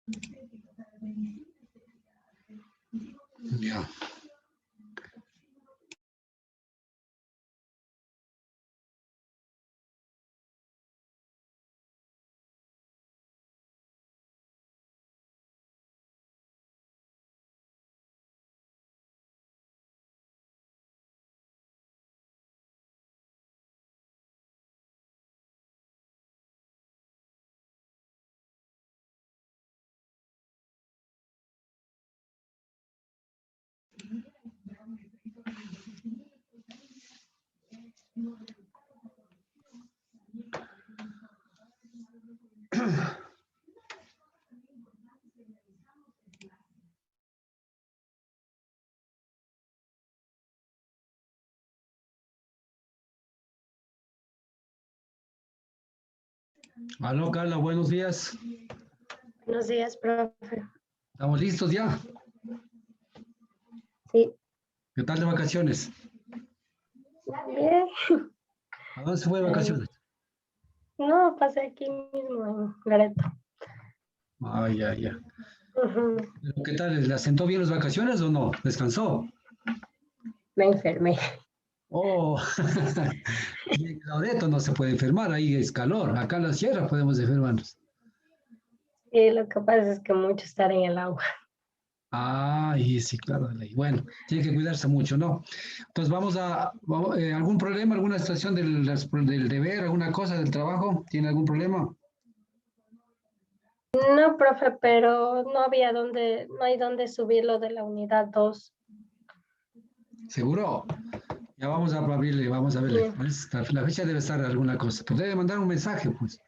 Ya. Aló, Carla, buenos días. Buenos días, profe. ¿Estamos listos ya? Sí. ¿Qué tal de vacaciones? Bien. ¿A dónde se fue de vacaciones? No, pasé aquí mismo en Loreto. Ah, ya, ya. Ujú. ¿Qué tal? ¿Le asentó bien las vacaciones o no? ¿Descansó? Me enfermé. Oh, y en Loreto no se puede enfermar, ahí es calor. Acá en la sierra podemos enfermarnos. Y lo que pasa es que mucho estar en el agua. Ah, y sí, claro, de ley. Bueno, tiene que cuidarse mucho, ¿no? Entonces ¿algún problema, alguna situación del deber, alguna cosa del trabajo? ¿Tiene algún problema? No, profe, pero no hay dónde subirlo de la unidad 2. ¿Seguro? Ya vamos a abrirle, vamos a verle. Sí. La fecha debe estar alguna cosa. Pues debe mandar un mensaje, pues.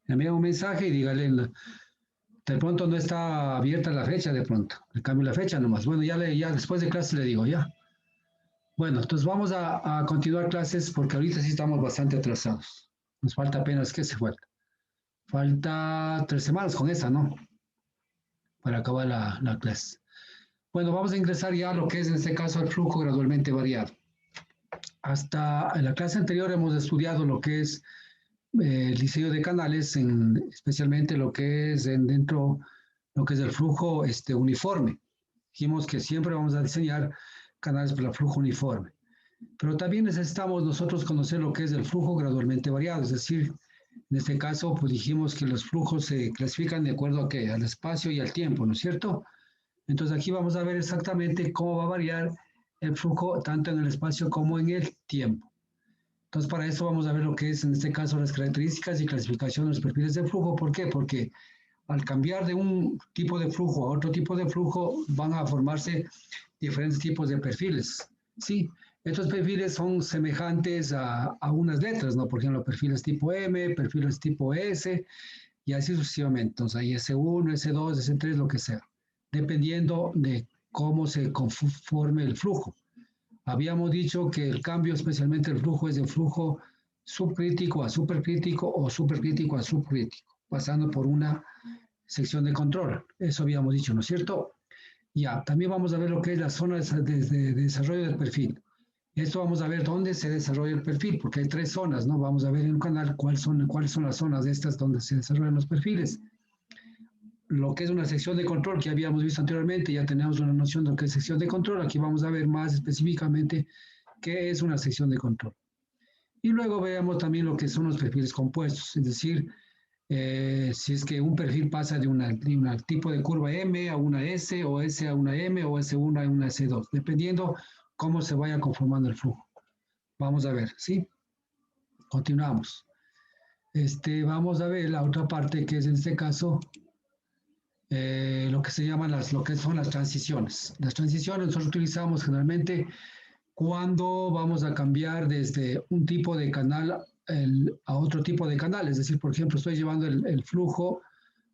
Envía un mensaje y dígale, de pronto no está abierta la fecha, de pronto. Le cambio la fecha nomás. Bueno, ya después de clase le digo, ya. Bueno, entonces vamos a continuar clases porque ahorita sí estamos bastante atrasados. Nos falta apenas, ¿qué se falta? Falta 3 semanas con esa, ¿no? Para acabar la clase. Bueno, vamos a ingresar ya a lo que es en este caso el flujo gradualmente variado. Hasta en la clase anterior hemos estudiado lo que es el diseño de canales, especialmente lo que es dentro, lo que es el flujo uniforme. Dijimos que siempre vamos a diseñar canales para el flujo uniforme. Pero también necesitamos nosotros conocer lo que es el flujo gradualmente variado, es decir, en este caso, pues dijimos que los flujos se clasifican de acuerdo a qué, al espacio y al tiempo, ¿no es cierto? Entonces aquí vamos a ver exactamente cómo va a variar el flujo tanto en el espacio como en el tiempo. Entonces para eso vamos a ver lo que es en este caso las características y clasificación de los perfiles de flujo. ¿Por qué? Porque al cambiar de un tipo de flujo a otro tipo de flujo van a formarse diferentes tipos de perfiles. Sí, estos perfiles son semejantes a unas letras, ¿no? Por ejemplo, perfiles tipo M, perfiles tipo S, y así sucesivamente. Entonces hay S1, S2, S3, lo que sea, dependiendo de cómo se conforme el flujo. Habíamos dicho que el cambio, especialmente el flujo, es de flujo subcrítico a supercrítico o supercrítico a subcrítico, pasando por una sección de control. Eso habíamos dicho, ¿no es cierto? Ya, también vamos a ver lo que es la zona de desarrollo del perfil. Esto vamos a ver dónde se desarrolla el perfil, porque hay 3 zonas, ¿no? Vamos a ver en un canal cuáles son las zonas de estas donde se desarrollan los perfiles. Lo que es una sección de control que habíamos visto anteriormente, ya tenemos una noción de lo que es sección de control. Aquí vamos a ver más específicamente qué es una sección de control. Y luego veamos también lo que son los perfiles compuestos, es decir, si es que un perfil pasa de un tipo de curva M a una S, o S a una M, o S1 a una S2, dependiendo cómo se vaya conformando el flujo. Vamos a ver, ¿sí? Continuamos. Vamos a ver la otra parte, que es en este caso lo que se llaman lo que son las transiciones. Las transiciones nosotros utilizamos generalmente cuando vamos a cambiar desde un tipo de canal a otro tipo de canal. Es decir, por ejemplo, estoy llevando el flujo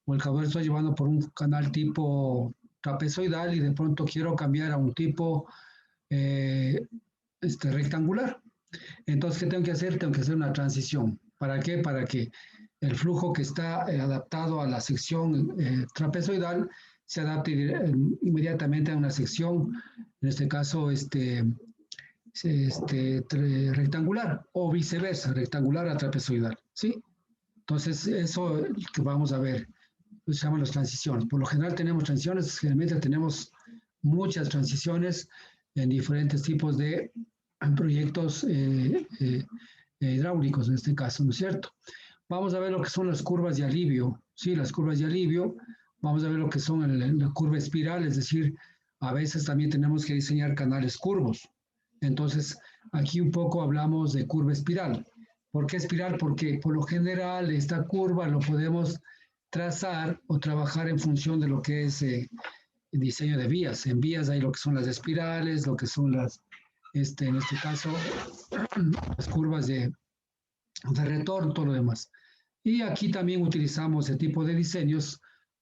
o el calor estoy llevando por un canal tipo trapezoidal y de pronto quiero cambiar a un tipo rectangular. Entonces, ¿qué tengo que hacer? Tengo que hacer una transición. ¿Para qué? Para que el flujo que está adaptado a la sección trapezoidal se adapte inmediatamente a una sección, en este caso, rectangular, o viceversa, rectangular a trapezoidal, ¿sí? Entonces, eso que vamos a ver. se llaman las transiciones. Por lo general tenemos transiciones, generalmente tenemos muchas transiciones en diferentes tipos de proyectos hidráulicos en este caso, ¿no es cierto? Vamos a ver lo que son las curvas de alivio, ¿sí? Las curvas de alivio, vamos a ver lo que son la curva espiral, es decir, a veces también tenemos que diseñar canales curvos. Entonces, aquí un poco hablamos de curva espiral. ¿Por qué espiral? Porque por lo general esta curva lo podemos trazar o trabajar en función de lo que es el diseño de vías. En vías hay lo que son las espirales, lo que son las, en este caso, las curvas de retorno, todo lo demás. Y aquí también utilizamos ese tipo de diseños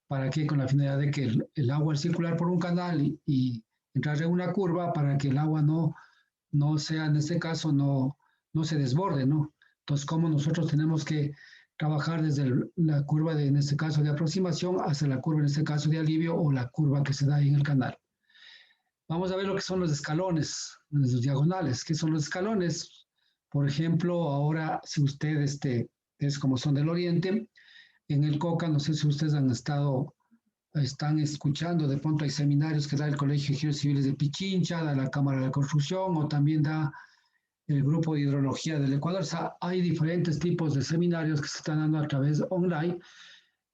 para que con la finalidad de que el agua al circular por un canal y entrar en una curva para que el agua no sea, en este caso, no se desborde, ¿no? Entonces, como nosotros tenemos que trabajar desde la curva, en este caso, de aproximación hasta la curva, en este caso, de alivio o la curva que se da ahí en el canal. Vamos a ver lo que son los escalones, los diagonales. ¿Qué son los escalones? Por ejemplo, ahora, si ustedes, es como son del Oriente, en el COCA, no sé si ustedes están escuchando, de pronto hay seminarios que da el Colegio de Ingenieros Civiles de Pichincha, da la Cámara de la Construcción o también da el Grupo de Hidrología del Ecuador. O sea, hay diferentes tipos de seminarios que se están dando a través online,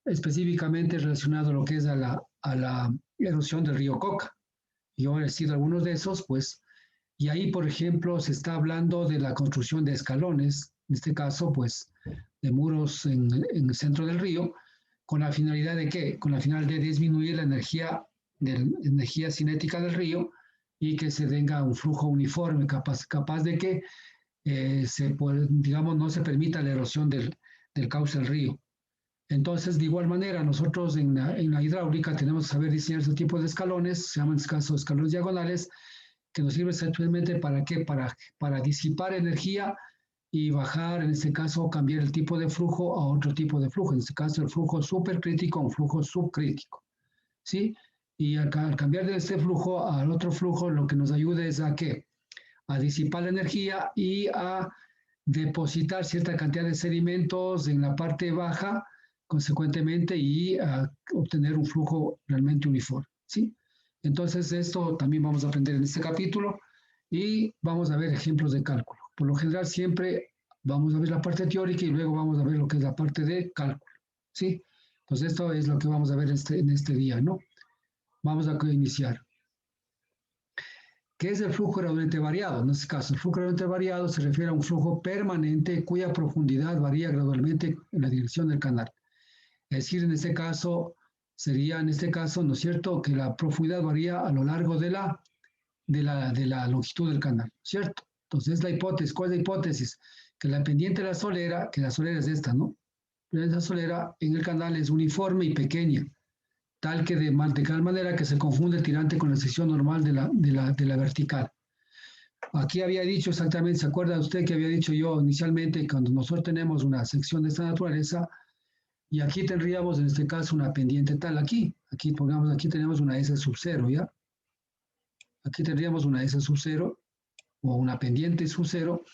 específicamente relacionado a lo que es a la erosión del río Coca. Yo he sido algunos de esos, pues, y ahí, por ejemplo, se está hablando de la construcción de escalones, en este caso, pues, de muros en el centro del río, con la finalidad de ¿qué? Con la finalidad de disminuir la energía cinética del río y que se tenga un flujo uniforme, capaz de que digamos, no se permita la erosión del cauce del río. Entonces, de igual manera, nosotros en la hidráulica tenemos que saber diseñar este tipo de escalones, se llaman en este caso escalones diagonales, que nos sirve simplemente para ¿qué? Para disipar energía y bajar, en este caso, cambiar el tipo de flujo a otro tipo de flujo, en este caso el flujo supercrítico a un flujo subcrítico, ¿sí? Y al cambiar de este flujo al otro flujo, lo que nos ayuda es a ¿qué? A disipar la energía y a depositar cierta cantidad de sedimentos en la parte baja, consecuentemente, y a obtener un flujo realmente uniforme, ¿sí? Entonces, esto también vamos a aprender en este capítulo y vamos a ver ejemplos de cálculo. Por lo general, siempre vamos a ver la parte teórica y luego vamos a ver lo que es la parte de cálculo, ¿sí? Entonces, esto es lo que vamos a ver en este día, ¿no? Vamos a iniciar. ¿Qué es el flujo gradualmente variado? En este caso, el flujo gradualmente variado se refiere a un flujo permanente cuya profundidad varía gradualmente en la dirección del canal. Es decir, en este caso, sería, en este caso, ¿no es cierto?, que la profundidad varía a lo largo de la longitud del canal, ¿cierto? Entonces, la hipótesis, ¿cuál es la hipótesis? Que la pendiente de la solera, que la solera es esta, ¿no? La solera en el canal es uniforme y pequeña, tal que de tal manera que se confunde el tirante con la sección normal de la vertical. Aquí había dicho exactamente, ¿se acuerda usted que había dicho yo inicialmente, cuando nosotros tenemos una sección de esta naturaleza, y aquí tendríamos en este caso una pendiente tal, aquí pongamos, aquí tenemos una S sub 0, ¿ya? Aquí tendríamos una S sub 0 o una pendiente sub 0.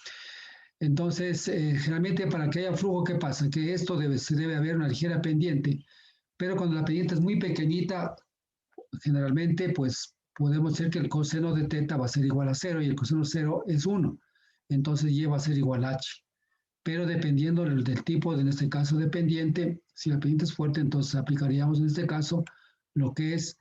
Entonces, generalmente para que haya flujo, ¿qué pasa? Que esto se debe haber una ligera pendiente, pero cuando la pendiente es muy pequeñita, generalmente, pues podemos decir que el coseno de teta va a ser igual a 0 y el coseno 0 es 1. Entonces, y va a ser igual a h. Pero dependiendo del tipo, en este caso de pendiente, si la pendiente es fuerte, entonces aplicaríamos en este caso lo que es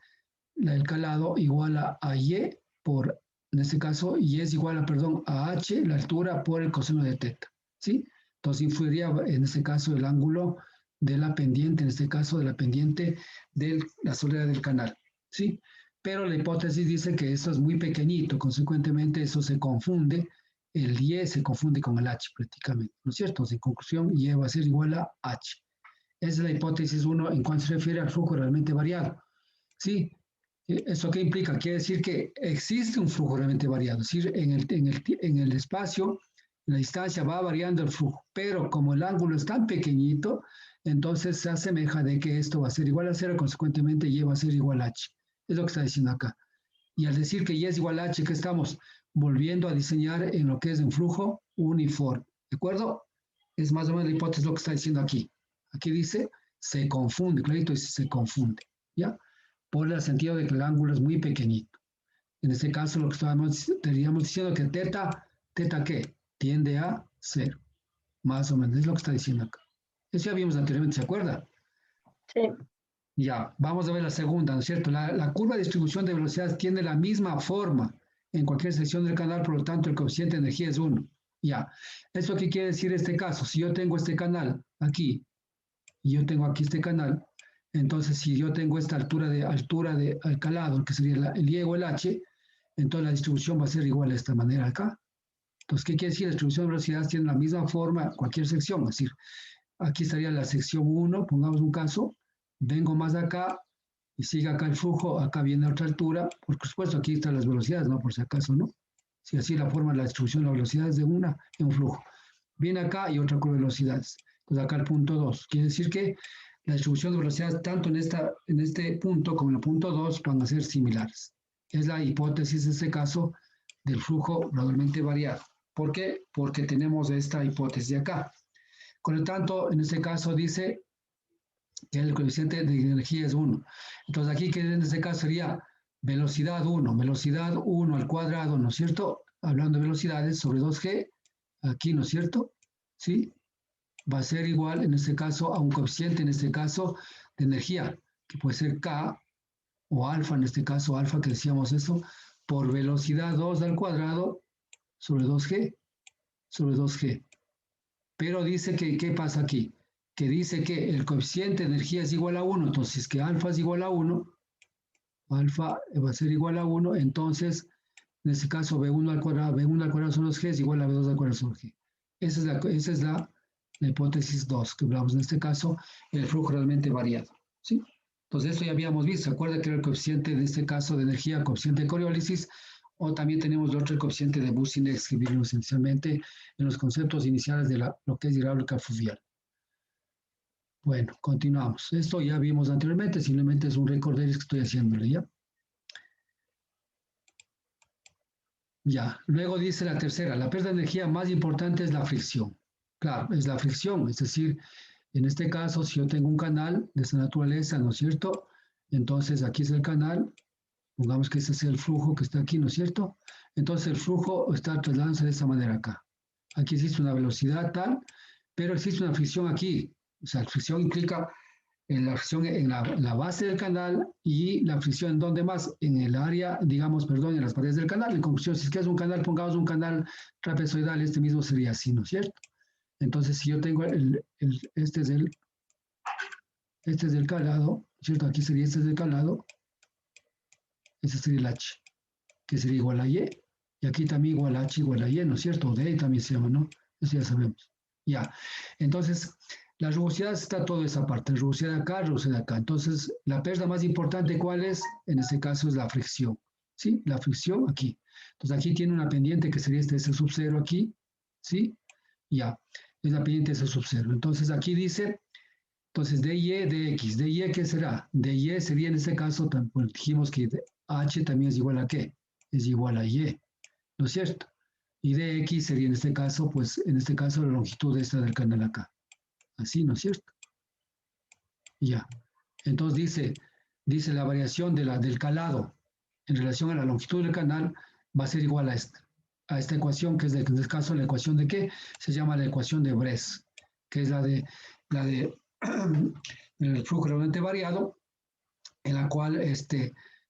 el calado igual a y por, en este caso, y es igual a, perdón, a h, la altura por el coseno de teta, ¿sí? Entonces influiría en este caso el ángulo de la pendiente, en este caso de la pendiente de la solera del canal, ¿sí? Pero la hipótesis dice que esto es muy pequeñito, consecuentemente eso se confunde, el y se confunde con el h prácticamente, ¿no es cierto? Entonces, en conclusión, y va a ser igual a h. Esa es la hipótesis 1 en cuanto se refiere al flujo realmente variado, ¿sí? ¿Eso qué implica? Quiere decir que existe un flujo realmente variado, es decir, en el espacio, en la distancia va variando el flujo, pero como el ángulo es tan pequeñito, entonces se asemeja de que esto va a ser igual a 0, consecuentemente y va a ser igual a h. Es lo que está diciendo acá. Y al decir que y es igual a h, que estamos volviendo a diseñar en lo que es un flujo uniforme. ¿De acuerdo? Es más o menos la hipótesis lo que está diciendo aquí. Aquí dice, se confunde, clarito dice se confunde, ¿ya? Por el sentido de que el ángulo es muy pequeñito. En este caso, lo que estaríamos diciendo que ¿teta qué? Tiende a 0, más o menos, es lo que está diciendo acá. Eso ya vimos anteriormente, ¿se acuerda? Sí. Ya, vamos a ver la segunda, ¿no es cierto? La curva de distribución de velocidades tiene la misma forma en cualquier sección del canal, por lo tanto, el coeficiente de energía es 1. Ya, ¿eso qué quiere decir este caso? Si yo tengo este canal aquí, y yo tengo aquí este canal, entonces si yo tengo esta altura de calado, que sería el Y o el H, entonces la distribución va a ser igual de esta manera acá. Entonces, ¿qué quiere decir? La distribución de velocidades tiene la misma forma cualquier sección, es decir, aquí estaría la sección 1, pongamos un caso, vengo más acá y sigue acá el flujo, acá viene otra altura, por supuesto aquí están las velocidades, ¿no? Por si acaso, ¿no? Si así la forma de la distribución de las velocidades de un flujo. Viene acá y otra curva de velocidades. Entonces acá el punto 2. Quiere decir que la distribución de velocidades tanto en este punto como en el punto 2 van a ser similares. Es la hipótesis en este caso del flujo gradualmente variado. ¿Por qué? Porque tenemos esta hipótesis de acá. Por lo tanto, en este caso dice que el coeficiente de energía es 1. Entonces aquí que en este caso sería velocidad 1 al cuadrado, ¿no es cierto? Hablando de velocidades sobre 2G, aquí, ¿no es cierto? ¿Sí? Va a ser igual en este caso a un coeficiente, en este caso, de energía, que puede ser K o alfa, en este caso alfa, que decíamos eso, por velocidad 2 al cuadrado sobre 2G. Pero dice que, ¿qué pasa aquí? Que dice que el coeficiente de energía es igual a 1, entonces que alfa es igual a 1, alfa va a ser igual a 1, entonces, en este caso, B1 al cuadrado sobre 2G es igual a B2 al cuadrado sobre G. Esa es la hipótesis 2, que hablamos en este caso, el flujo realmente variado, ¿sí? Entonces, esto ya habíamos visto, ¿se acuerda que era el coeficiente, en este caso, de energía, coeficiente de Coriolis's? O también tenemos el otro coeficiente de Bus-Index que vimos esencialmente en los conceptos iniciales de lo que es hidráulica fluvial. Bueno, continuamos. Esto ya vimos anteriormente, simplemente es un recorderis que estoy haciéndole, ¿ya? Ya, luego dice la tercera, la pérdida de energía más importante es la fricción. Claro, es la fricción, es decir, en este caso, si yo tengo un canal de esta naturaleza, ¿no es cierto? Entonces, aquí es el canal, pongamos que ese es el flujo que está aquí, ¿no es cierto? Entonces, el flujo está trasladándose de esta manera acá. Aquí existe una velocidad tal, pero existe una fricción aquí. O sea, la fricción implica la fricción en la base del canal y la fricción en donde más, en el área, digamos, perdón, en las paredes del canal. En conclusión, si es que es un canal, pongamos un canal trapezoidal, este mismo sería así, ¿no es cierto? Entonces, si yo tengo este es el calado, ¿cierto? Aquí sería este es el calado, este sería el H, que sería igual a Y, y aquí también igual a H igual a Y, ¿no es cierto? O D también se llama, ¿no? Eso ya sabemos. Ya, entonces, la rugosidad está toda esa parte, la rugosidad de acá, rugosidad de acá. Entonces, la pérdida más importante, ¿cuál es? En este caso es la fricción, ¿sí? La fricción aquí. Entonces, aquí tiene una pendiente que sería este sub 0 aquí, ¿sí? Ya, es la pendiente S sub 0. Entonces, aquí dice, entonces, DY, DX. DY, ¿qué será? DY sería en este caso, pues, dijimos que H también es igual a ¿qué? Es igual a Y, ¿no es cierto? Y DX sería en este caso, pues, en este caso, la longitud esta del canal acá. Así, ¿no es cierto? Ya. Entonces dice la variación del calado en relación a la longitud del canal va a ser igual a esta ecuación, que es en este caso la ecuación de ¿qué? Se llama la ecuación de Bress, que es la de el flujo realmente variado, en la cual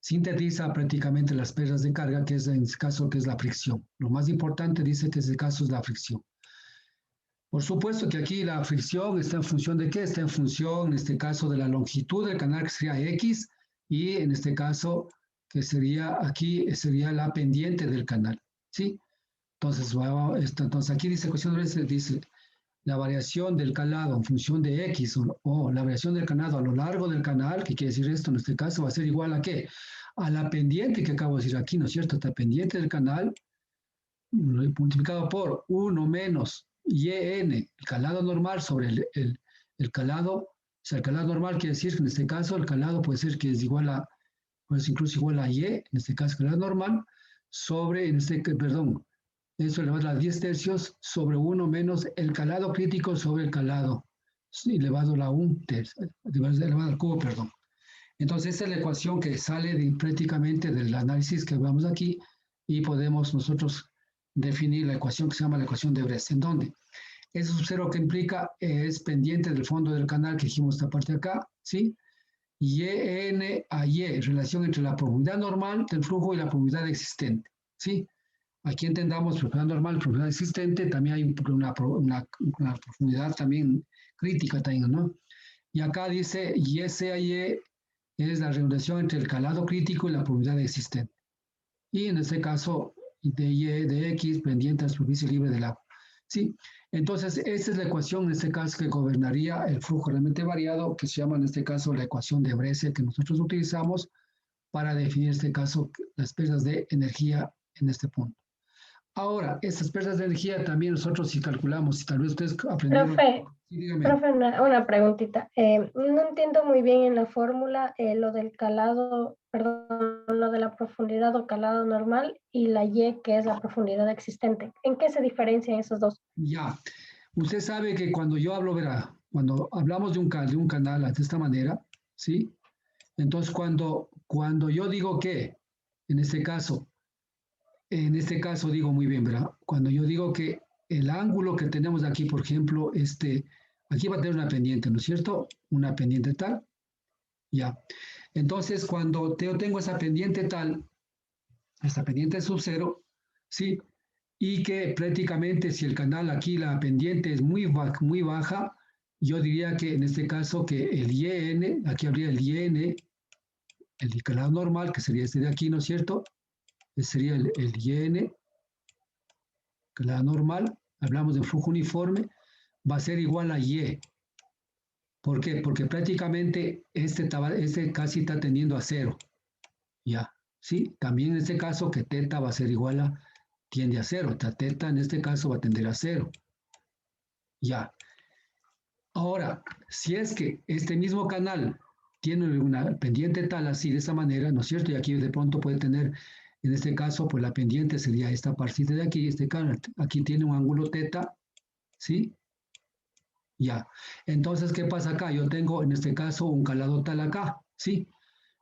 sintetiza prácticamente las pérdidas de carga, que es en este caso que es la fricción. Lo más importante dice que en este caso es la fricción. Por supuesto que aquí la fricción está en función de ¿qué? Está en función, en este caso, de la longitud del canal, que sería X, y en este caso, que sería aquí, sería la pendiente del canal, ¿sí? Entonces aquí dice, dice la variación del calado en función de X, o la variación del calado a lo largo del canal, que quiere decir esto en este caso, va a ser igual a ¿qué? A la pendiente que acabo de decir aquí, ¿no es cierto? Esta pendiente del canal, multiplicado por 1 menos YN, el calado normal sobre el calado, o sea, el calado normal quiere decir que en este caso el calado puede ser que es igual a, pues incluso igual a Y, en este caso calado normal, sobre, perdón, eso elevado a 10 tercios sobre 1 menos el calado crítico sobre el calado elevado a la 1, elevado al cubo, perdón. Entonces, esa es la ecuación que sale prácticamente del análisis que vemos aquí y podemos nosotros definir la ecuación que se llama la ecuación de Bress. ¿En dónde? Ese sub cero que implica es pendiente del fondo del canal que dijimos esta parte de acá, ¿sí? YN a Y, relación entre la profundidad normal del flujo y la profundidad existente, ¿sí? Aquí entendamos profundidad normal, profundidad existente, también hay una profundidad también crítica, también, ¿no? Y acá dice YS a Y es la relación entre el calado crítico y la profundidad existente. Y en este caso, de Y de X pendiente a la superficie libre del agua. ¿Sí? Entonces, esta es la ecuación en este caso que gobernaría el flujo realmente variado, que se llama en este caso la ecuación de Brescia que nosotros utilizamos para definir en este caso las pérdidas de energía en este punto. Ahora, estas pérdidas de energía también nosotros si calculamos, si tal vez ustedes aprendieron... Profe, Sí, dígame. profe, una preguntita. No entiendo muy bien en la fórmula lo del calado, perdón, lo de la profundidad o calado normal y la Y, que es la profundidad existente. ¿En qué se diferencian esos dos? Ya, usted sabe que cuando yo hablo, verá, cuando hablamos de un canal de esta manera, ¿sí? Entonces, cuando yo digo que, en este caso digo muy bien, ¿verdad? Cuando yo digo que el ángulo que tenemos aquí, por ejemplo, aquí va a tener una pendiente, ¿no es cierto? Una pendiente tal, ya. Entonces, cuando yo tengo esa pendiente tal, esta pendiente sub cero, ¿sí? Y que prácticamente si el canal aquí, la pendiente es muy baja, yo diría que en este caso que el YN, aquí habría el YN, el calado normal, que sería este de aquí, ¿no es cierto? Ese sería el YN, calado normal, hablamos de flujo uniforme, va a ser igual a Y. ¿Por qué? Porque prácticamente este casi está tendiendo a cero, ¿ya? ¿Sí? También en este caso que teta va a ser igual a, tiende a cero, teta en este caso va a tender a cero, ¿ya? Ahora, si es que este mismo canal tiene una pendiente tal así, de esa manera, ¿no es cierto? Y aquí de pronto puede tener, en este caso, pues la pendiente sería esta partita de aquí, este canal, aquí tiene un ángulo teta, ¿sí? Ya. Entonces, ¿qué pasa acá? Yo tengo, en este caso, un calado tal acá, ¿sí?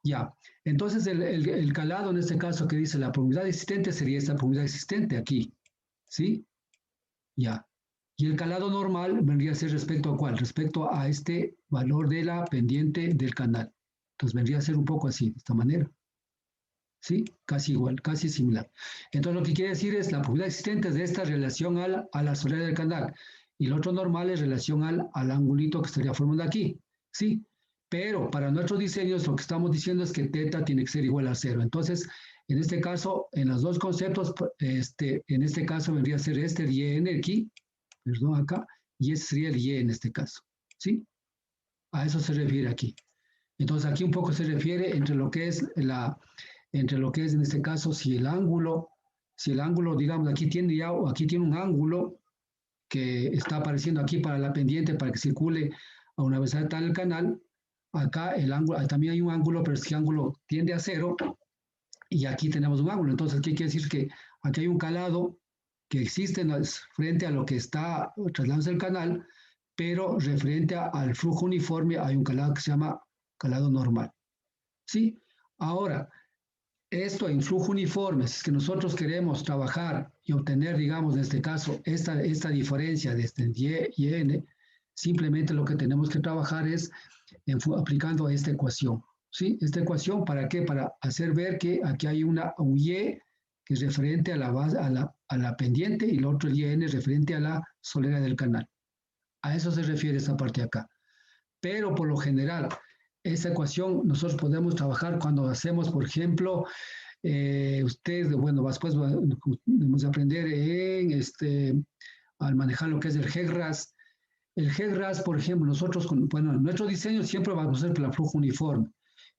Ya. Entonces, el calado, en este caso, que dice la profundidad existente, sería esta profundidad existente aquí, ¿sí? Ya. Y el calado normal vendría a ser respecto a ¿cuál? Respecto a este valor de la pendiente del canal. Entonces vendría a ser un poco así, de esta manera. ¿Sí? Casi igual, casi similar. Entonces lo que quiere decir es la profundidad existente es de esta relación a la solera del canal. Y el otro normal es relación al angulito que estaría formando aquí. ¿Sí? Pero para nuestros diseños lo que estamos diciendo es que teta tiene que ser igual a cero. Entonces, en este caso, en los dos conceptos, en este caso vendría a ser el YN aquí, perdón, acá, y ese sería el Y en este caso, ¿sí? A eso se refiere aquí. Entonces aquí un poco se refiere entre lo que es en este caso, si el ángulo, digamos, aquí tiene un ángulo que está apareciendo aquí para la pendiente, para que circule a una vez tal el canal, acá el ángulo, también hay un ángulo, pero este ángulo tiende a cero, y aquí tenemos un ángulo. Entonces, ¿qué quiere decir? Que aquí hay un calado que existe frente a lo que está trasladándose el canal, pero referente al flujo uniforme hay un calado que se llama calado normal. ¿Sí? Ahora, esto en flujo uniforme, si es que nosotros queremos trabajar y obtener, digamos, en este caso, esta diferencia de este Y N, simplemente lo que tenemos que trabajar es aplicando esta ecuación. ¿Sí? Esta ecuación, ¿para qué? Para hacer ver que aquí hay un Y que es referente a la, base, a la pendiente y el otro YN es referente a la solera del canal. A eso se refiere esta parte de acá. Pero por lo general, esta ecuación nosotros podemos trabajar cuando hacemos, por ejemplo, ustedes, bueno, después vamos a aprender al manejar lo que es el GEGRAS. El GEGRAS, por ejemplo, nosotros, bueno, nuestro diseño siempre va a ser para flujo uniforme.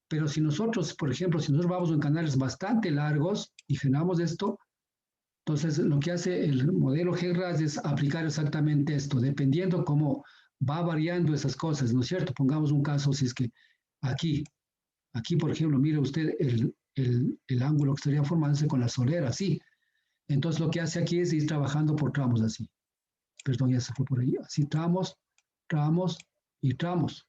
Pero si nosotros, por ejemplo, si nosotros vamos en canales bastante largos y generamos esto, entonces lo que hace el modelo GEGRAS es aplicar exactamente esto, dependiendo cómo va variando esas cosas, ¿no es cierto? Pongamos un caso, si es que aquí, por ejemplo, mire usted el ángulo que estaría formándose con la solera, así. Entonces lo que hace aquí es ir trabajando por tramos así. Perdón, ya se fue por ahí. Así tramos, y tramos.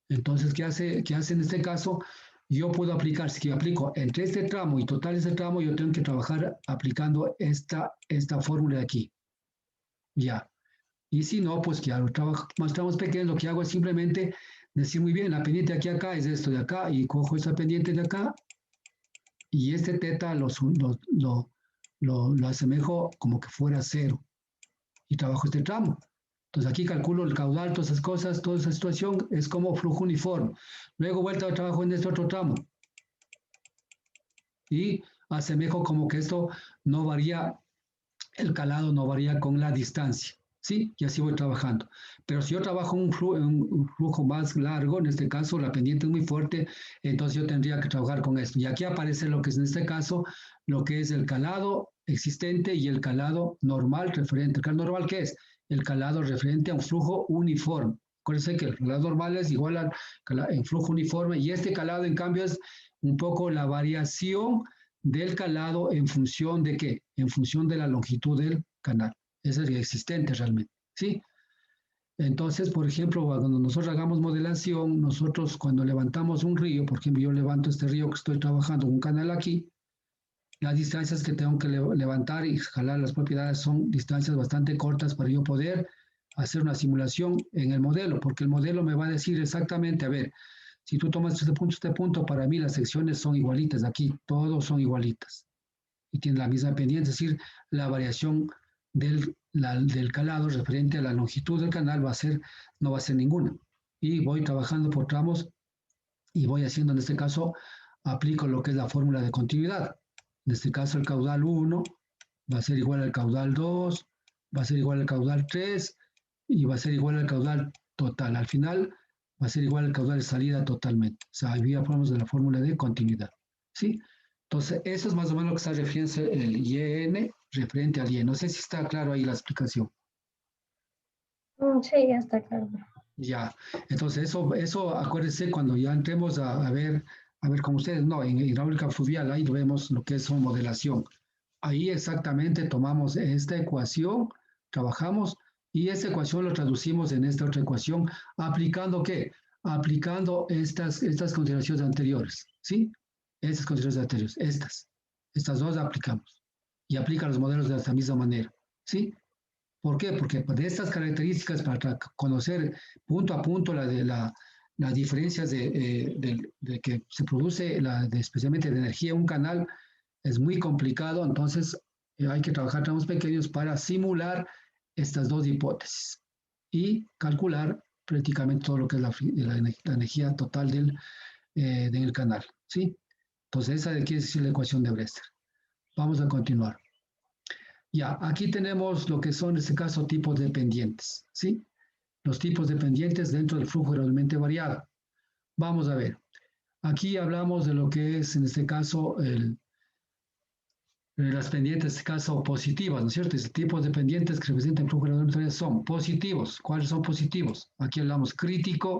Entonces, ¿qué hace en este caso? Yo puedo aplicar, si yo aplico entre este tramo y total ese tramo, yo tengo que trabajar aplicando esta fórmula de aquí. Ya. Y si no, pues que hago trabajo más tramos pequeños, lo que hago es simplemente decir muy bien, la pendiente de aquí a acá es esto de acá, y cojo esta pendiente de acá, y este teta lo asemejo como que fuera cero, y trabajo este tramo. Entonces aquí calculo el caudal, todas esas cosas, toda esa situación es como flujo uniforme. Luego vuelta al trabajo en este otro tramo. Y asemejo como que esto no varía, el calado no varía con la distancia. ¿Sí? Y así voy trabajando. Pero si yo trabajo un flujo más largo, en este caso la pendiente es muy fuerte, entonces yo tendría que trabajar con esto. Y aquí aparece lo que es en este caso, lo que es el calado existente y el calado normal referente. ¿El calado normal qué es? El calado referente a un flujo uniforme. Acuérdense que el calado normal es igual al flujo uniforme y este calado en cambio es un poco la variación del calado en función de qué? En función de la longitud del canal. Ese es el existente realmente, ¿sí? Entonces, por ejemplo, cuando nosotros hagamos modelación, nosotros cuando levantamos un río, por ejemplo, yo levanto este río que estoy trabajando, un canal aquí, las distancias que tengo que levantar y jalar las propiedades son distancias bastante cortas para yo poder hacer una simulación en el modelo, porque el modelo me va a decir exactamente, a ver, si tú tomas este punto, para mí las secciones son igualitas, aquí todos son igualitas y tienen la misma pendiente, es decir, la variación del calado referente a la longitud del canal no va a ser ninguna. Y voy trabajando por tramos y voy haciendo, en este caso, aplico lo que es la fórmula de continuidad. En este caso, el caudal 1 va a ser igual al caudal 2, va a ser igual al caudal 3 y va a ser igual al caudal total. Al final, va a ser igual al caudal de salida totalmente. O sea, ahí hablamos de la fórmula de continuidad. ¿Sí? Entonces, eso es más o menos lo que está refiriendo el YN referente al Y. No sé si está claro ahí la explicación. Sí, ya está claro. Ya, entonces eso acuérdense cuando ya entremos a ver con ustedes, no, en hidráulica fluvial, ahí vemos lo que es su modelación. Ahí exactamente tomamos esta ecuación, trabajamos y esta ecuación lo traducimos en esta otra ecuación, aplicando ¿qué? Aplicando estas consideraciones anteriores, ¿sí? Estas consideraciones anteriores, estas dos aplicamos y aplica los modelos de esta misma manera, ¿sí? ¿Por qué? Porque de estas características, para conocer punto a punto las diferencias de que se produce, especialmente de energía en un canal, es muy complicado, entonces hay que trabajar tramos pequeños para simular estas dos hipótesis y calcular prácticamente todo lo que es la energía total del canal, ¿sí? Entonces esa quiere decir la ecuación de Brewster. Vamos a continuar. Ya, aquí tenemos lo que son, en este caso, tipos dependientes, ¿sí? Los tipos dependientes dentro del flujo realmente variado. Vamos a ver. Aquí hablamos de lo que es, en este caso, las pendientes, en este caso, positivas, ¿no es cierto? Este tipos de pendientes que representan el flujo realmente variado son positivos. ¿Cuáles son positivos? Aquí hablamos crítico,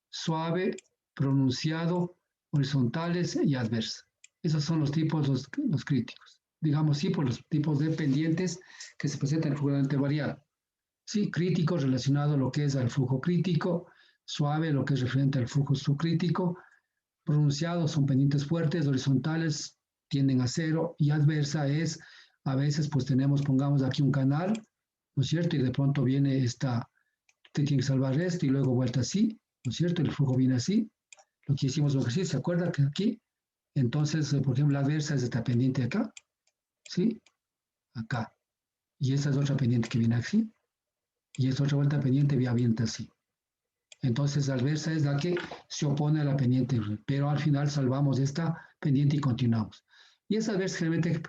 suave, pronunciado, horizontales y adversa. Esos son los tipos, los críticos. Digamos, sí, por los tipos dependientes que se presentan en el flujo realmente variado. Sí, crítico relacionado a lo que es al flujo crítico, suave lo que es referente al flujo subcrítico, pronunciado son pendientes fuertes, horizontales tienden a cero y adversa es, a veces pues tenemos, pongamos aquí un canal, ¿no es cierto? Y de pronto viene usted tiene que salvar esto y luego vuelta así, ¿no es cierto? El flujo viene así, lo que hicimos en ejercicio, ¿se acuerda que aquí? Entonces, por ejemplo, la adversa es esta pendiente de acá, ¿sí? Acá. Y esta es otra pendiente que viene así. Y esta otra vuelta pendiente viene así. Entonces, la adversa es la que se opone a la pendiente, pero al final salvamos esta pendiente y continuamos. Y esas adversas generalmente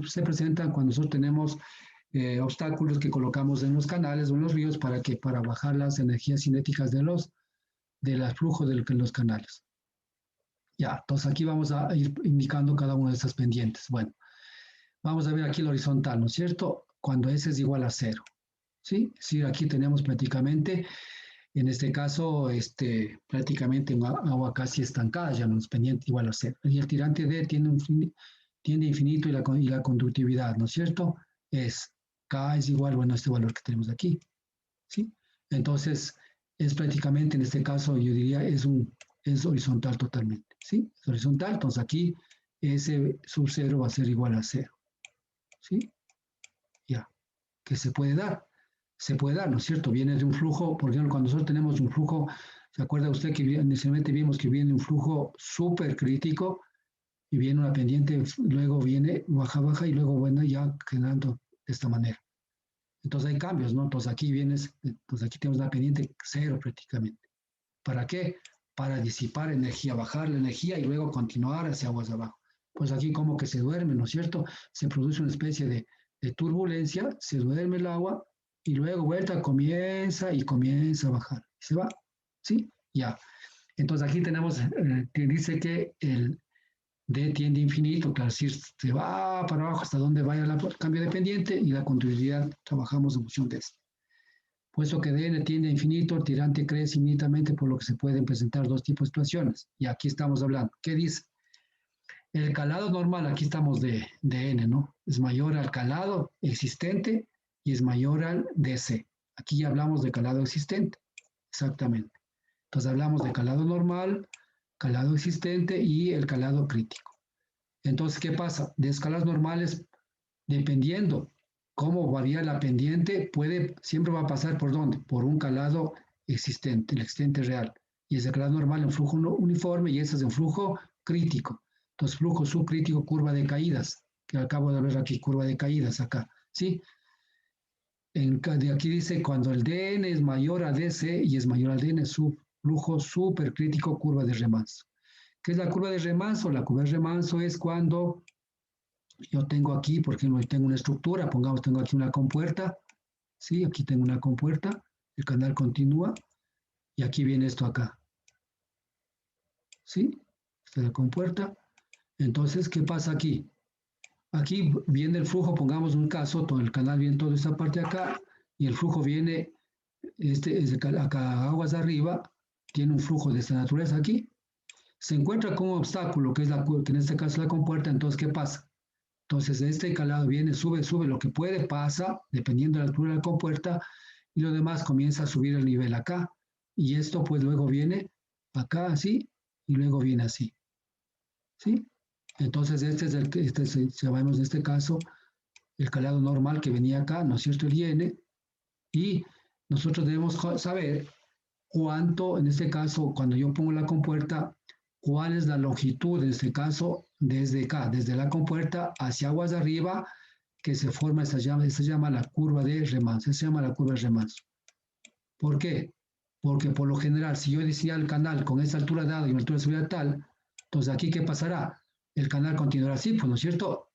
se presentan cuando nosotros tenemos obstáculos que colocamos en los canales o en los ríos para bajar las energías cinéticas del flujo de los canales. Ya, entonces aquí vamos a ir indicando cada una de estas pendientes. Bueno, vamos a ver aquí el horizontal, ¿no es cierto? Cuando S es igual a 0, ¿sí? Sí, aquí tenemos prácticamente, en este caso, prácticamente agua casi estancada, ya no es pendiente igual a 0. Y el tirante D tiende infinito y la conductividad, ¿no es cierto? K es igual, bueno, a este valor que tenemos aquí, ¿sí? Entonces, es prácticamente, en este caso, yo diría, es horizontal totalmente, ¿sí? Es horizontal, entonces aquí S sub 0 va a ser igual a 0, ¿sí? Ya, que se puede dar. Se puede dar, ¿no es cierto? Viene de un flujo, por ejemplo, cuando nosotros tenemos un flujo, ¿se acuerda usted que inicialmente vimos que viene un flujo súper crítico y viene una pendiente, luego viene baja, baja y luego bueno ya generando de esta manera? Entonces hay cambios, ¿no? Entonces aquí vienes, entonces aquí tenemos una pendiente cero prácticamente. ¿Para qué? Para disipar energía, bajar la energía y luego continuar hacia aguas abajo. Pues aquí como que se duerme, ¿no es cierto? Se produce una especie de turbulencia, se duerme el agua y luego vuelta comienza y comienza a bajar. ¿Se va? ¿Sí? Ya. Entonces aquí tenemos que dice que el D tiende a infinito, claro, si se va para abajo hasta donde vaya el cambio de pendiente y la continuidad trabajamos en función de esto. Puesto que Dn tiende a infinito, el tirante crece infinitamente, por lo que se pueden presentar dos tipos de situaciones. Y aquí estamos hablando. ¿Qué dice? El calado normal, aquí estamos de N, ¿no? Es mayor al calado existente y es mayor al DC. Aquí ya hablamos de calado existente, exactamente. Entonces hablamos de calado normal, calado existente y el calado crítico. Entonces, ¿qué pasa? De escalas normales, dependiendo cómo varía la pendiente, siempre va a pasar por dónde? Por un calado existente, el existente real. Y ese calado normal en flujo uniforme y ese es en flujo crítico. Entonces, flujo subcrítico, curva de caídas, que acabo de ver aquí, curva de caídas acá, ¿sí? De aquí dice, cuando el DN es mayor a DC y es mayor al DN, flujo supercrítico, curva de remanso. ¿Qué es la curva de remanso? La curva de remanso es cuando yo tengo aquí, por ejemplo, tengo una estructura, pongamos, tengo aquí una compuerta, ¿sí? Aquí tengo una compuerta, el canal continúa, y aquí viene esto acá, ¿sí? Esta es la compuerta. Entonces, ¿qué pasa aquí? Aquí viene el flujo, pongamos un caso, todo el canal viene toda esta parte acá, y el flujo viene, acá aguas de arriba, tiene un flujo de esta naturaleza aquí, se encuentra con un obstáculo, que en este caso es la compuerta, entonces, ¿qué pasa? Entonces, este calado viene, sube, sube, lo que puede pasa, dependiendo de la altura de la compuerta, y lo demás comienza a subir el nivel acá. Y esto pues luego viene acá así, y luego viene así. ¿Sí? Entonces, sabemos en este caso, el calado normal que venía acá, ¿no es cierto? El IN, y nosotros debemos saber cuánto, en este caso, cuando yo pongo la compuerta, cuál es la longitud, en este caso, desde acá, desde la compuerta hacia aguas de arriba, que se forma, se llama la curva de remanso, se llama la curva de remanso. ¿Por qué? Porque por lo general, si yo decía el canal con esta altura dada y una altura de seguridad tal, entonces aquí ¿qué pasará? El canal continuará así, pues, ¿no es cierto?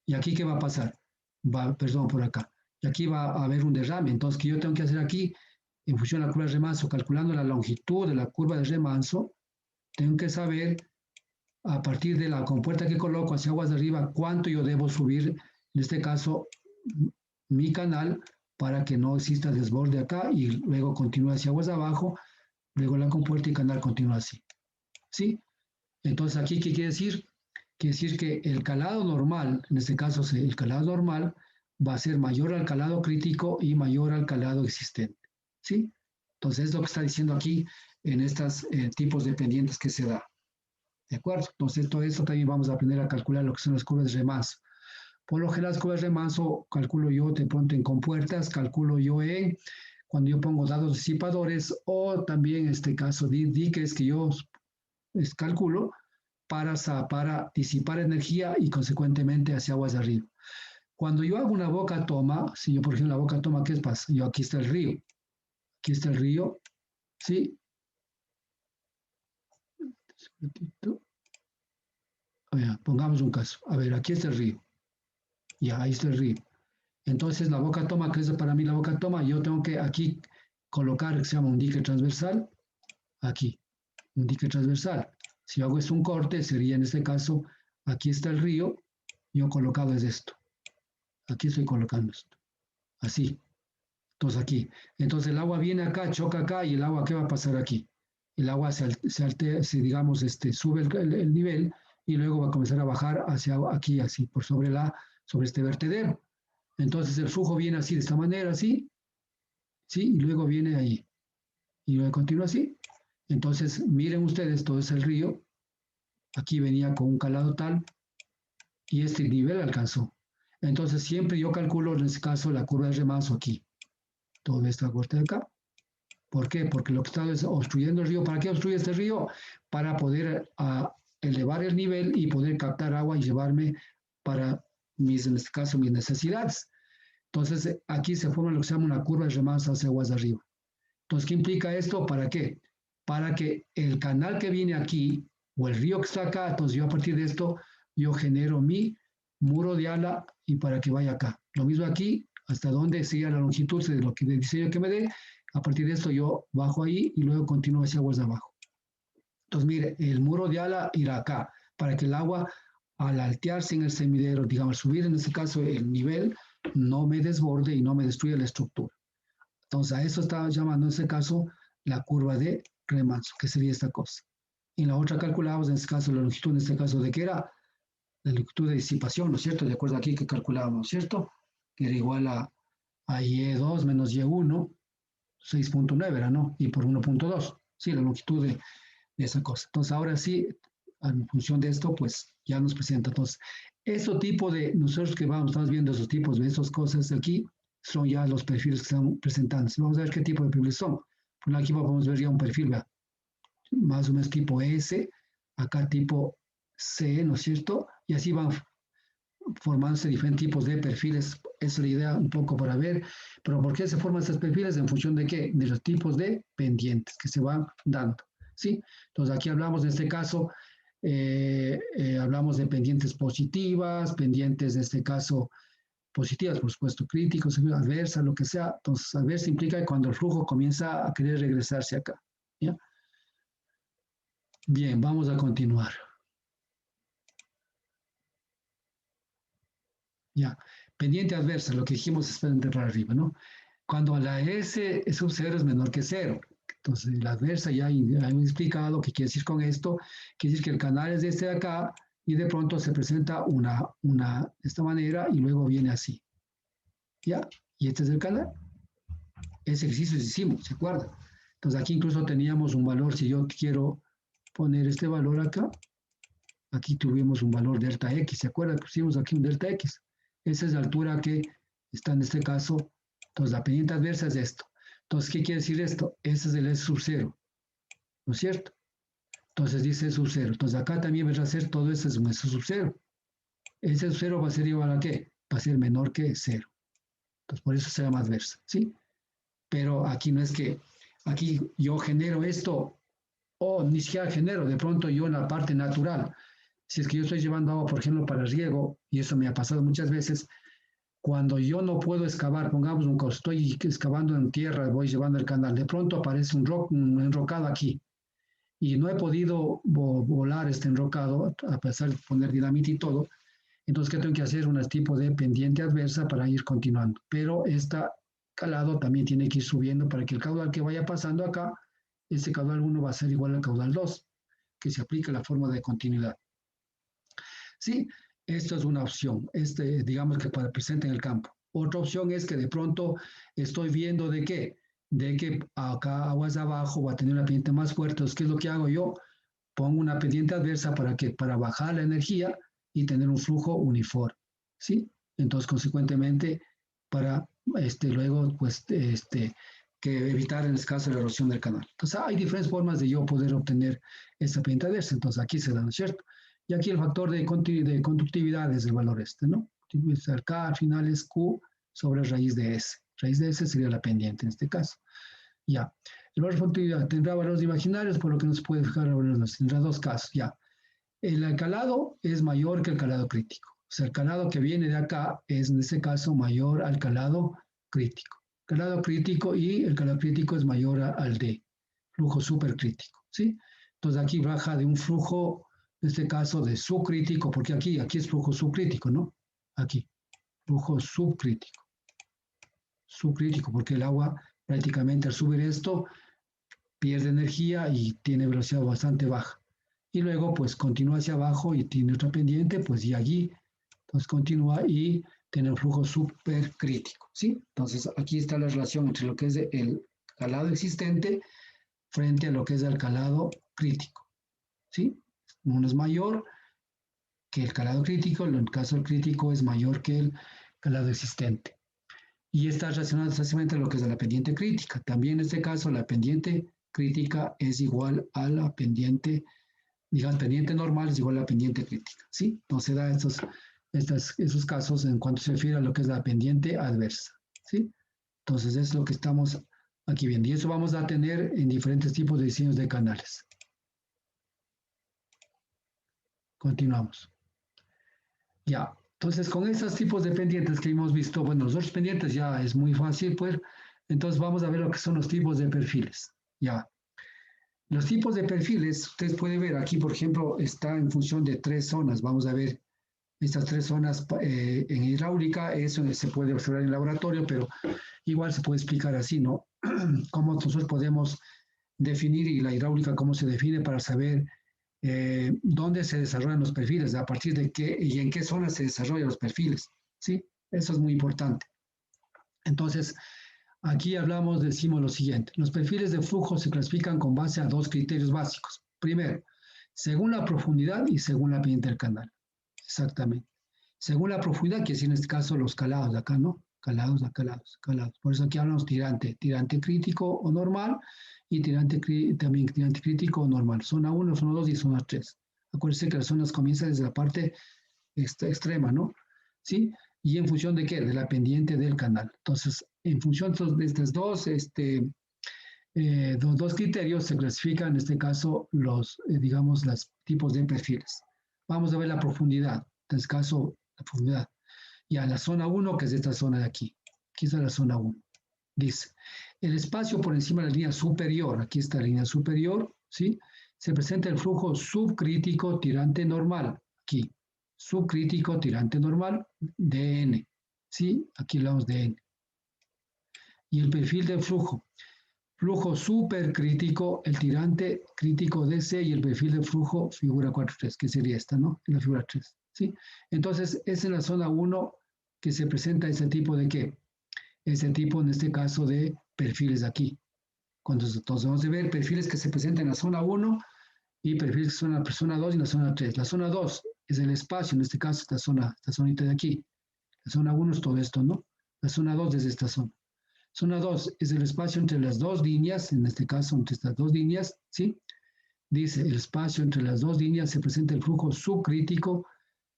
¿Y aquí qué va a pasar? Perdón, por acá. Y aquí va a haber un derrame. Entonces, ¿qué yo tengo que hacer aquí? En función de la curva de remanso, calculando la longitud de la curva de remanso, tengo que saber, a partir de la compuerta que coloco hacia aguas de arriba, cuánto yo debo subir, en este caso, mi canal, para que no exista desborde acá y luego continúe hacia aguas de abajo, luego la compuerta y canal continúa así. ¿Sí? Entonces, aquí, ¿qué quiere decir? Quiere decir que el calado normal, en este caso el calado normal, va a ser mayor al calado crítico y mayor al calado existente. ¿Sí? Entonces, es lo que está diciendo aquí en estos tipos de pendientes que se da. ¿De acuerdo? Entonces, todo esto también vamos a aprender a calcular lo que son las curvas de remanso. Por lo general, las curvas de remanso calculo yo de pronto en compuertas, calculo yo cuando yo pongo dados disipadores o también en este caso diques que yo calculo para disipar energía y consecuentemente hacia aguas de arriba. Cuando yo hago una boca toma, si yo por ejemplo la boca toma, ¿qué pasa? Yo aquí está el río, ¿sí? Pongamos un caso, a ver, aquí está el río, ya, ahí está el río. Entonces la boca toma, que es para mí la boca toma, yo tengo que aquí colocar, que se llama un dique transversal, aquí, un dique transversal. Si yo hago esto un corte, sería en este caso, aquí está el río, yo colocado es esto. Aquí estoy colocando esto, así. Entonces aquí. Entonces el agua viene acá, choca acá y el agua, ¿qué va a pasar aquí? El agua digamos, sube el nivel y luego va a comenzar a bajar hacia aquí, así, sobre este vertedero. Entonces el flujo viene así, de esta manera, así, ¿sí? Y luego viene ahí. y luego continúa así. Entonces, miren ustedes, todo es el río. Aquí venía con un calado tal y este nivel alcanzó. Entonces, siempre yo calculo, en este caso, la curva de remanso aquí. Toda esta corte de acá. ¿Por qué? Porque lo que está es obstruyendo el río. ¿Para qué obstruye este río? Para poder elevar el nivel y poder captar agua y llevarme para en este caso, mis necesidades. Entonces, aquí se forma lo que se llama una curva de remanso hacia aguas de arriba. Entonces, ¿qué implica esto? ¿Para qué? Para que el canal que viene aquí, o el río que está acá, entonces yo a partir de esto, yo genero mi muro de ala y para que vaya acá. Lo mismo aquí, hasta donde siga la longitud de lo que de diseño que me dé, a partir de esto yo bajo ahí y luego continúo hacia aguas de abajo. Entonces, mire, el muro de ala irá acá, para que el agua, al altearse en el semidero, digamos, subir en este caso el nivel, no me desborde y no me destruya la estructura. Entonces, a eso estaba llamando en este caso la curva de remanso, que sería esta cosa. Y la otra calculábamos en este caso la longitud, en este caso de que era la longitud de disipación, ¿no es cierto? De acuerdo aquí que calculábamos, ¿no es cierto? Que era igual a Y2 menos Y1, 6.9 era, ¿no? Y por 1.2, sí, la longitud de esa cosa. Entonces, ahora sí, en función de esto, pues ya nos presenta. Entonces, este tipo de, nosotros que estamos viendo esos tipos de esas cosas aquí, son ya los perfiles que están presentando. Vamos a ver qué tipo de perfiles son. Por aquí podemos ver ya un perfil, ¿verdad? Más o menos tipo S, acá tipo C, ¿no es cierto? Y así van formándose diferentes tipos de perfiles. Esa es la idea un poco para ver. Pero ¿por qué se forman estos perfiles? En función de qué? De los tipos de pendientes que se van dando. ¿Sí? Entonces aquí hablamos en este caso, hablamos de pendientes positivas, pendientes en este caso positivas, por supuesto, críticos, adversas, lo que sea. Entonces, adversa implica que cuando el flujo comienza a querer regresarse acá. ¿Ya? Bien, vamos a continuar. Ya, pendiente adversa, lo que dijimos es para arriba, ¿no? Cuando la S sub 0 es menor que 0. Entonces, la adversa ya hemos explicado qué quiere decir con esto. Quiere decir que el canal es de este de acá y de pronto se presenta de esta manera y luego viene así. ¿Ya? Y este es el canal. Ese ejercicio hicimos, ¿se acuerdan? Entonces, aquí incluso teníamos un valor, si yo quiero poner este valor acá, aquí tuvimos un valor delta X, ¿se acuerdan? Pusimos aquí un delta X. Esa es la altura que está en este caso. Entonces, la pendiente adversa es esto. Entonces, ¿qué quiere decir esto? Ese es el S sub 0, ¿no es cierto? Entonces, dice S sub 0. Entonces, acá también va a ser todo eso es un S sub 0. S sub 0 va a ser igual a ¿qué? Va a ser menor que 0. Entonces, por eso se llama adversa, ¿sí? Pero aquí no es que, aquí yo genero esto, o ni siquiera genero, de pronto yo en la parte natural, si es que yo estoy llevando agua, por ejemplo, para riego, y eso me ha pasado muchas veces, cuando yo no puedo excavar, pongamos estoy excavando en tierra, voy llevando el canal, de pronto aparece un enrocado aquí, y no he podido volar este enrocado, a pesar de poner dinamita y todo, entonces, ¿qué tengo que hacer? Un tipo de pendiente adversa para ir continuando, pero esta calado también tiene que ir subiendo para que el caudal que vaya pasando acá, ese caudal 1 va a ser igual al caudal 2, que se aplica la forma de continuidad. Sí, esto es una opción, digamos que para presente en el campo. Otra opción es que de pronto estoy viendo de qué, de que acá aguas de abajo va a tener una pendiente más fuerte. Entonces, ¿qué es lo que hago yo? Pongo una pendiente adversa para que para bajar la energía y tener un flujo uniforme, ¿sí? Entonces, consecuentemente, para luego, pues, que evitar en este caso la erosión del canal. Entonces, hay diferentes formas de yo poder obtener esta pendiente adversa. Entonces, aquí se da, ¿no es cierto? Y aquí el factor de conductividad es el valor ¿no? K al final es Q sobre raíz de S. Raíz de S sería la pendiente en este caso. Ya. El valor de conductividad tendrá valores imaginarios, por lo que no se puede fijar valores. Tendrá dos casos, ya. El calado es mayor que el calado crítico. O sea, el calado que viene de acá es, en este caso, mayor al calado crítico. Calado crítico y el calado crítico es mayor al de flujo supercrítico, ¿sí? Entonces, aquí baja de un flujo, en este caso, de subcrítico, porque aquí es flujo subcrítico, ¿no? Aquí, flujo subcrítico. Subcrítico, porque el agua prácticamente al subir esto pierde energía y tiene velocidad bastante baja. Y luego pues continúa hacia abajo y tiene otra pendiente, pues y allí, entonces continúa y tiene un flujo supercrítico, ¿sí? Entonces aquí está la relación entre lo que es el calado existente frente a lo que es el calado crítico, ¿sí? Uno es mayor que el calado crítico, en el caso del crítico es mayor que el calado existente. Y está relacionado exactamente a lo que es la pendiente crítica. También en este caso la pendiente crítica es igual a la pendiente, digamos, pendiente normal es igual a la pendiente crítica, ¿sí? No se da esos casos en cuanto se refiere a lo que es la pendiente adversa, ¿sí? Entonces es lo que estamos aquí viendo. Y eso vamos a tener en diferentes tipos de diseños de canales. Continuamos. Ya, entonces con esos tipos de pendientes que hemos visto, bueno, los otros pendientes ya es muy fácil, pues, entonces vamos a ver lo que son los tipos de perfiles. Ya, los tipos de perfiles, ustedes pueden ver aquí, por ejemplo, está en función de 3 zonas. Vamos a ver estas 3 zonas en hidráulica, eso se puede observar en el laboratorio, pero igual se puede explicar así, ¿no? Cómo nosotros podemos definir y la hidráulica cómo se define para saber dónde se desarrollan los perfiles, a partir de qué y en qué zonas se desarrollan los perfiles, ¿sí? Eso es muy importante. Entonces, aquí decimos lo siguiente, los perfiles de flujo se clasifican con base a 2 criterios básicos. Primero, según la profundidad y según la pendiente del canal. Exactamente. Según la profundidad, que es en este caso los calados, acá, ¿no? Calados. Por eso aquí hablamos tirante crítico o normal, y también tirante crítico o normal. Zona 1, zona 2 y zona 3. Acuérdense que las zonas comienzan desde la parte extrema, ¿no? ¿Sí? ¿Y en función de qué? De la pendiente del canal. Entonces, en función de estos dos criterios se clasifican, en este caso, digamos, los tipos de perfiles. Vamos a ver la profundidad. En este caso, la profundidad. Y a la zona 1, que es esta zona de aquí. Aquí está la zona 1. Dice, el espacio por encima de la línea superior, aquí está la línea superior, ¿sí? Se presenta el flujo subcrítico tirante normal, aquí, subcrítico tirante normal, dN, ¿sí? Aquí hablamos de N. Y el perfil del flujo supercrítico, el tirante crítico DC y el perfil de flujo figura 4.3, que sería esta, ¿no? En la figura 3, ¿sí? Entonces, es en la zona 1 que se presenta ese tipo de ¿qué? Ese tipo, en este caso, de perfiles aquí. Entonces vamos a ver perfiles que se presentan en la zona 1 y perfiles que son en la zona 2 y en la zona 3. La zona 2 es el espacio, en este caso, esta zonita de aquí. La zona 1 es todo esto, ¿no? La zona 2 es esta zona. Zona 2 es el espacio entre las dos líneas, en este caso, entre estas dos líneas, ¿sí? Dice, el espacio entre las dos líneas se presenta el flujo subcrítico,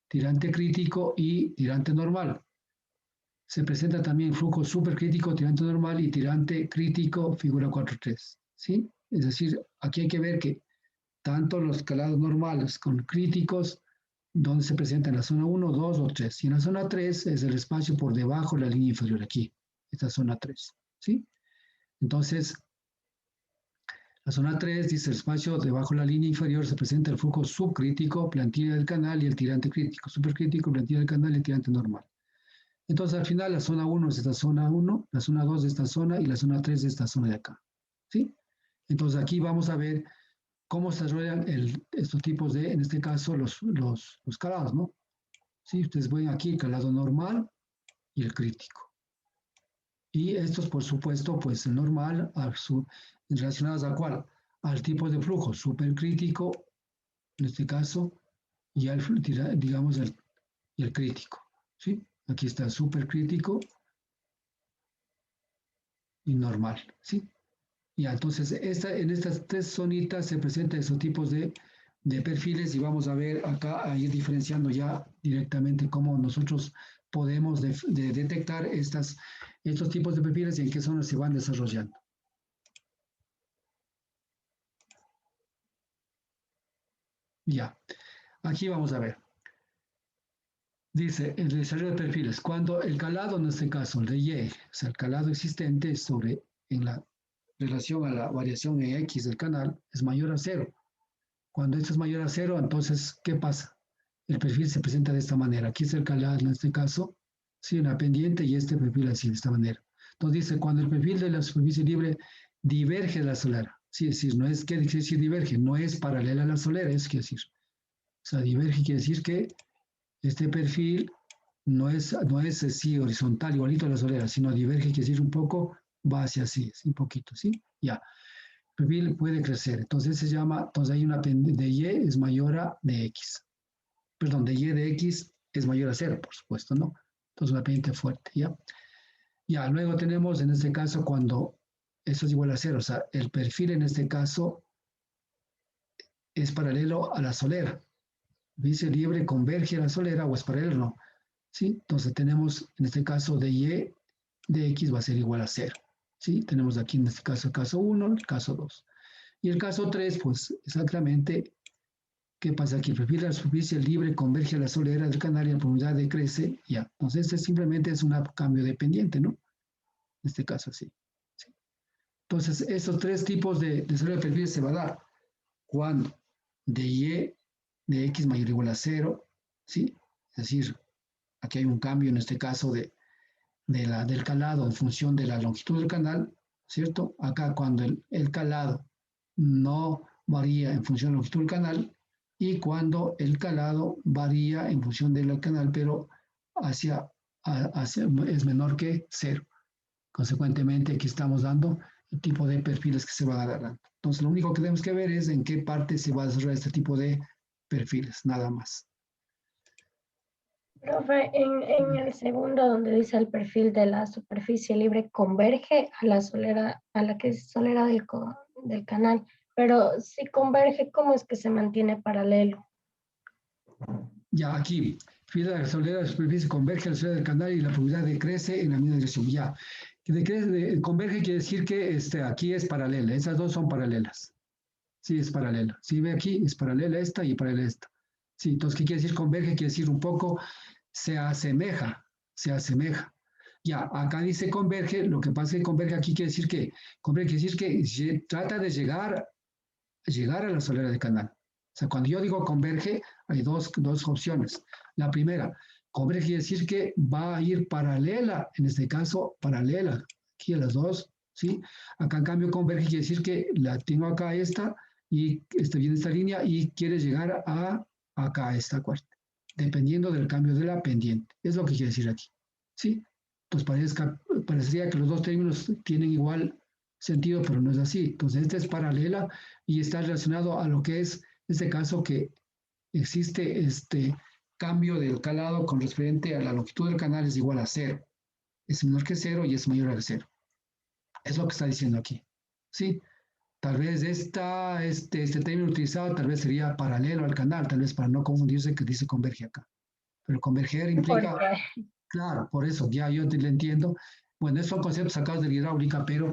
tirante crítico y tirante normal. Se presenta también flujo supercrítico, tirante normal y tirante crítico, figura 4.3, ¿sí? Es decir, aquí hay que ver que tanto los calados normales con críticos, donde se presenta en la zona 1, 2 o 3. Y en la zona 3 es el espacio por debajo de la línea inferior, aquí, esta zona 3, ¿sí? Entonces, la zona 3 dice el espacio debajo de la línea inferior se presenta el flujo subcrítico, plantilla del canal y el tirante crítico, supercrítico, plantilla del canal y el tirante normal. Entonces, al final, la zona 1 es esta zona 1, la zona 2 de esta zona y la zona 3 de esta zona de acá, ¿sí? Entonces, aquí vamos a ver cómo se desarrollan estos tipos de, en este caso, los calados, ¿no? ¿Sí? Ustedes ven aquí el calado normal y el crítico. Y estos, por supuesto, pues el normal, relacionados a cuál? Al tipo de flujo supercrítico, en este caso, y al, digamos, y el crítico, ¿sí? Aquí está supercrítico y normal, ¿sí? Ya, entonces, en estas 3 zonitas se presentan esos tipos de perfiles y vamos a ver acá, a ir diferenciando ya directamente cómo nosotros podemos detectar estos tipos de perfiles y en qué zonas se van desarrollando. Ya, aquí vamos a ver. Dice, el desarrollo de perfiles, cuando el calado, en este caso, el de Y, o sea, el calado existente en la relación a la variación en X del canal, es mayor a 0. Cuando esto es mayor a 0, entonces, ¿qué pasa? El perfil se presenta de esta manera. Aquí es el calado, en este caso, sí, una pendiente y este perfil así, de esta manera. Entonces dice, cuando el perfil de la superficie libre diverge de la solera, sí, es decir, no es, ¿qué quiere decir diverge? No es paralela a la solera, es quiere decir. O sea, diverge quiere decir que este perfil no es así horizontal, igualito a la solera, sino diverge quiere decir un poco, va hacia así, un poquito, ¿sí? Ya. perfil puede crecer. Entonces se llama, entonces hay una pendiente de Y es mayor a de X. Perdón, de Y de X es mayor a 0, por supuesto, ¿no? Entonces una pendiente fuerte, ¿ya? Ya, luego tenemos en este caso cuando eso es igual a 0, o sea, el perfil en este caso es paralelo a la solera. Dice libre converge a la solera o es paralelo, ¿no? ¿Sí? Entonces tenemos en este caso de Y de X va a ser igual a 0. ¿Sí? Tenemos aquí en este caso el caso 1, el caso 2. Y el caso 3, pues exactamente, ¿qué pasa aquí? Perfil de la superficie libre converge a la solera del canal y la profundidad decrece, ya. Entonces este simplemente es un cambio de pendiente, ¿no? En este caso así. ¿Sí? Entonces estos tres tipos de solera de perfil se va a dar cuando de Y de X mayor o igual a 0, ¿sí? Es decir, aquí hay un cambio en este caso del calado en función de la longitud del canal, ¿cierto? Acá cuando el calado no varía en función de la longitud del canal y cuando el calado varía en función del canal, pero es menor que 0. Consecuentemente, aquí estamos dando el tipo de perfiles que se van a dar. Entonces, lo único que tenemos que ver es en qué parte se va a desarrollar este tipo de perfiles, nada más. Profe, en el segundo donde dice el perfil de la superficie libre converge a la solera, a la que es solera del canal, pero si converge, ¿cómo es que se mantiene paralelo? Ya aquí, fila de la solera de la superficie converge a la solera del canal y la profundidad decrece en la misma dirección. Ya, converge quiere decir que aquí es paralela, esas dos son paralelas. Sí, es paralela. Si ve aquí, es paralela esta y paralela esta. Sí, entonces, ¿qué quiere decir converge? Quiere decir un poco se asemeja, se asemeja. Ya, acá dice converge, lo que pasa es que converge aquí quiere decir que, converge quiere decir que trata de llegar a la solera del canal. O sea, cuando yo digo converge, hay dos opciones. La primera, converge quiere decir que va a ir paralela, en este caso, paralela, aquí a las dos, ¿sí? Acá en cambio converge quiere decir que la tengo acá esta, y viene esta línea y quiere llegar a acá, a esta cuarta, dependiendo del cambio de la pendiente. Es lo que quiere decir aquí, ¿sí? Entonces parecería que los dos términos tienen igual sentido, pero no es así. Entonces, esta es paralela y está relacionado a lo que es, en este caso, que existe este cambio del calado con referente a la longitud del canal es igual a 0. Es menor que 0 y es mayor a 0. Es lo que está diciendo aquí. ¿Sí? Tal vez este término utilizado tal vez sería paralelo al canal, tal vez para no confundirse que dice converge acá. Pero converger implica, Porque claro, por eso ya yo le entiendo. Bueno, esos son conceptos sacados de la hidráulica, pero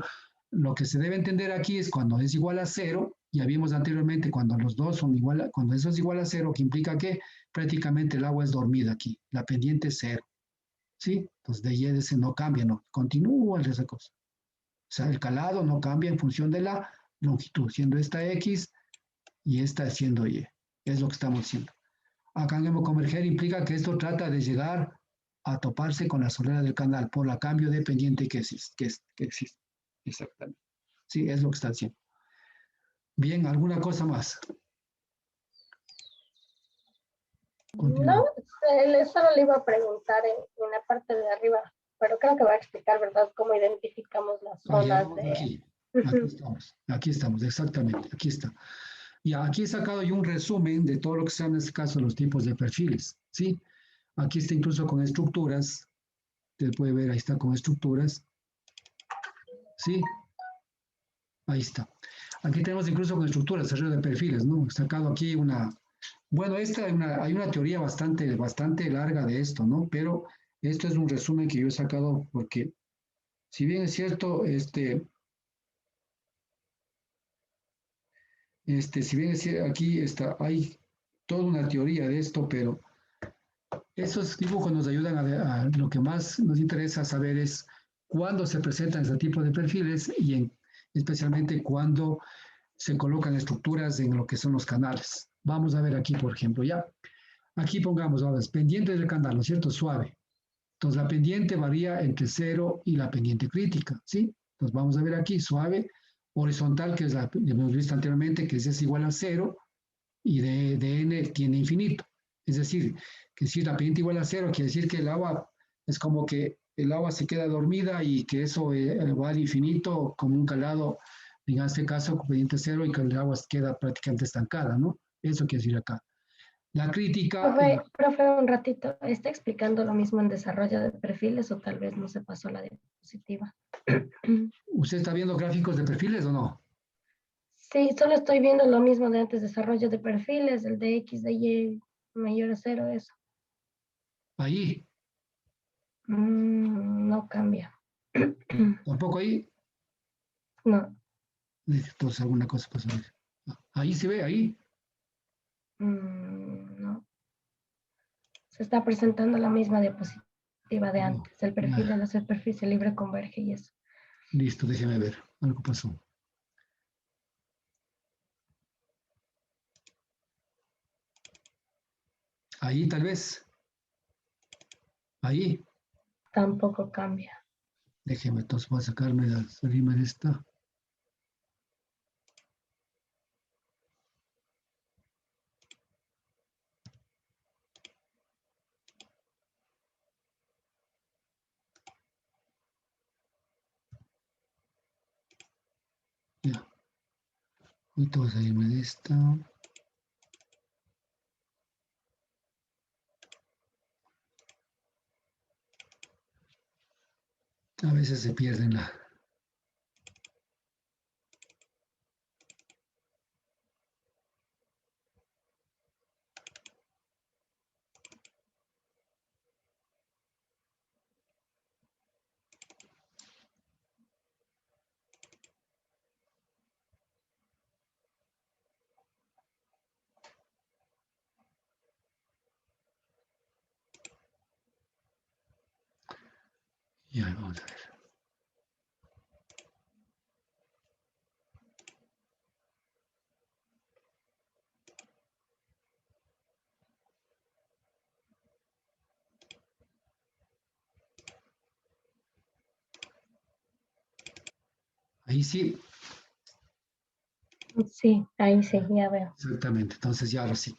lo que se debe entender aquí es cuando es igual a 0, ya vimos anteriormente cuando los dos son igual, cuando eso es igual a 0, que implica que prácticamente el agua es dormida aquí, la pendiente es 0, ¿sí? Entonces de Y de ese no cambia, no, continúa esa cosa. O sea, el calado no cambia en función de la longitud, siendo esta X y esta siendo Y. Es lo que estamos diciendo. Acá en converger implica que esto trata de llegar a toparse con la solera del canal por el cambio de pendiente que existe. Exactamente. Sí, es lo que está diciendo. Bien, ¿alguna cosa más? no, Continúo. solo le iba a preguntar en la parte de arriba, pero creo que va a explicar, ¿verdad?, cómo identificamos las Ya zonas vamos de... aquí estamos, exactamente, aquí está. Y aquí he sacado yo un resumen de todo lo que sean en este caso los tipos de perfiles, ¿sí? Aquí está incluso con estructuras, usted puede ver, ahí está con estructuras, ¿sí? Ahí está. Aquí tenemos incluso con estructuras, desarrollo de perfiles, ¿no? He sacado aquí bueno, hay una teoría bastante larga de esto, ¿no? Pero esto es un resumen que yo he sacado porque, si bien es cierto, si bien es cierto, aquí está, hay toda una teoría de esto, pero esos dibujos nos ayudan a lo que más nos interesa saber es cuándo se presentan este tipo de perfiles y especialmente cuándo se colocan estructuras en lo que son los canales. Vamos a ver aquí, por ejemplo, ya. Aquí pongamos, ahora, pendiente del canal, ¿no es cierto? Suave. Entonces la pendiente varía entre 0 y la pendiente crítica, ¿sí? Entonces vamos a ver aquí, suave, horizontal, que es la que hemos visto anteriormente, que es igual a 0, y de n tiene infinito. Es decir, que si la pendiente igual a 0, quiere decir que el agua es como que el agua se queda dormida y que eso va al infinito como un calado En este caso, con pendiente cero y que el agua queda prácticamente estancada, ¿no? Eso quiere decir acá. La crítica, Profe, un ratito, ¿está explicando lo mismo en desarrollo de perfiles o tal vez no se pasó la diapositiva? ¿usted está viendo gráficos de perfiles o no? Sí, solo estoy viendo lo mismo de antes, desarrollo de perfiles, el de X, de Y mayor a cero, eso. Ahí, No cambia. tampoco ahí. No, Entonces alguna cosa pasa. Ahí se ve, ahí. no. Se está presentando la misma diapositiva de No, antes, el perfil de la superficie libre converge y eso. listo, déjeme ver. Algo pasó. Ahí tal vez. Ahí. Tampoco cambia. Déjeme, entonces voy a salirme de esta. Ya. Ahorita voy a salirme de esta. A veces se pierden la. Ya, vamos a ver. Ahí sí. Sí, ahí sí, ya veo. Exactamente. Entonces ya ahora sí.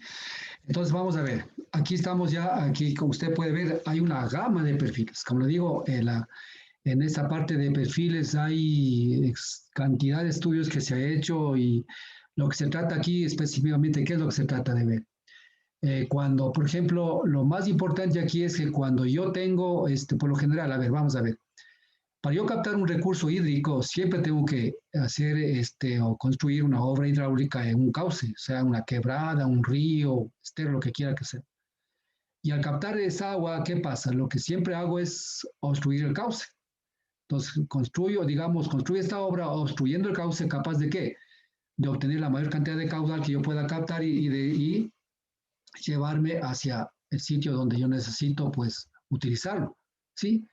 Entonces vamos a ver. Aquí estamos ya, aquí como usted puede ver, hay una gama de perfiles. Como le digo, en esta parte de perfiles hay cantidad de estudios que se ha hecho y lo que se trata aquí específicamente, ¿qué es lo que se trata de ver? Cuando, por ejemplo, lo más importante aquí es que cuando yo tengo, por lo general, a ver, vamos a ver, para yo captar un recurso hídrico, siempre tengo que hacer o construir una obra hidráulica en un cauce, sea una quebrada, un río, lo que quiera que sea. Y al captar esa agua, ¿qué pasa? Lo que siempre hago es obstruir el cauce. Entonces, construyo esta obra obstruyendo el cauce, capaz de qué? De obtener la mayor cantidad de caudal que yo pueda captar y llevarme hacia el sitio donde yo necesito, pues, utilizarlo, ¿sí?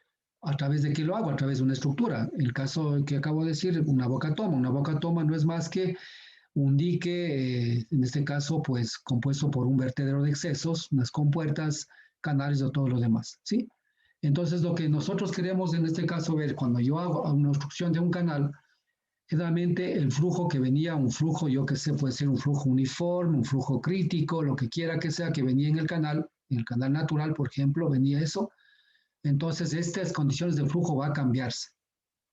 ¿A través de qué lo hago? A través de una estructura. El caso que acabo de decir, una boca toma. Una boca toma no es más que un dique, en este caso, pues, compuesto por un vertedero de excesos, unas compuertas, canales o todo lo demás, ¿sí? Entonces, lo que nosotros queremos en este caso ver cuando yo hago una obstrucción de un canal, generalmente el flujo que venía, un flujo, yo que sé, puede ser un flujo uniforme, un flujo crítico, lo que quiera que sea que venía en el canal natural, por ejemplo, venía eso. Entonces, estas condiciones de flujo va a cambiarse.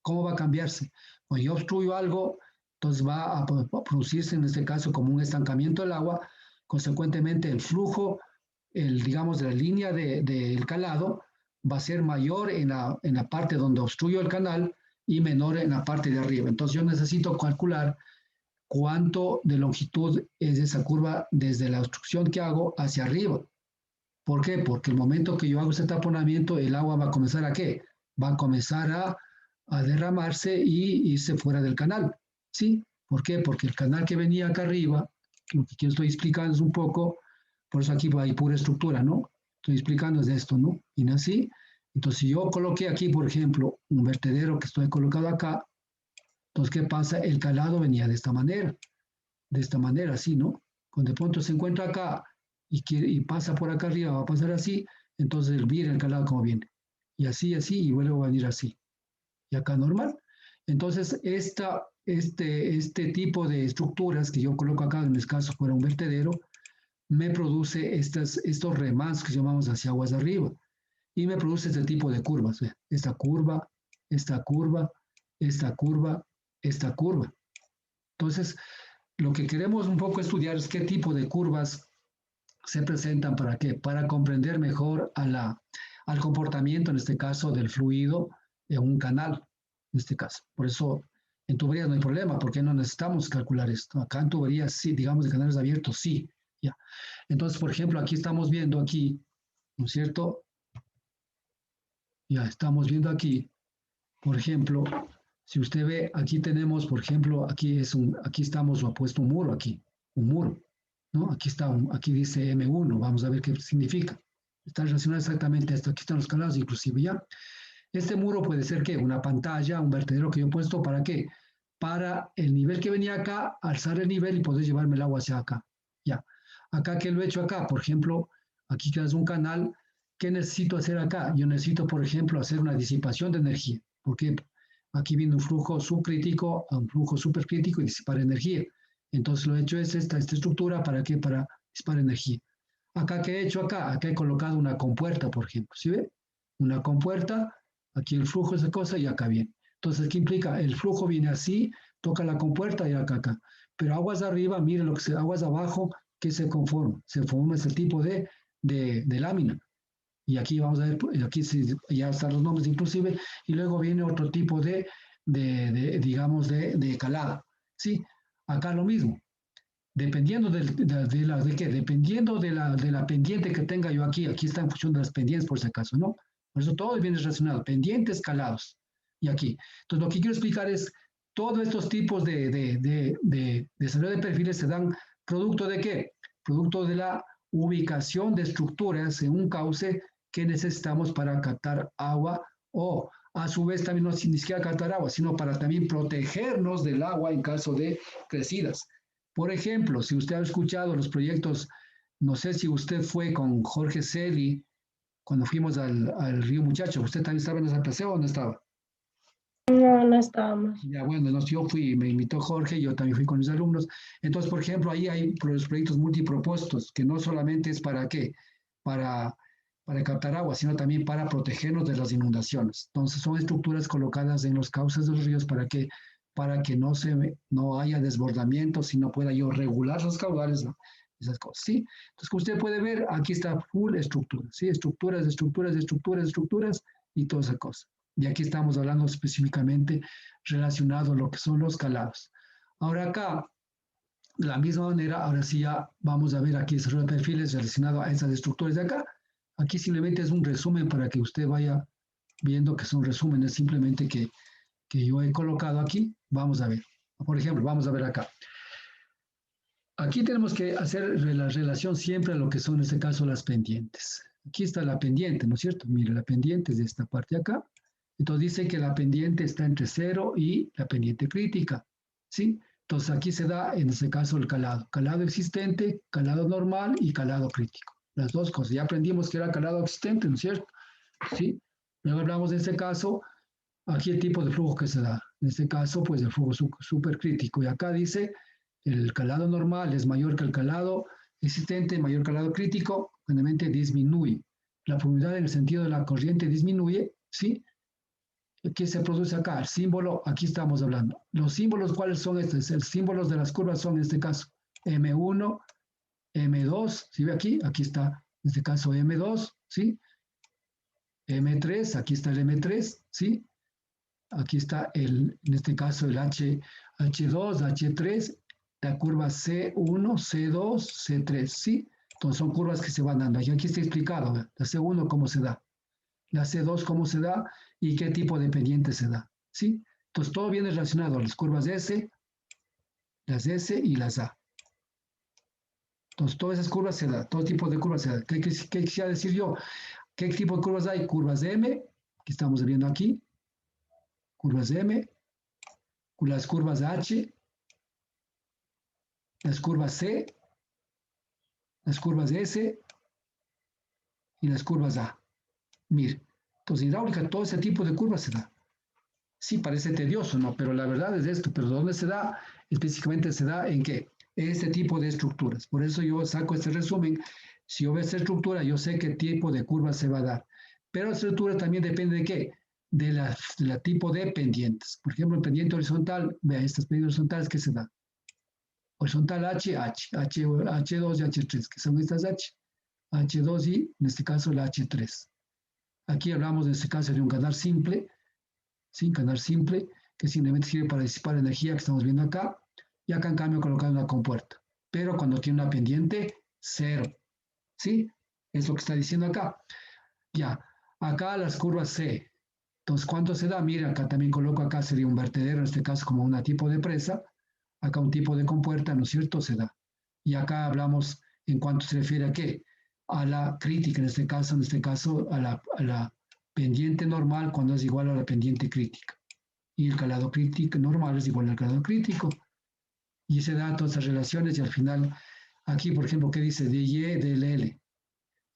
¿Cómo va a cambiarse? Cuando yo obstruyo algo, entonces va a producirse en este caso como un estancamiento del agua, consecuentemente el flujo, digamos, de la línea del calado va a ser mayor en la parte donde obstruyo el canal y menor en la parte de arriba. Entonces yo necesito calcular cuánto de longitud es esa curva desde la obstrucción que hago hacia arriba. ¿Por qué? Porque el momento que yo hago ese taponamiento, el agua va a comenzar a ¿qué? Va a comenzar a derramarse y irse fuera del canal. ¿Sí? ¿Por qué? Porque el canal que venía acá arriba, lo que yo estoy explicando es un poco, por eso aquí hay pura estructura, ¿no? Estoy explicando es esto, ¿no? Y así. Entonces, si yo coloqué aquí, por ejemplo, un vertedero que estoy colocado acá, entonces, ¿qué pasa? El calado venía de esta manera, así, ¿no? Cuando de pronto se encuentra acá y pasa por acá arriba, va a pasar así, entonces viene el calado como viene. Y así, así, y vuelve a venir así. Y acá normal. Entonces, este tipo de estructuras que yo coloco acá, en este caso fuera un vertedero, me produce estos remansos que llamamos hacia aguas de arriba. Y me produce este tipo de curvas. ¿Ve? Esta curva, esta curva, esta curva, esta curva. Entonces, lo que queremos un poco estudiar es qué tipo de curvas se presentan para qué, para comprender mejor al comportamiento, en este caso, del fluido en un canal, en este caso. Por eso, en tuberías no hay problema, porque no necesitamos calcular esto. Acá en tuberías sí, digamos, de canales abiertos, sí. Ya. Entonces, por ejemplo, aquí estamos viendo aquí, ¿no es cierto? Ya estamos viendo aquí, por ejemplo, si usted ve, aquí tenemos, por ejemplo, aquí estamos, lo ha puesto un muro aquí, un muro, ¿no? Aquí dice M1, vamos a ver qué significa. Está relacionado exactamente a esto, aquí están los canales inclusive, ¿ya? Este muro puede ser, ¿qué? Una pantalla, un vertedero que yo he puesto, ¿para qué? Para el nivel que venía acá, alzar el nivel y poder llevarme el agua hacia acá, ¿ya? Acá, ¿qué lo he hecho acá? Por ejemplo, aquí que es un canal, ¿qué necesito hacer acá? Yo necesito, por ejemplo, hacer una disipación de energía, porque aquí viene un flujo subcrítico a un flujo supercrítico y disipar energía. Entonces lo he hecho es esta estructura, ¿para qué? Para disipar energía. Acá, ¿qué he hecho acá? Acá he colocado una compuerta, por ejemplo, ¿sí ve? Una compuerta, aquí el flujo es de cosa y acá viene. Entonces, ¿qué implica? El flujo viene así, toca la compuerta y acá. Pero aguas de arriba, miren lo que se, aguas de abajo, ¿qué se conforma? Se forma este tipo de lámina. Y aquí vamos a ver, aquí ya están los nombres inclusive, y luego viene otro tipo digamos, de calada. ¿Sí? Acá lo mismo. Dependiendo dependiendo de la pendiente que tenga yo aquí está en función de las pendientes por si acaso, ¿no? Por eso todo viene relacionado, pendientes, calados. Y aquí. Entonces lo que quiero explicar es, todos estos tipos de desarrollo de perfiles se dan producto de qué? Producto de la ubicación de estructuras en un cauce que necesitamos para captar agua o a su vez también no ni siquiera captar agua, sino para también protegernos del agua en caso de crecidas. Por ejemplo, si usted ha escuchado los proyectos, no sé si usted fue con Jorge Celi cuando fuimos al Río Muchacho, ¿usted también estaba en ese paseo o no estaba? No, no estábamos. Ya, bueno, no, yo fui, me invitó Jorge, yo también fui con mis alumnos. Entonces, por ejemplo, ahí hay los proyectos multipropuestos, que no solamente es para qué, para, para captar agua, sino también para protegernos de las inundaciones. Entonces, son estructuras colocadas en los cauces de los ríos para que no haya desbordamiento, sino pueda yo regular los caudales, ¿no? Esas cosas, ¿sí? Entonces, como usted puede ver, aquí está full estructura, ¿sí? Estructuras, y toda esa cosa. Y aquí estamos hablando específicamente relacionado a lo que son los calados. Ahora acá, de la misma manera, ahora sí ya vamos a ver aquí desarrollo de perfiles relacionado a esas estructuras de acá. Aquí simplemente es un resumen para que usted vaya viendo que son resúmenes simplemente que yo he colocado aquí. Vamos a ver. Por ejemplo, vamos a ver acá. Aquí tenemos que hacer la relación siempre a lo que son, en este caso, las pendientes. Aquí está la pendiente, ¿no es cierto? Mire, la pendiente es de esta parte acá. Entonces dice que la pendiente está entre 0 y la pendiente crítica, ¿sí? Entonces aquí se da, en este caso, el calado. Calado existente, calado normal y calado crítico. Las dos cosas. Ya aprendimos que era calado existente, ¿no es cierto? ¿Sí? Luego hablamos de este caso, aquí el tipo de flujo que se da. En este caso, pues el flujo supercrítico. Y acá dice, el calado normal es mayor que el calado existente, mayor calado crítico, generalmente disminuye. La profundidad en el sentido de la corriente disminuye, ¿sí? ¿Qué se produce acá? El símbolo, aquí estamos hablando. Los símbolos, ¿cuáles son estos? Los símbolos de las curvas son, en este caso, M1, M2, ¿sí ve aquí? Aquí está, en este caso, M2, ¿sí? M3, aquí está el M3, ¿sí? Aquí está, en este caso, el H2, H3, la curva C1, C2, C3, ¿sí? Entonces son curvas que se van dando. Y aquí está explicado, la C1 cómo se da, la C2 cómo se da y qué tipo de pendiente se da, ¿sí? Entonces todo viene relacionado a las curvas S, las S y las A. Entonces todas esas curvas se dan, todo tipo de curvas se dan. ¿Qué quisiera decir yo? ¿Qué tipo de curvas hay? Curvas de M, que estamos viendo aquí, curvas de M, las curvas de H, las curvas C, las curvas de S y las curvas A. Mire, entonces hidráulica, todo ese tipo de curvas se da. Sí, parece tedioso, ¿no? Pero la verdad es esto. ¿Pero dónde se da? Específicamente se da en qué? Este tipo de estructuras. Por eso yo saco este resumen. Si yo veo esta estructura, yo sé qué tipo de curva se va a dar. Pero la estructura también depende de qué? De la tipo de pendientes. Por ejemplo, en pendiente horizontal, vea estas pendientes horizontales que se da. Horizontal H2 y H3, que son estas H2 y en este caso la H3. Aquí hablamos en este caso de un canal simple, ¿sí? Canal simple, que simplemente sirve para disipar energía que estamos viendo acá, y acá en cambio colocamos una compuerta, pero cuando tiene una pendiente, 0, ¿sí? Es lo que está diciendo acá. Ya, acá las curvas C. Entonces, ¿cuánto se da? Mira, acá también coloco, acá sería un vertedero, en este caso como un tipo de presa, acá un tipo de compuerta, ¿no es cierto? Se da. Y acá hablamos en cuanto se refiere a qué, a la crítica, en este caso a la pendiente normal cuando es igual a la pendiente crítica. Y el calado crítico normal es igual al calado crítico. Y se da todas esas relaciones y al final, aquí por ejemplo, ¿qué dice? De Y, de L.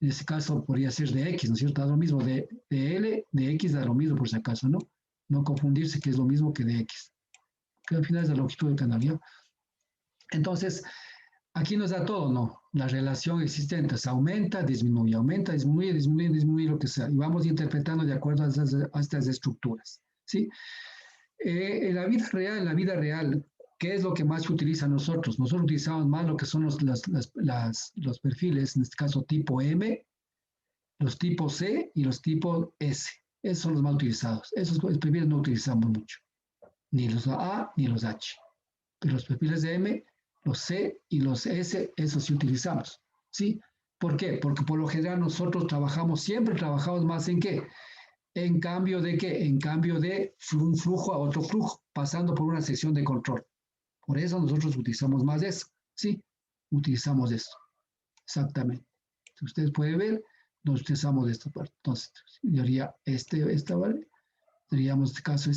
En este caso podría ser de X, ¿no es cierto? Da lo mismo, de L, de X da lo mismo por si acaso, ¿no? No confundirse que es lo mismo que de X. Que al final es la longitud del canal, ¿ya? Entonces, aquí nos da todo, ¿no? La relación existente se aumenta, disminuye, lo que sea. Y vamos interpretando de acuerdo a estas estructuras, ¿sí? En la vida real, ¿qué es lo que más se utiliza nosotros? Nosotros utilizamos más lo que son los perfiles, en este caso tipo M, los tipos C y los tipos S. Esos son los más utilizados. Esos perfiles no utilizamos mucho, ni los A ni los H. Pero los perfiles de M, los C y los S, esos sí utilizamos. ¿Sí? ¿Por qué? Porque por lo general nosotros siempre trabajamos más en qué. ¿En cambio de qué? En cambio de un flujo a otro flujo, pasando por una sección de control. Por eso nosotros utilizamos más eso. ¿Sí? Utilizamos esto. Exactamente. Si ustedes pueden ver, nos utilizamos de esta parte. Entonces, yo haría esta, ¿vale? Tendríamos en este caso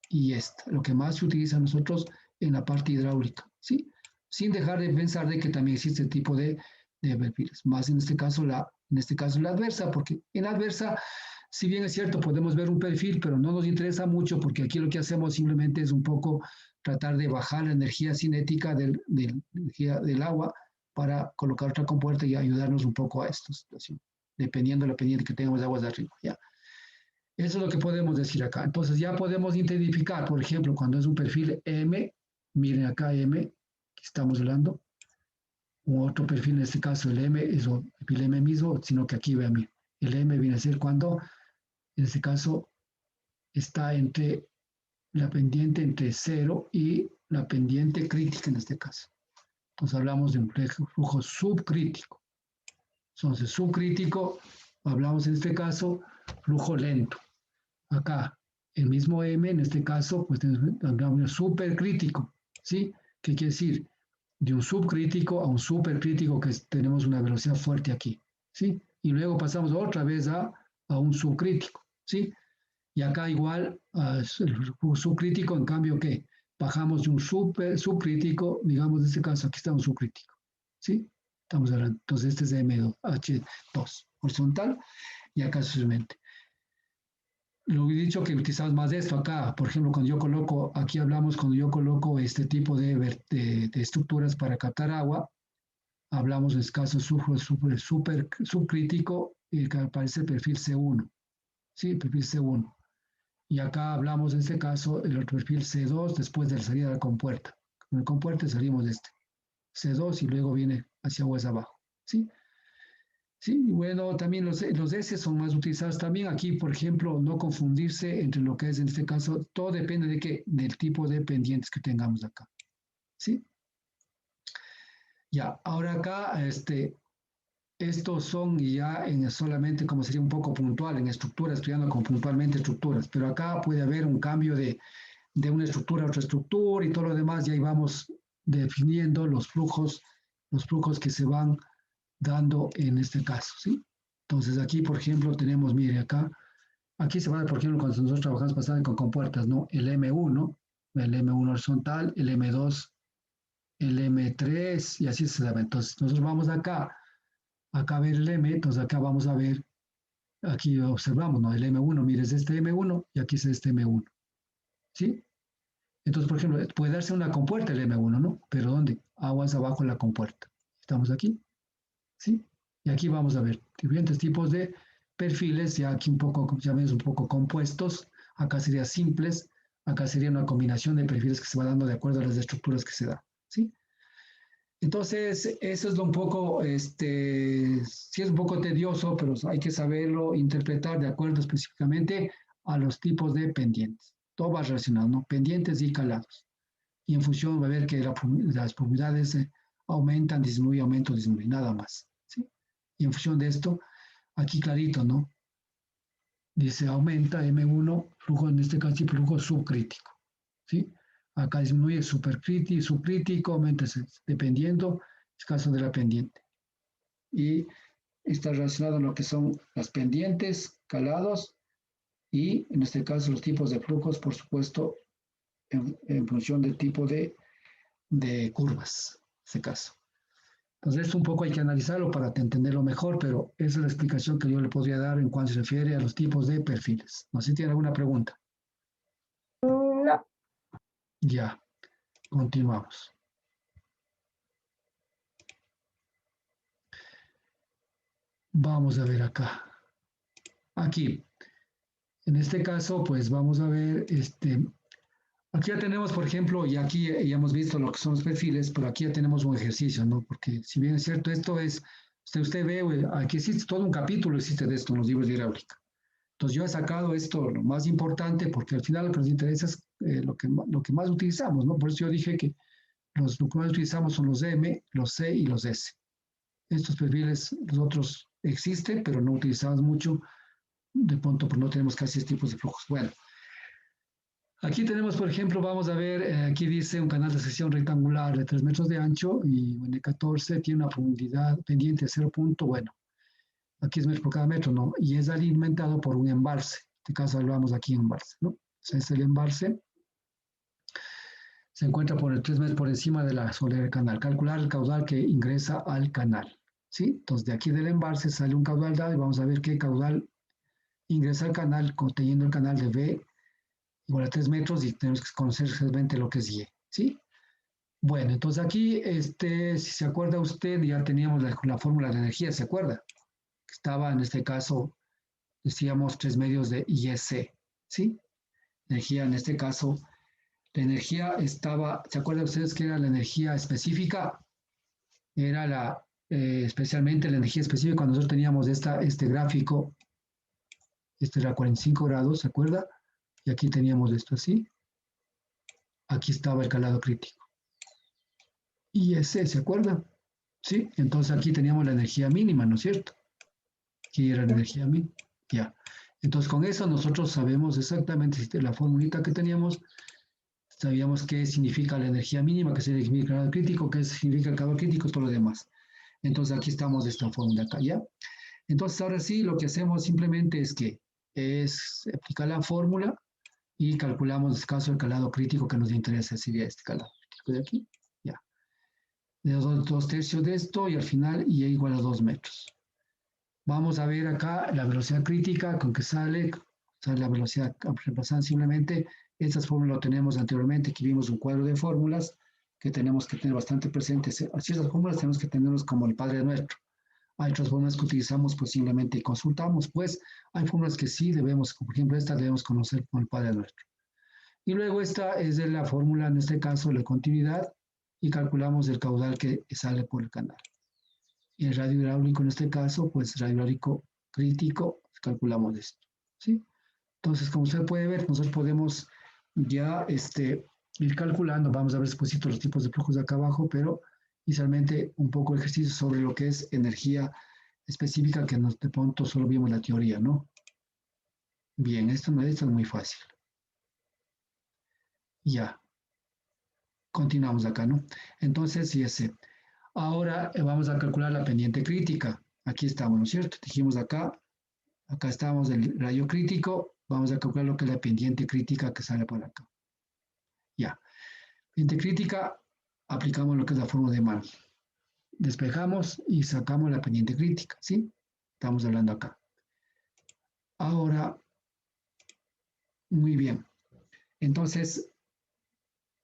y esta. Lo que más se utiliza nosotros en la parte hidráulica, ¿sí? Sin dejar de pensar de que también existe tipo de perfiles. Más en este caso la adversa, porque en la adversa, si bien es cierto, podemos ver un perfil, pero no nos interesa mucho porque aquí lo que hacemos simplemente es un poco tratar de bajar la energía cinética del agua para colocar otra compuerta y ayudarnos un poco a esta situación, dependiendo de la pendiente que tengamos de aguas de arriba, ¿ya? Eso es lo que podemos decir acá. Entonces ya podemos identificar, por ejemplo, cuando es un perfil M, miren acá M, que estamos hablando, u otro perfil, en este caso el M es el perfil M mismo, sino que aquí vean, el M viene a ser cuando, en este caso, está entre la pendiente entre 0 y la pendiente crítica en este caso. Entonces hablamos de un flujo subcrítico. Entonces subcrítico, hablamos en este caso, flujo lento. Acá, el mismo M, en este caso, pues tenemos un supercrítico, ¿sí? ¿Qué quiere decir? De un subcrítico a un supercrítico que tenemos una velocidad fuerte aquí, ¿sí? Y luego pasamos otra vez a un subcrítico, ¿sí? Y acá igual, el subcrítico, en cambio, ¿qué? Bajamos de un subcrítico, digamos, en este caso, aquí está un subcrítico, ¿sí? Estamos hablando, entonces este es de M2, H2, horizontal, y acá sucesivamente. Lo he dicho que utilizamos más de esto acá. Por ejemplo, cuando yo coloco este tipo de estructuras para captar agua, hablamos en este caso subcrítico, que aparece el perfil C1. Sí, perfil C1. Y acá hablamos en este caso el otro perfil C2 después de la salida de la compuerta. Con la compuerta salimos de este C2 y luego viene hacia aguas abajo. ¿Sí? Sí, bueno, también los S son más utilizados también. Aquí, por ejemplo, no confundirse entre lo que es en este caso, todo depende de qué, del tipo de pendientes que tengamos acá. ¿Sí? Ya, ahora acá, estos son ya solamente como sería un poco puntual en estructuras, estudiando con puntualmente estructuras, pero acá puede haber un cambio de una estructura a otra estructura y todo lo demás, y ahí vamos definiendo los flujos que se van dando en este caso, ¿sí? Entonces aquí, por ejemplo, tenemos, mire, aquí se va, por ejemplo, cuando nosotros trabajamos bastante con compuertas, ¿no? El M1 horizontal, el M2, el M3, y así se da. Entonces, nosotros vamos acá a ver el M, entonces acá vamos a ver, aquí observamos, ¿no? El M1, mire, es este M1 y aquí es este M1, ¿sí? Entonces, por ejemplo, puede darse una compuerta el M1, ¿no? Pero ¿dónde? Aguas abajo en la compuerta. Estamos aquí, ¿sí? Y aquí vamos a ver diferentes tipos de perfiles, ya aquí un poco, ya ves, un poco compuestos, acá serían simples, acá sería una combinación de perfiles que se va dando de acuerdo a las estructuras que se da, ¿sí? Entonces, eso es un poco, sí es un poco tedioso, pero hay que saberlo interpretar de acuerdo específicamente a los tipos de pendientes. Todo va relacionado, ¿no? Pendientes y calados. Y en función va a ver que las profundidades aumentan, disminuyen, aumentan, disminuyen, nada más. ¿Sí? Y en función de esto, aquí clarito, ¿no? Dice aumenta M1, flujo, en este caso, flujo subcrítico. ¿Sí? Acá disminuye supercrítico, subcrítico, aumenta dependiendo, es caso de la pendiente. Y está relacionado a lo que son las pendientes, calados, y en este caso los tipos de flujos, por supuesto, en función del tipo de curvas, en este caso. Entonces, esto un poco hay que analizarlo para entenderlo mejor, pero esa es la explicación que yo le podría dar en cuanto se refiere a los tipos de perfiles. No sé si tiene alguna pregunta. No. Ya, continuamos. Vamos a ver acá. Aquí, en este caso, pues vamos a ver, aquí ya tenemos, por ejemplo, y aquí ya hemos visto lo que son los perfiles, pero aquí ya tenemos un ejercicio, ¿no? Porque si bien es cierto, esto es, usted ve, aquí existe todo un capítulo, existe de esto en los libros de hidráulica. Entonces yo he sacado esto, lo más importante, porque al final lo que nos interesa es lo que más utilizamos, ¿no? Por eso yo dije que lo que más utilizamos son los M, los C y los S. Estos perfiles, los otros existen, pero no utilizamos mucho, de pronto pues no tenemos casi estos tipos de flujos. Bueno, aquí tenemos, por ejemplo, vamos a ver, aquí dice un canal de sección rectangular de 3 metros de ancho y en el 14 tiene una profundidad pendiente de 0. Bueno, aquí es metro por cada metro, ¿no? Y es alimentado por un embalse. En este caso hablamos aquí de embalse, ¿no? Entonces el embalse se encuentra por el 3 metros por encima de la solera del canal. Calcular el caudal que ingresa al canal, ¿sí? Entonces de aquí del embalse sale un caudal dado y vamos a ver qué caudal ingresa al canal conteniendo el canal de B igual a 3 metros y tenemos que conocer exactamente lo que es Y, ¿sí? Bueno, entonces aquí, si se acuerda usted, ya teníamos la fórmula de energía, ¿se acuerda? Que estaba en este caso, decíamos 3 medios de IEC, ¿sí? Energía, en este caso, la energía estaba, ¿se acuerdan ustedes que era la energía específica? Era especialmente la energía específica cuando nosotros teníamos este gráfico, este era 45 grados, ¿se acuerda? Y aquí teníamos esto así. Aquí estaba el calado crítico. IEC, ¿se acuerda? ¿Sí? Entonces aquí teníamos la energía mínima, ¿no es cierto? Aquí era la energía mínima. Ya. Entonces con eso nosotros sabemos exactamente la formulita que teníamos, sabíamos qué significa la energía mínima, qué significa el calado crítico, qué significa el calado crítico, todo lo demás. Entonces aquí estamos de esta fórmula acá, ¿ya? Entonces ahora sí, lo que hacemos simplemente es que es aplicar la fórmula y calculamos en este caso el calado crítico que nos interesa, sería este calado crítico de aquí, ya. De 2/3 de esto y al final Y igual a 2 metros. Vamos a ver acá la velocidad crítica con que sale la velocidad reemplazando simplemente. Estas fórmulas lo tenemos anteriormente, aquí vimos un cuadro de fórmulas que tenemos que tener bastante presentes. Así estas fórmulas tenemos que tenerlos como el Padre Nuestro. Hay otras fórmulas que utilizamos pues simplemente consultamos, pues hay fórmulas que sí debemos, por ejemplo esta debemos conocer como el Padre Nuestro. Y luego esta es de la fórmula, en este caso, la continuidad, y calculamos el caudal que sale por el canal. Y el radio hidráulico, en este caso, pues radio hidráulico crítico, calculamos esto, ¿sí? Entonces, como usted puede ver, nosotros podemos ya ir calculando, vamos a ver después los tipos de flujos de acá abajo, pero inicialmente un poco de ejercicio sobre lo que es energía específica, que de pronto solo vimos la teoría, ¿no? Bien, esto es muy fácil. Ya, continuamos acá, ¿no? Entonces, y ese. Ahora vamos a calcular la pendiente crítica. Aquí estamos, ¿no es cierto? Dijimos acá estamos el rayo crítico, vamos a calcular lo que es la pendiente crítica que sale por acá. Ya. Pendiente crítica, aplicamos lo que es la fórmula de Mann. Despejamos y sacamos la pendiente crítica, ¿sí? Estamos hablando acá. Ahora, muy bien. Entonces,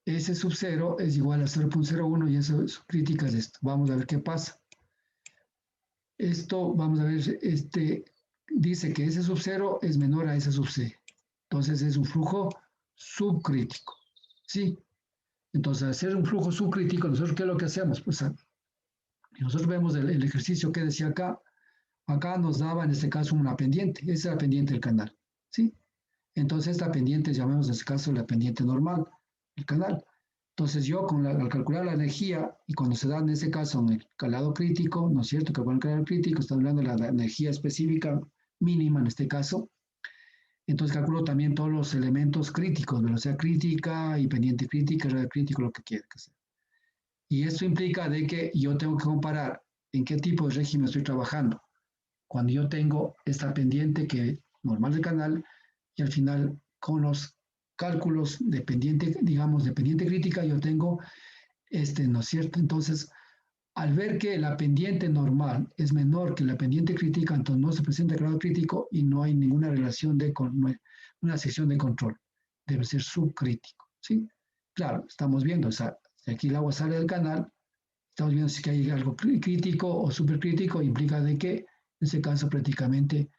S sub 0 es igual a 0.01 y S sub crítica es esto. Vamos a ver qué pasa. Esto, vamos a ver, dice que S sub 0 es menor a S sub C. Entonces es un flujo subcrítico. ¿Sí? Entonces, al ser un flujo subcrítico, nosotros ¿qué es lo que hacemos? Pues Y nosotros vemos el ejercicio que decía acá. Acá nos daba en este caso una pendiente. Esa es la pendiente del canal. ¿Sí? Entonces esta pendiente, llamemos en este caso la pendiente normal, el canal. Entonces yo al calcular la energía, y cuando se da en este caso en el calado crítico, ¿no es cierto? Que con el calado crítico estamos hablando de la energía específica mínima en este caso. Entonces calculo también todos los elementos críticos, velocidad crítica y pendiente crítica, radio crítico, lo que quiera que sea. Y esto implica de que yo tengo que comparar en qué tipo de régimen estoy trabajando. Cuando yo tengo esta pendiente que normal del canal y al final con los cálculos de pendiente, digamos, de pendiente crítica, yo tengo ¿no es cierto? Entonces, al ver que la pendiente normal es menor que la pendiente crítica, entonces no se presenta el grado crítico y no hay ninguna relación una sección de control. Debe ser subcrítico, ¿sí? Claro, estamos viendo, o sea, si aquí el agua sale del canal, estamos viendo si hay algo crítico o supercrítico, implica de que, en ese caso, prácticamente,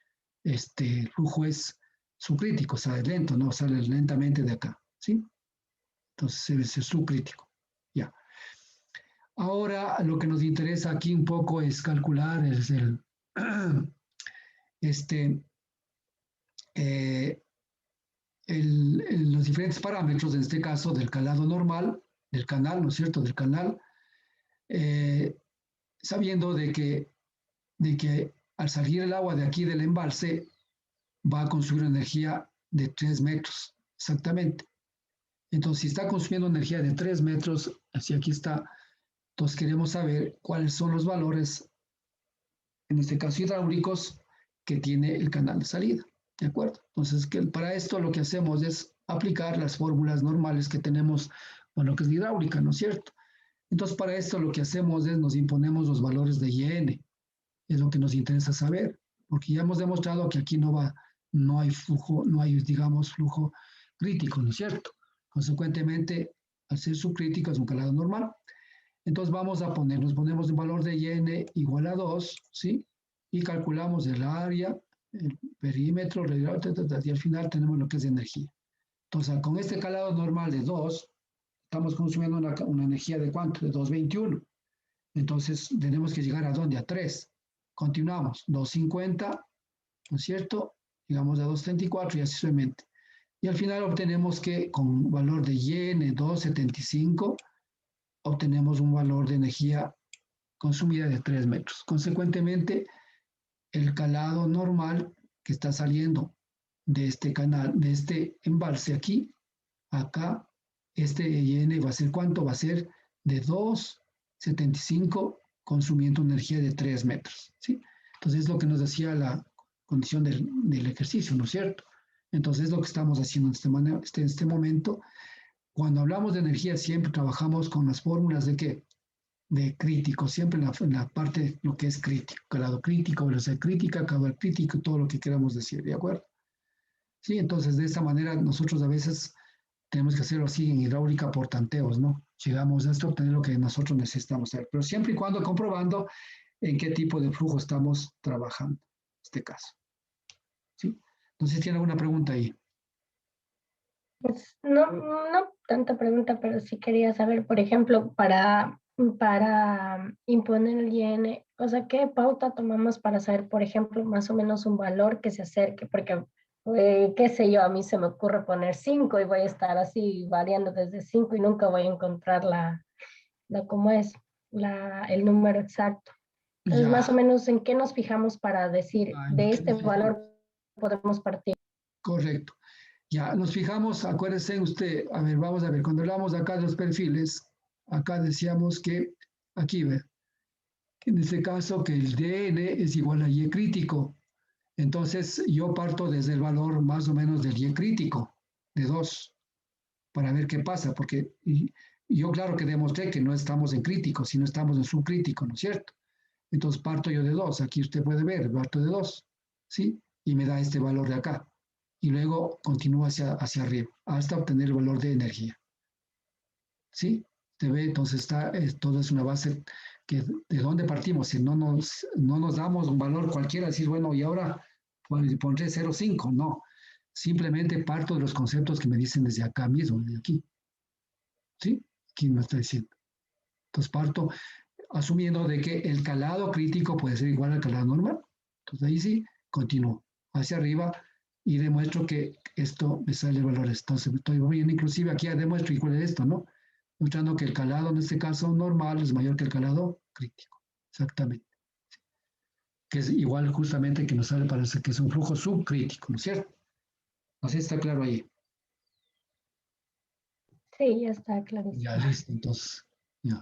el flujo es subcrítico, sale lento, no sale lentamente de acá, ¿sí? Entonces debe ser subcrítico, ya. Ahora lo que nos interesa aquí un poco es calcular eh, los diferentes parámetros, en este caso del calado normal, del canal, ¿no es cierto? Del canal, sabiendo de que al salir el agua de aquí del embalse va a consumir energía de 3 metros, exactamente. Entonces, si está consumiendo energía de 3 metros, así aquí está, entonces queremos saber cuáles son los valores, en este caso hidráulicos, que tiene el canal de salida. ¿De acuerdo? Entonces, para esto lo que hacemos es aplicar las fórmulas normales que tenemos con lo que es hidráulica, ¿no es cierto? Entonces, para esto lo que hacemos es nos imponemos los valores de IN, es lo que nos interesa saber, porque ya hemos demostrado que aquí no hay flujo, no hay, digamos, flujo crítico, ¿no es cierto? Consecuentemente, al ser subcrítico es un calado normal. Entonces nos ponemos el valor de IN igual a 2, ¿sí? Y calculamos el área, el perímetro, y al final tenemos lo que es energía. Entonces, con este calado normal de 2, estamos consumiendo una energía de ¿cuánto? De 221. Entonces, tenemos que llegar a ¿dónde? A 3. Continuamos, 250, ¿no es cierto? Llegamos a 234 y así sucesivamente. Y al final obtenemos que con valor de IN 275, obtenemos un valor de energía consumida de 3 metros. Consecuentemente, el calado normal que está saliendo de este canal, de este embalse aquí, acá, IN va a ser ¿cuánto? Va a ser de 2,75 consumiendo energía de 3 metros, ¿sí? Entonces es lo que nos decía la condición del ejercicio, ¿no es cierto? Entonces es lo que estamos haciendo en este momento. Cuando hablamos de energía siempre trabajamos con las fórmulas de ¿qué? De crítico, siempre en la parte lo que es crítico, calado crítico, velocidad crítica, calor crítico, todo lo que queramos decir, ¿de acuerdo? Sí, entonces de esta manera nosotros a veces tenemos que hacerlo así en hidráulica por tanteos, ¿no? Llegamos a esto, obtener lo que nosotros necesitamos hacer, pero siempre y cuando comprobando en qué tipo de flujo estamos trabajando, en este caso. ¿Sí? Entonces, ¿tiene alguna pregunta ahí? Pues no tanta pregunta, pero sí quería saber, por ejemplo, para imponer el IN, o sea, ¿qué pauta tomamos para saber, por ejemplo, más o menos un valor que se acerque? Porque, qué sé yo, a mí se me ocurre poner 5 y voy a estar así variando desde 5 y nunca voy a encontrar ¿cómo es? El número exacto. Entonces, Ya. más o menos, ¿en qué nos fijamos para decir de este valor podemos partir? Correcto. Ya, nos fijamos, acuérdese usted, a ver, vamos a ver, cuando hablamos acá de los perfiles, acá decíamos que, aquí ve, que en este caso que el DN es igual a Y crítico. Entonces yo parto desde el valor más o menos del Y crítico, de 2, para ver qué pasa, porque yo claro que demostré que no estamos en crítico, sino estamos en subcrítico, ¿no es cierto? Entonces parto yo de 2, aquí usted puede ver, parto de 2, ¿sí? Y me da este valor de acá. Y luego continúa hacia arriba, hasta obtener el valor de energía. ¿Sí? ¿Te ve? Entonces todo es una base que de dónde partimos. Si no nos damos un valor cualquiera, decir, bueno, y ahora pondré 0,5. No, simplemente parto de los conceptos que me dicen desde acá mismo, desde aquí. ¿Sí? Aquí me está diciendo. Entonces parto, asumiendo de que el calado crítico puede ser igual al calado normal. Entonces ahí sí, continúo hacia arriba y demuestro que esto me sale valores. Entonces estoy bien, inclusive aquí ya demuestro igual es esto, ¿no? Mostrando que el calado en este caso normal es mayor que el calado crítico. Exactamente. Que es igual justamente que nos sale, parece que es un flujo subcrítico, ¿no es cierto? Así está claro ahí. Sí, ya está clarísimo. Ya, listo, entonces, ya.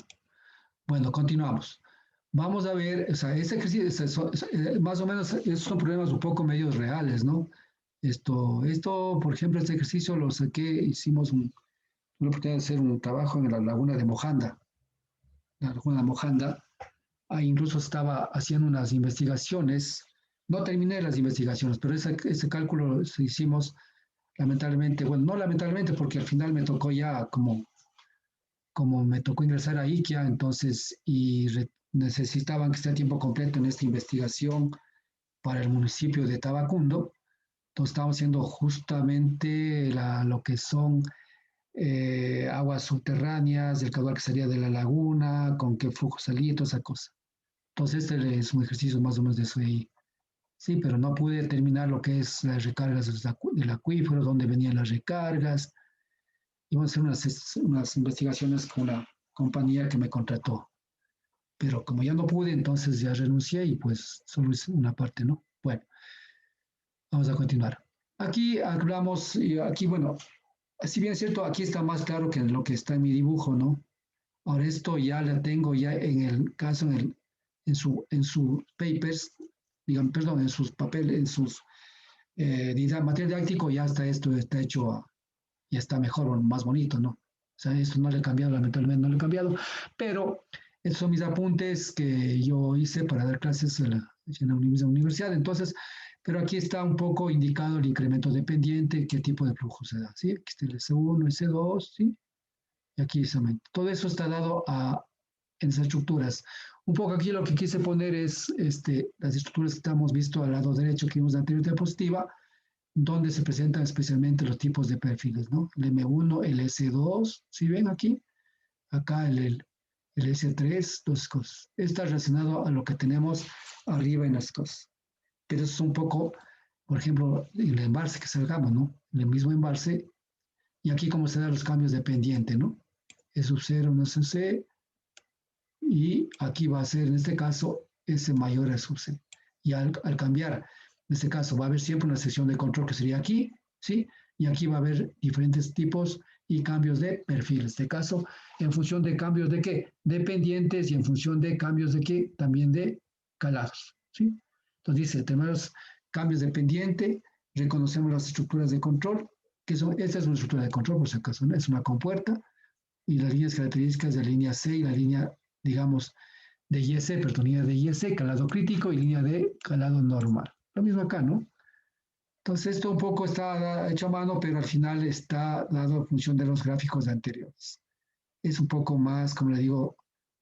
Bueno, continuamos. Vamos a ver, o sea, este ejercicio, más o menos, estos son problemas un poco medios reales, ¿no? Por ejemplo, este ejercicio lo saqué, hicimos una oportunidad de hacer un trabajo en la laguna de Mojanda. La laguna de Mojanda, ahí incluso estaba haciendo unas investigaciones, no terminé las investigaciones, pero ese cálculo lo hicimos lamentablemente, bueno, no lamentablemente, porque al final me tocó ya como me tocó ingresar a IKEA, entonces, necesitaban que esté a tiempo completo en esta investigación para el municipio de Tabacundo. Entonces, estamos haciendo justamente lo que son aguas subterráneas, el caudal que salía de la laguna, con qué flujo salía, toda esa cosa. Entonces, este es un ejercicio más o menos de eso de ahí. Sí, pero no pude terminar lo que es las recargas del acuífero, dónde venían las recargas. Íbamos a hacer unas investigaciones con una compañía que me contrató. Pero como ya no pude, entonces ya renuncié y pues solo hice una parte, ¿no? Bueno, vamos a continuar. Aquí hablamos, y aquí, bueno, si bien es cierto, aquí está más claro que lo que está en mi dibujo, ¿no? Ahora esto ya la tengo ya en el caso, en sus papers, digan, perdón, en sus papeles, en sus material didáctico, ya está esto, está hecho, ya está mejor, más bonito, ¿no? O sea, esto no le he cambiado, lamentablemente no le he cambiado, pero estos son mis apuntes que yo hice para dar clases en la misma universidad. Entonces, pero aquí está un poco indicado el incremento dependiente, qué tipo de flujo se da, ¿sí? Aquí está el S1, S2, ¿sí? Y aquí todo eso está dado en esas estructuras. Un poco aquí lo que quise poner es las estructuras que estamos visto al lado derecho que vimos de anterior diapositiva, donde se presentan especialmente los tipos de perfiles, ¿no? El M1, el S2, ¿sí ven aquí? Acá el S3, dos cosas. Está relacionado a lo que tenemos arriba en las cosas. Pero eso es un poco, por ejemplo, el embalse que salgamos, ¿no? El mismo embalse, y aquí cómo se dan los cambios de pendiente, ¿no? E sub 0 en SC, y aquí va a ser, en este caso, S mayor a sub C. Y al cambiar, en este caso, va a haber siempre una sección de control que sería aquí, ¿sí? Y aquí va a haber diferentes tipos y cambios de perfil. En este caso, en función de cambios de qué? De pendientes, y en función de cambios de qué? También de calados, ¿sí? Entonces dice, tenemos cambios de pendiente, reconocemos las estructuras de control, esta es una estructura de control, por si acaso, ¿no? Es una compuerta, y las líneas características de la línea C y la línea, digamos, de IEC, perdón, línea de IEC, calado crítico, y línea de calado normal. Lo mismo acá, ¿no? Entonces, esto un poco está hecho a mano, pero al final está dado en función de los gráficos anteriores. Es un poco más, como le digo,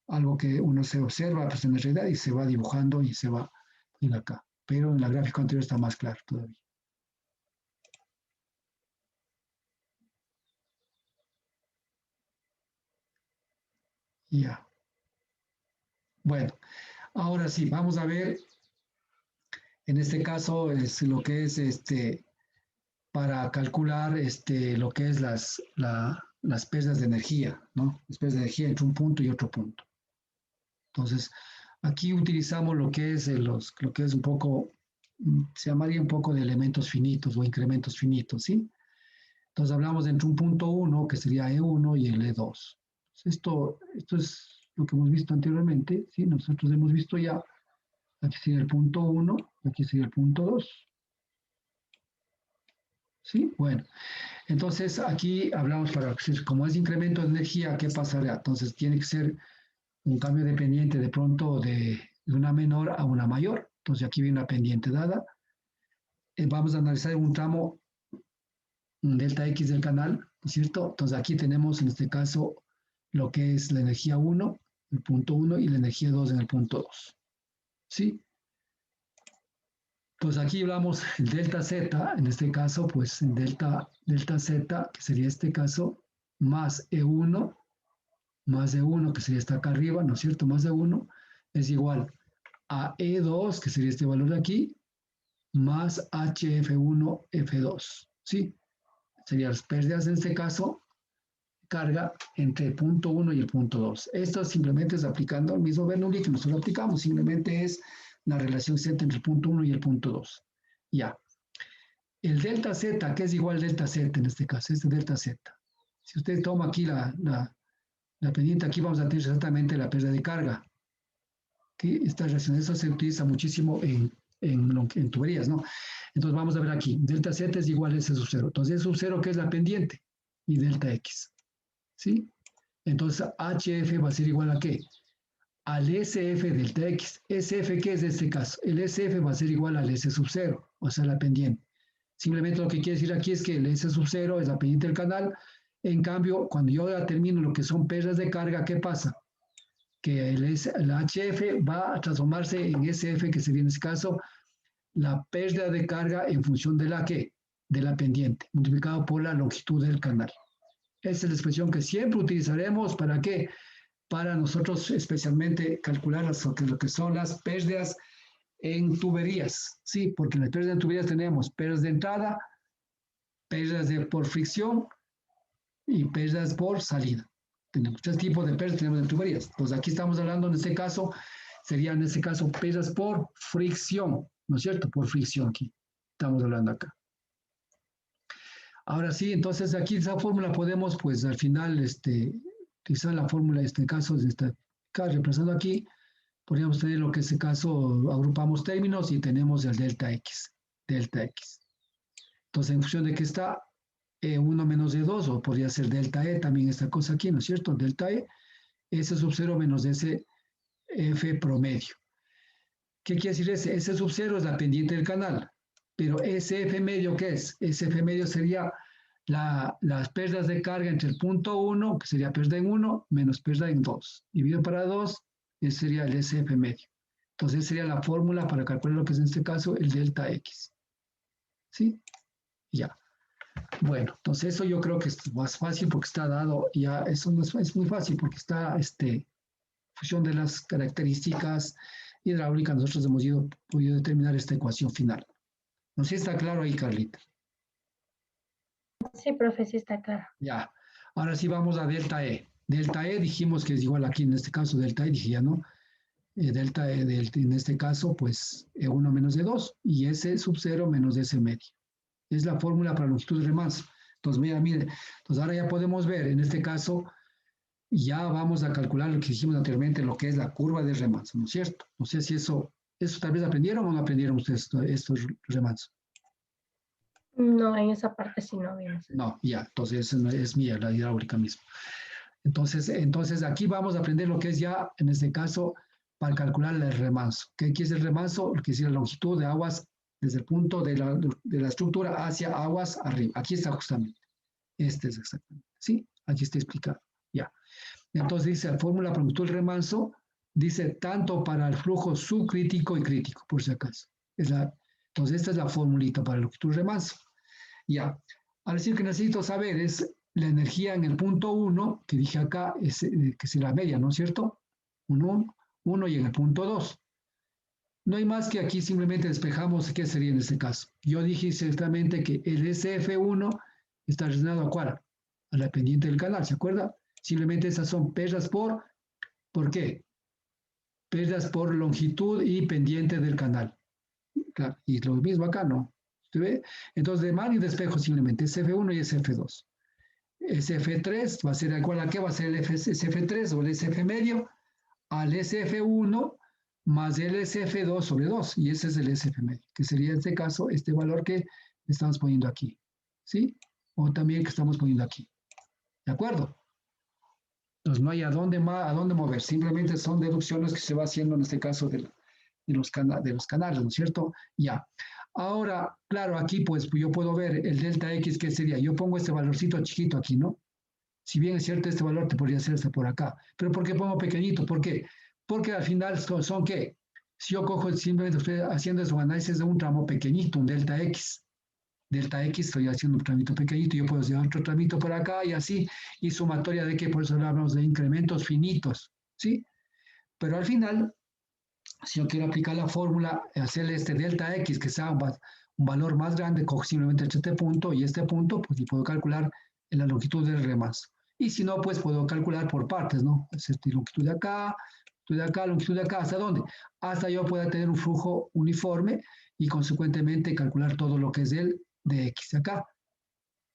algo que uno se observa pues, en la realidad y se va dibujando y se va en acá. Pero en el gráfico anterior está más claro todavía. Ya. Bueno, ahora sí, vamos a ver, en este caso, es lo que es para calcular lo que es las pérdidas de energía, ¿no? Las pérdidas de energía entre un punto y otro punto. Entonces, aquí utilizamos lo que es, lo que es un poco, se llamaría un poco de elementos finitos o incrementos finitos, ¿sí? Entonces hablamos entre un punto 1, que sería E1, y el E2. Entonces, esto es lo que hemos visto anteriormente, ¿sí? Nosotros hemos visto ya, aquí sería el punto 1, aquí sería el punto 2. ¿Sí? Bueno, entonces aquí hablamos para, como es incremento de energía, ¿qué pasará? Entonces tiene que ser un cambio de pendiente de pronto de una menor a una mayor. Entonces aquí viene una pendiente dada. Vamos a analizar un tramo, un delta X del canal, ¿no es cierto? Entonces aquí tenemos en este caso lo que es la energía 1, el punto 1, y la energía 2 en el punto 2. ¿Sí? Entonces aquí hablamos el delta Z, en este caso, pues en delta Z, que sería este caso, más E1 más de 1, que sería esta acá arriba, ¿no es cierto? Más de 1 es igual a E2, que sería este valor de aquí, más HF1, F2, ¿sí? Serían las pérdidas en este caso, carga entre el punto 1 y el punto 2. Esto simplemente es aplicando el mismo Bernoulli que nosotros aplicamos, simplemente es la relación Z entre el punto 1 y el punto 2. Ya. El delta Z, que es igual delta Z en este caso, este delta Z. Si usted toma aquí la pendiente, aquí vamos a tener exactamente la pérdida de carga. ¿Okay? Esta relación, eso se utiliza muchísimo en tuberías, ¿no? Entonces vamos a ver aquí, delta Z es igual a S sub 0. Entonces S sub 0, que es la pendiente, y delta X, ¿sí? Entonces HF va a ser igual a ¿qué? Al SF delta X. SF, ¿qué es en este caso? El SF va a ser igual al S sub 0, o sea, la pendiente. Simplemente lo que quiere decir aquí es que el S sub 0 es la pendiente del canal. En cambio, cuando yo ya termino lo que son pérdidas de carga, ¿qué pasa? Que el HF va a transformarse en SF, que sería en este caso la pérdida de carga en función de la ¿qué? De la pendiente, multiplicado por la longitud del canal. Esa es la expresión que siempre utilizaremos. ¿Para qué? Para nosotros especialmente calcular lo que son las pérdidas en tuberías, ¿sí? Porque en las pérdidas en tuberías tenemos pérdidas de entrada, pérdidas por fricción y pérdidas por salida. Tenemos 3 tipos de pérdidas tenemos en tuberías. Entonces aquí estamos hablando en este caso, serían en este caso pérdidas por fricción, ¿no es cierto? Por fricción aquí, estamos hablando acá. Ahora sí, entonces aquí esa fórmula podemos, pues al final, utilizar la fórmula, en este caso, acá reemplazando aquí, podríamos tener lo que en este caso agrupamos términos y tenemos el delta X, delta X. Entonces, en función de que está 1 menos E2, o podría ser delta E también esta cosa aquí, ¿no es cierto? Delta E, S sub 0 menos S F promedio. ¿Qué quiere decir ese? S sub 0 es la pendiente del canal, pero SF medio, ¿qué es? SF medio sería las pérdidas de carga entre el punto 1, que sería pérdida en 1, menos pérdida en 2. Dividido para 2, ese sería el SF medio. Entonces, sería la fórmula para calcular lo que es en este caso el delta X. ¿Sí? Ya. Bueno, entonces eso yo creo que es más fácil porque está dado, ya eso no es muy fácil porque está función de las características hidráulicas, nosotros hemos podido determinar esta ecuación final. No sé si está claro ahí, Carlita. Sí, profe, sí está claro. Ya, ahora sí vamos a delta E. Delta E dijimos que es igual aquí en este caso, delta E dije ya, ¿no? Delta E en este caso, pues E1 menos E2 y S sub 0 menos S medio. Es la fórmula para longitud de remanso. Entonces, mire, entonces ahora ya podemos ver, en este caso, ya vamos a calcular lo que dijimos anteriormente, lo que es la curva de remanso, ¿no es cierto? No sé si eso tal vez aprendieron o no aprendieron ustedes estos remansos. No, en esa parte sí no vimos. No, ya, entonces es mía, la hidráulica misma. Entonces aquí vamos a aprender lo que es ya, en este caso, para calcular el remanso. ¿Qué es el remanso? Lo que es la longitud de aguas desde el punto de la estructura hacia aguas arriba. Aquí está justamente. Este es exactamente. ¿Sí? Aquí está explicado. Ya. Entonces dice la fórmula para longitud del remanso, dice tanto para el flujo subcrítico y crítico, por si acaso. Entonces esta es la formulita para la longitud del remanso. Ya. Ahora sí que necesito saber es la energía en el punto 1, que dije acá, que es la media, ¿no es cierto? 1 y en el punto 2. No hay más que aquí simplemente despejamos qué sería en este caso. Yo dije exactamente que el SF1 está relacionado a ¿cuál? A la pendiente del canal, ¿se acuerda? Simplemente esas son pérdidas ¿por qué? Pérdidas por longitud y pendiente del canal. Claro, y lo mismo acá, ¿no? ¿Usted ve? Entonces, de mar y despejo simplemente, SF1 y SF2. SF3 va a ser igual a ¿qué? Va a ser el SF3 o el SF medio al SF1 más el SF2 sobre 2, y ese es el SF medio, que sería en este caso este valor que estamos poniendo aquí, ¿sí? O también que estamos poniendo aquí, ¿de acuerdo? Entonces no hay a dónde mover, simplemente son deducciones que se va haciendo en este caso de los canales, ¿no es cierto? Ya. Ahora, claro, aquí pues yo puedo ver el delta X, ¿qué sería? Yo pongo este valorcito chiquito aquí, ¿no? Si bien es cierto, este valor te podría ser hasta por acá. Pero ¿por qué pongo pequeñito? ¿Por qué? Porque al final son ¿qué? Si yo cojo simplemente usted haciendo su análisis de un tramo pequeñito, un delta X, delta X, estoy haciendo un tramito pequeñito, yo puedo hacer otro tramito por acá y así, y sumatoria de que por eso hablamos de incrementos finitos, ¿sí? Pero al final, si yo quiero aplicar la fórmula, hacerle este delta X que sea un valor más grande, cojo simplemente este punto y este punto, pues y puedo calcular en la longitud del remanso. Y si no, pues puedo calcular por partes, ¿no? Es esta longitud de acá, longitud de acá, ¿hasta dónde? Hasta yo pueda tener un flujo uniforme y consecuentemente calcular todo lo que es el de X de acá.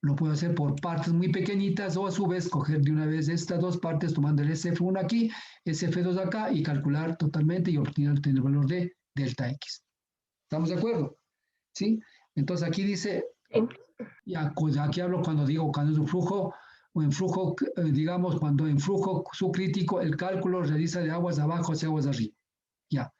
Lo puedo hacer por partes muy pequeñitas o a su vez coger de una vez estas dos partes tomando el SF1 aquí, SF2 acá y calcular totalmente y obtener el valor de delta X. ¿Estamos de acuerdo? ¿Sí? Entonces aquí dice, ya, pues aquí hablo cuando digo cuando es un flujo o en flujo, digamos, cuando en flujo subcrítico el cálculo realiza de aguas abajo hacia aguas arriba. Ya.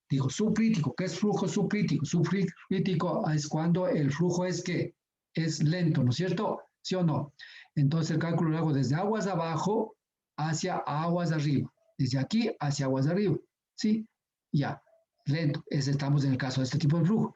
Digo, subcrítico, ¿qué es flujo subcrítico? Subcrítico es cuando el flujo es que es lento, ¿no es cierto? ¿Sí o no? Entonces el cálculo lo hago desde aguas abajo hacia aguas arriba. Desde aquí hacia aguas arriba. ¿Sí? Ya. Lento. Estamos en el caso de este tipo de flujo.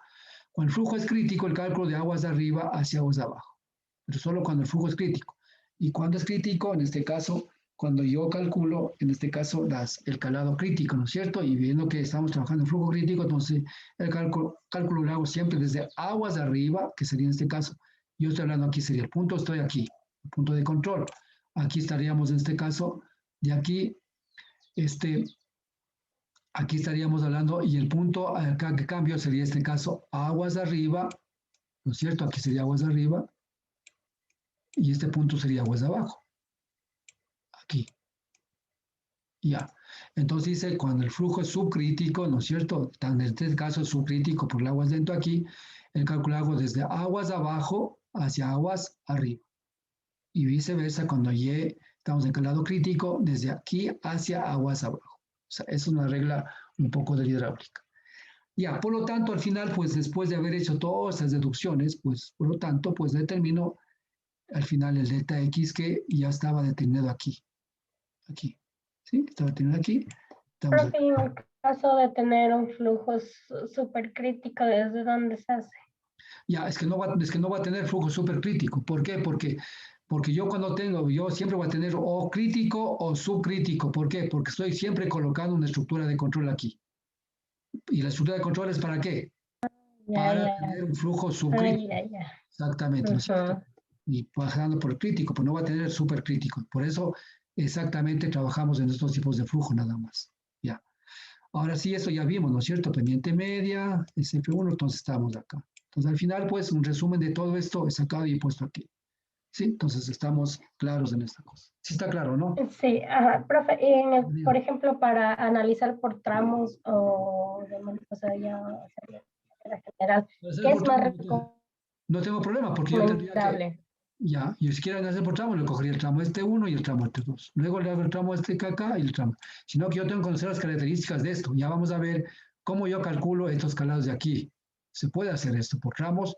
Cuando el flujo es crítico, el cálculo de aguas de arriba hacia aguas de abajo. Pero solo cuando el flujo es crítico. Y cuando es crítico, en este caso, cuando yo calculo, en este caso, el calado crítico, ¿no es cierto? Y viendo que estamos trabajando en flujo crítico, entonces el cálculo lo hago siempre desde aguas de arriba, que sería en este caso, yo estoy hablando aquí, sería el punto, estoy aquí, el punto de control. Aquí estaríamos en este caso, de aquí, aquí estaríamos hablando, y el punto acá que cambio sería este caso, aguas de arriba, ¿no es cierto? Aquí sería aguas de arriba, y este punto sería aguas de abajo. Aquí. Ya. Entonces dice, cuando el flujo es subcrítico, ¿no es cierto? En este caso es subcrítico por el aguas dentro aquí, el cálculo hago desde aguas abajo hacia aguas arriba. Y viceversa, cuando estamos en calado crítico, desde aquí hacia aguas abajo. O sea, es una regla un poco de la hidráulica. Ya, por lo tanto, al final, pues después de haber hecho todas esas deducciones, pues por lo tanto, pues determino al final el delta X que ya estaba determinado aquí. Aquí. ¿Sí? Estaba determinado aquí. Profe, en el caso de tener un flujo supercrítico, ¿desde dónde se hace? Ya, es que no va a tener flujo supercrítico. ¿Por qué? Porque yo siempre voy a tener o crítico o subcrítico. ¿Por qué? Porque estoy siempre colocando una estructura de control aquí. ¿Y la estructura de control es para qué? Para tener un flujo subcrítico. Exactamente, ¿no es cierto? Y pasando por el crítico, pues no va a tener supercrítico. Por eso exactamente trabajamos en estos tipos de flujo nada más. Ya. Ahora sí, eso ya vimos, ¿no es cierto? Pendiente media, SF1, entonces estamos acá. Entonces al final, pues un resumen de todo esto es sacado y puesto aquí. ¿Sí? Entonces estamos claros en esta cosa. ¿Sí está claro, no? Sí, ajá, profe, por ejemplo, para analizar por tramos o sea, ya general, ¿qué es más recomendable? No tengo problema porque yo tendría que... Ya, yo si quiero hacer por tramo, le cogería el tramo este 1 y el tramo este 2. Luego le hago el tramo este acá y el tramo. Sino que yo tengo que conocer las características de esto. Ya vamos a ver cómo yo calculo estos calados de aquí. Se puede hacer esto por tramos,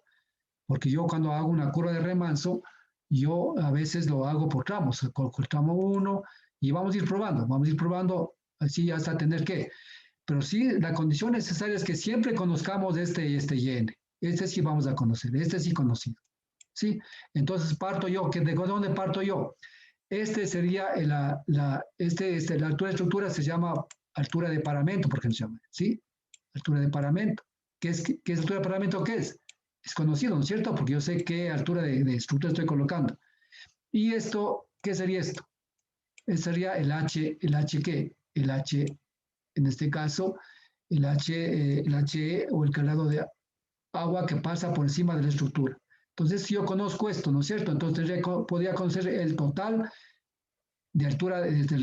porque yo cuando hago una curva de remanso, yo a veces lo hago por tramos. Coloco el tramo 1 y vamos a ir probando así hasta tener que. Pero sí, la condición necesaria es que siempre conozcamos este y este y n. Este sí vamos a conocer, este sí conocido. ¿Sí? Entonces parto yo, ¿de dónde parto yo? Este sería la altura de estructura se llama altura de paramento, por ejemplo, se llama, ¿sí? Altura de paramento. ¿Qué es altura de paramento? ¿Qué es? Es conocido, ¿no es cierto? Porque yo sé qué altura de estructura estoy colocando. ¿Y esto, qué sería esto? Sería el H ¿qué? El H, en este caso, el HE o el calado de agua que pasa por encima de la estructura. Entonces, si yo conozco esto, ¿no es cierto? Entonces, podría conocer el total de altura desde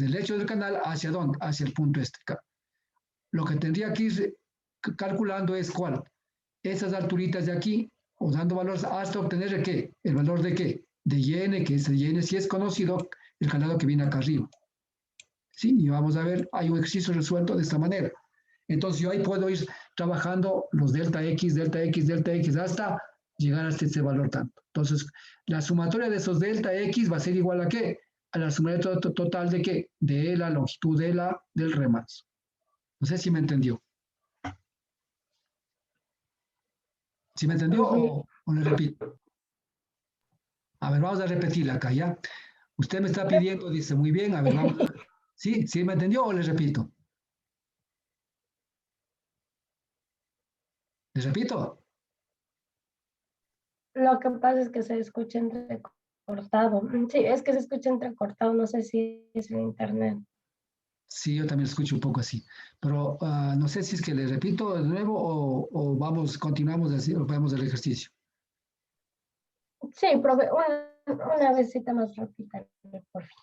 el lecho del canal hacia dónde, hacia el punto este. Lo que tendría que ir calculando es cuál. Esas alturitas de aquí, o dando valores hasta obtener ¿qué? El valor de qué? De YN, que ese YN sí es conocido, el calado que viene acá arriba. ¿Sí? Y vamos a ver, hay un ejercicio resuelto de esta manera. Entonces yo ahí puedo ir trabajando los delta X, hasta llegar hasta este valor tanto. Entonces, la sumatoria de esos delta X va a ser igual a ¿qué? A la sumatoria total de ¿qué? De la longitud del remanso. No sé si me entendió. ¿Sí me entendió o le repito? A ver, vamos a repetirla acá, ¿ya? Usted me está pidiendo, dice, muy bien, a ver, vamos a... ¿Sí? ¿Sí me entendió o le repito? ¿Les repito? Lo que pasa es que se escucha entrecortado. Sí, es que se escucha entrecortado, no sé si es el internet. Sí, yo también escucho un poco así. Pero no sé si es que le repito de nuevo o vamos, continuamos así, o vamos el ejercicio. Sí, una vecita más rápida, por fin.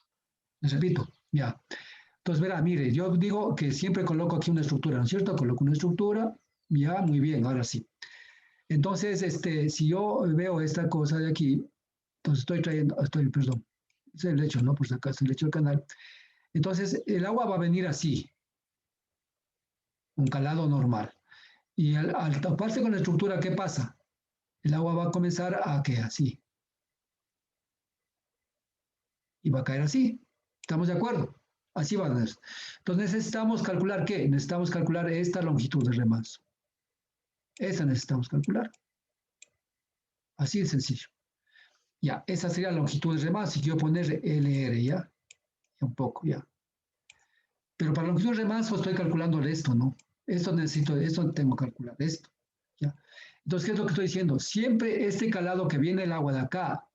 Les repito, ya. Entonces, verá, mire, yo digo que siempre coloco aquí una estructura, ¿no es cierto? Coloco una estructura, ya, muy bien, ahora sí. Entonces, si yo veo esta cosa de aquí, entonces perdón, es el lecho, ¿no? Por si acaso, el lecho del canal. Entonces, el agua va a venir así, un calado normal. Y al taparse con la estructura, ¿qué pasa? El agua va a comenzar a que así, y va a caer así. ¿Estamos de acuerdo? Así va a ser. Entonces necesitamos calcular ¿qué? Necesitamos calcular esta longitud de remanso. Esa necesitamos calcular. Así de sencillo. Ya, esa sería la longitud de remanso. Si quiero poner LR, ¿ya? Un poco, ya. Pero para la longitud de remanso estoy calculando esto, ¿no? Esto necesito, esto tengo que calcular, esto. ¿Ya? Entonces, ¿qué es lo que estoy diciendo? Siempre este calado que viene el agua de acá,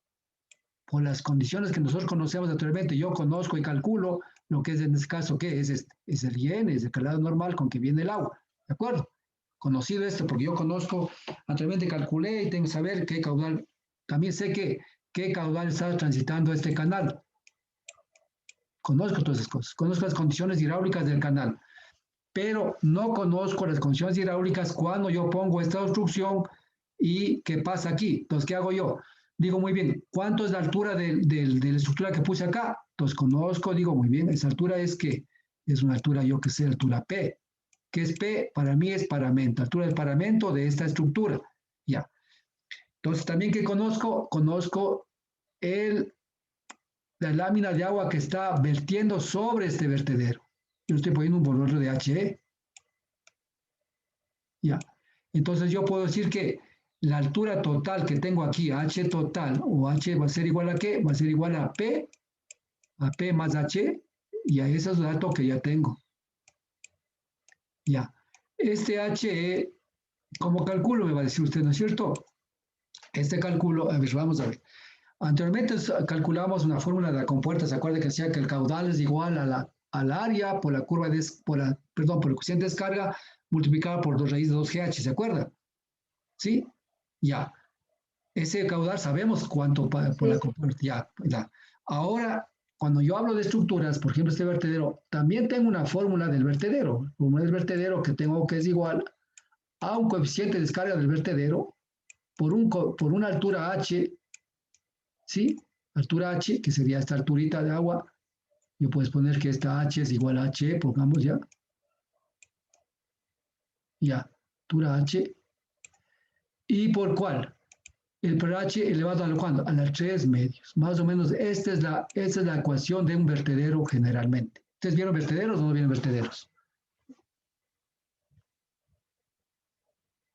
por las condiciones que nosotros conocemos anteriormente, yo conozco y calculo lo que es en este caso, ¿qué es? Es el IN, es el calado normal con que viene el agua, ¿de acuerdo? Conocido esto, porque yo conozco, anteriormente calculé y tengo que saber qué caudal, también sé qué caudal está transitando este canal. Conozco todas esas cosas, conozco las condiciones hidráulicas del canal, pero no conozco las condiciones hidráulicas cuando yo pongo esta obstrucción y qué pasa aquí. Entonces, ¿qué hago yo? Digo, muy bien, ¿cuánto es la altura de la estructura que puse acá? Entonces, conozco, digo, muy bien, esa altura es que es una altura, yo que sé, altura P. ¿Qué es P? Para mí es paramento, altura del paramento de esta estructura. Ya. Entonces, también que conozco la lámina de agua que está vertiendo sobre este vertedero. Yo estoy poniendo un valor de HE. Ya. Entonces yo puedo decir que la altura total que tengo aquí, H total, o H va a ser igual a qué? Va a ser igual a P más H, y a ese es el dato que ya tengo. Ya. Este HE, ¿cómo calculo? Me va a decir usted, ¿no es cierto? Este cálculo, a ver, vamos a ver. Anteriormente calculábamos una fórmula de la compuerta, ¿se acuerda que decía que el caudal es igual al área por la curva de, por el coeficiente de descarga multiplicado por 2 raíz de 2GH, ¿se acuerda? ¿Sí? Ya. Ese caudal sabemos cuánto por la Sí. compuerta. Ya, ya. Ahora, cuando yo hablo de estructuras, por ejemplo, este vertedero, también tengo una fórmula del vertedero. Fórmula del vertedero que tengo que es igual a un coeficiente de descarga del vertedero por una altura H, ¿sí? Altura H, que sería esta alturita de agua. Yo puedes poner que esta H es igual a H, pongamos ya. Ya, altura H. ¿Y por cuál? El pH elevado a lo cuándo? A las 3 medios. Más o menos, esta es la ecuación de un vertedero generalmente. ¿Ustedes vieron vertederos o no vieron vertederos?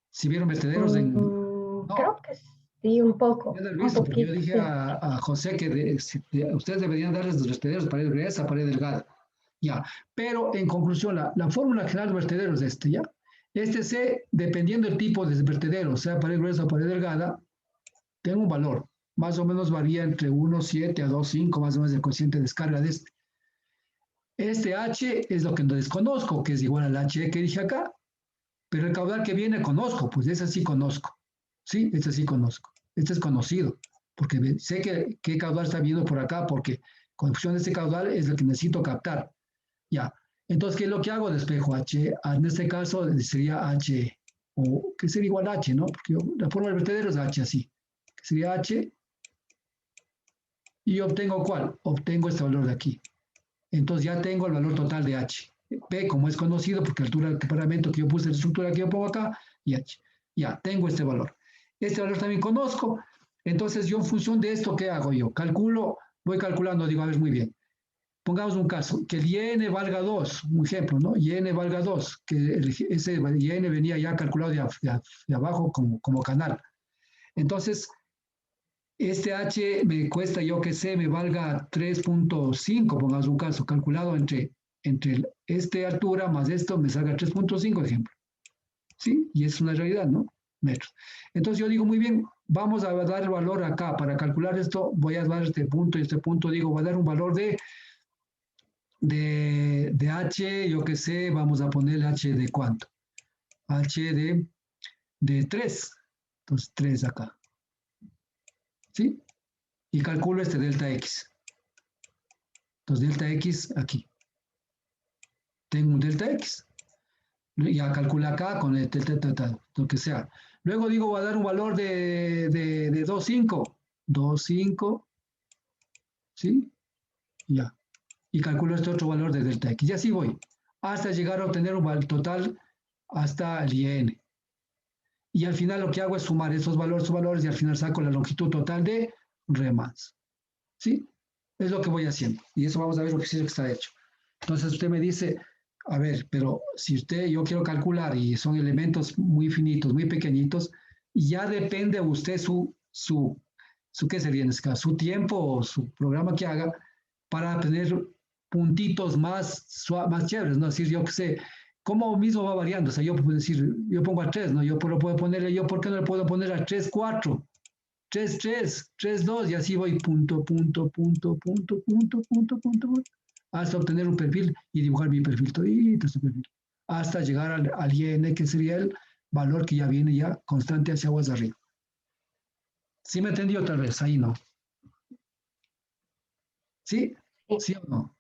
Si vieron vertederos Creo No, que sí, un ya poco, lo he un visto, porque yo poquito, dije sí. a José que ustedes deberían darles los vertederos pared gruesa, pared delgada. Ya, pero en conclusión, la fórmula general de vertederos es ¿ya? C, dependiendo del tipo de vertedero, sea pared gruesa o pared delgada, tengo un valor. Más o menos varía entre 1,7 a 2,5, más o menos el cociente de descarga de este. Este H es lo que no desconozco, que es igual al H que dije acá, pero el caudal que viene conozco, pues ese sí conozco. Sí, ese sí conozco. Este es conocido, porque sé que qué caudal está viendo por acá, porque con función de este caudal es el que necesito captar. Ya. Entonces, ¿qué es lo que hago? Despejo H. En este caso sería H, o que sería igual a H, ¿no? Porque la forma del vertedero es H así. Que sería H. ¿Y obtengo cuál? Obtengo este valor de aquí. Entonces ya tengo el valor total de H. P, como es conocido, porque la altura del paramento que yo puse, la estructura que yo pongo acá, y H. Ya, tengo este valor. Este valor también conozco. Entonces yo en función de esto, ¿qué hago yo? Calculo, voy calculando, digo, a ver, muy bien. Pongamos un caso, que el IN valga 2, un ejemplo, ¿no? IN valga 2, que ese IN venía ya calculado de abajo como canal. Entonces, este H me cuesta, yo que sé, me valga 3.5, pongamos un caso, calculado entre esta altura más esto, me salga 3.5, ejemplo. ¿Sí? Y es una realidad, ¿no? Metros. Entonces yo digo, muy bien, vamos a dar el valor acá. Para calcular esto, voy a dar este punto y este punto, digo, voy a dar un valor de H, yo que sé, vamos a poner H de cuánto. H de 3. Entonces 3 acá. ¿Sí? Y calculo este delta X. Entonces delta X aquí. Tengo un delta X. Ya calculé acá con el lo que sea. Luego digo, voy a dar un valor de 2.5. 2.5. ¿Sí? Ya. Y calculo este otro valor de delta X. Y así voy. Hasta llegar a obtener un valor total hasta el IN. Y al final lo que hago es sumar esos valores y al final saco la longitud total de Remans. ¿Sí? Es lo que voy haciendo. Y eso vamos a ver el ejercicio que está hecho. Entonces usted me dice, a ver, pero si yo quiero calcular y son elementos muy finitos, muy pequeñitos, ya depende de usted ¿qué sería en este caso? Su tiempo o su programa que haga para tener puntitos más chéveres, ¿no? Es decir, yo que sé, ¿cómo mismo va variando? O sea, yo puedo decir, yo pongo a 3, ¿no? Yo puedo ponerle, ¿por qué no le puedo poner a 3, 4? 3, 3, 3, 2, y así voy punto, hasta obtener un perfil y dibujar mi perfil todito, este perfil, hasta llegar al IN, que sería el valor que ya viene ya constante hacia aguas arriba. ¿Sí me entendió tal vez? Ahí no. ¿Sí? ¿Sí o no?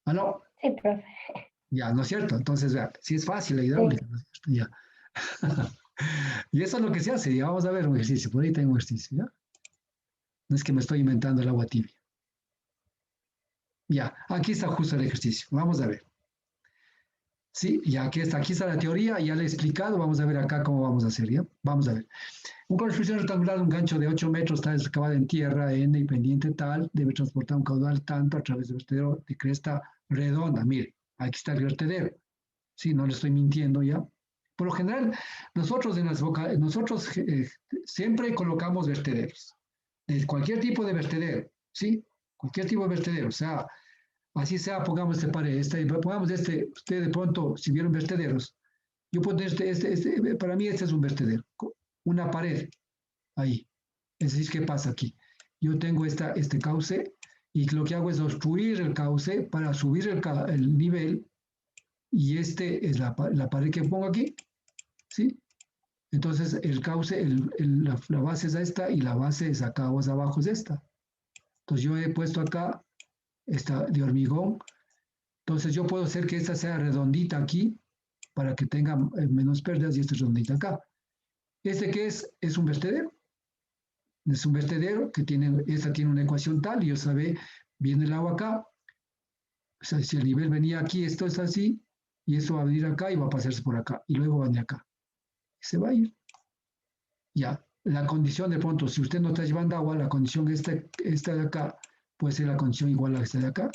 ¿Aló? Sí, profe. Ya, ¿no es cierto? Entonces, vea, sí es fácil la hidráulica, ¿no es cierto? Ya. Y eso es lo que se hace, ya vamos a ver un ejercicio, por ahí tengo un ejercicio, ¿ya? No es que me estoy inventando el agua tibia. Ya, aquí está justo el ejercicio, vamos a ver. Sí, ya aquí está la teoría, ya le he explicado, vamos a ver acá cómo vamos a hacer, ¿ya? Vamos a ver. Un construcción rectangular de un gancho de 8 metros está excavada en tierra, N y pendiente tal, debe transportar un caudal tanto a través del vertedero de cresta redonda. Mire, aquí está el vertedero. Sí, no le estoy mintiendo ya. Por lo general, nosotros siempre colocamos vertederos. De cualquier tipo de vertedero, ¿sí? Cualquier tipo de vertedero, o sea, así sea, pongamos pongamos usted de pronto, si vieron vertederos, yo pongo para mí este es un vertedero, una pared, ahí. Es decir, ¿qué pasa aquí? Yo tengo este cauce y lo que hago es obstruir el cauce para subir el nivel y este es la pared que pongo aquí, ¿sí? Entonces el cauce, la base es esta y la base es acá, o abajo es esta. Entonces yo he puesto acá esta de hormigón. Entonces yo puedo hacer que esta sea redondita aquí para que tenga menos pérdidas y esta es redondita acá. ¿Este qué es? Es un vertedero. Es un vertedero que esta tiene una ecuación tal y yo sabe, viene el agua acá. O sea, si el nivel venía aquí, esto es así, y esto va a venir acá y va a pasarse por acá, y luego va a venir acá. Y se va a ir. Ya, la condición de pronto, si usted no está llevando agua, la condición esta de acá puede ser la condición igual a esta de acá.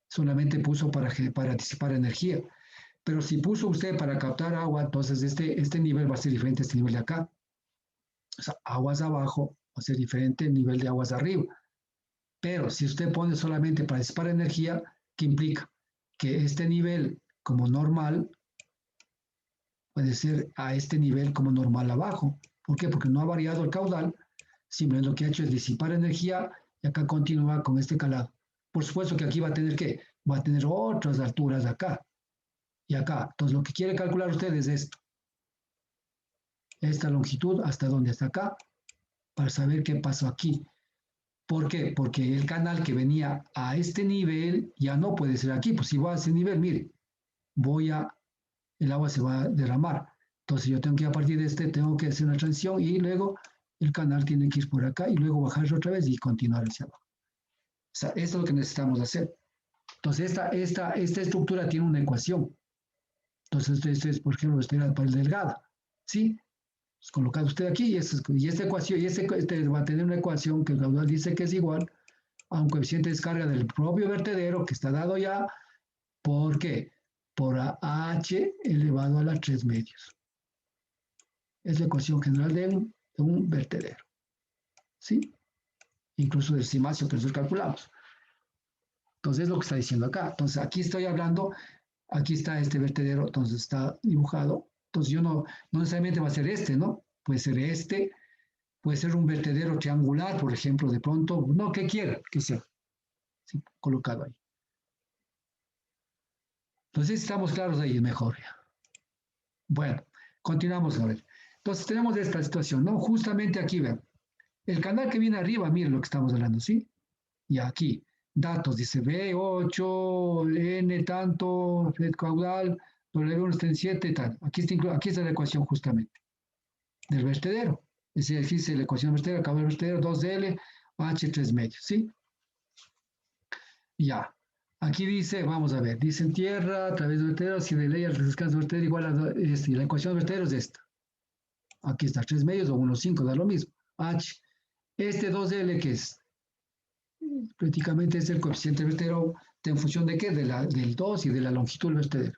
Solamente puso para disipar energía. Pero si puso usted para captar agua, entonces este nivel va a ser diferente a este nivel de acá. O sea, aguas abajo va a ser diferente al nivel de aguas arriba. Pero si usted pone solamente para disipar energía, ¿qué implica? Que este nivel como normal puede ser a este nivel como normal abajo. ¿Por qué? Porque no ha variado el caudal, simplemente lo que ha hecho es disipar energía y acá continúa con este calado. Por supuesto que aquí va a tener ¿qué? Va a tener otras alturas acá y acá. Entonces lo que quiere calcular usted es esto. Esta longitud hasta donde está acá para saber qué pasó aquí. ¿Por qué? Porque el canal que venía a este nivel ya no puede ser aquí. Pues si va a ese nivel, mire, el agua se va a derramar. Entonces yo tengo que a partir de tengo que hacer una transición y luego el canal tiene que ir por acá y luego bajar otra vez y continuar hacia abajo. O sea, esto es lo que necesitamos hacer. Entonces esta estructura tiene una ecuación. Entonces este es, por ejemplo, la pared delgada. ¿Sí? Pues colocado usted aquí y esta ecuación, y este va a tener una ecuación que el caudal dice que es igual a un coeficiente de descarga del propio vertedero que está dado ya. ¿Por qué? Por H elevado a la 3 medios. Es la ecuación general de un vertedero. ¿Sí? Incluso del cimacio que nosotros calculamos. Entonces es lo que está diciendo acá. Entonces aquí estoy hablando, aquí está este vertedero, entonces está dibujado. Entonces yo no necesariamente va a ser este, ¿no? Puede ser este, puede ser un vertedero triangular, por ejemplo, de pronto, no, que quiera que sea, ¿sí? Colocado ahí. Entonces estamos claros ahí, mejor. Bueno, continuamos a ver. Entonces tenemos esta situación, ¿no? Justamente aquí, vean. El canal que viene arriba, miren lo que estamos hablando, ¿sí? Y aquí, datos, dice B8, N tanto, red caudal, W137 y tal. Aquí está la ecuación justamente del vertedero. Es decir, aquí dice la ecuación del vertedero, caudal del vertedero, 2L, H3 medios, ¿sí? Ya. Aquí dice, vamos a ver, dice en tierra, a través del vertedero, si de ley el descanso del vertedero igual a y la ecuación del vertedero es esta. Aquí está, 3 medios o 1,5, da lo mismo. H. Este 2L, ¿qué es? Prácticamente es el coeficiente vertedero en función de qué, del 2 y de la longitud del vertedero.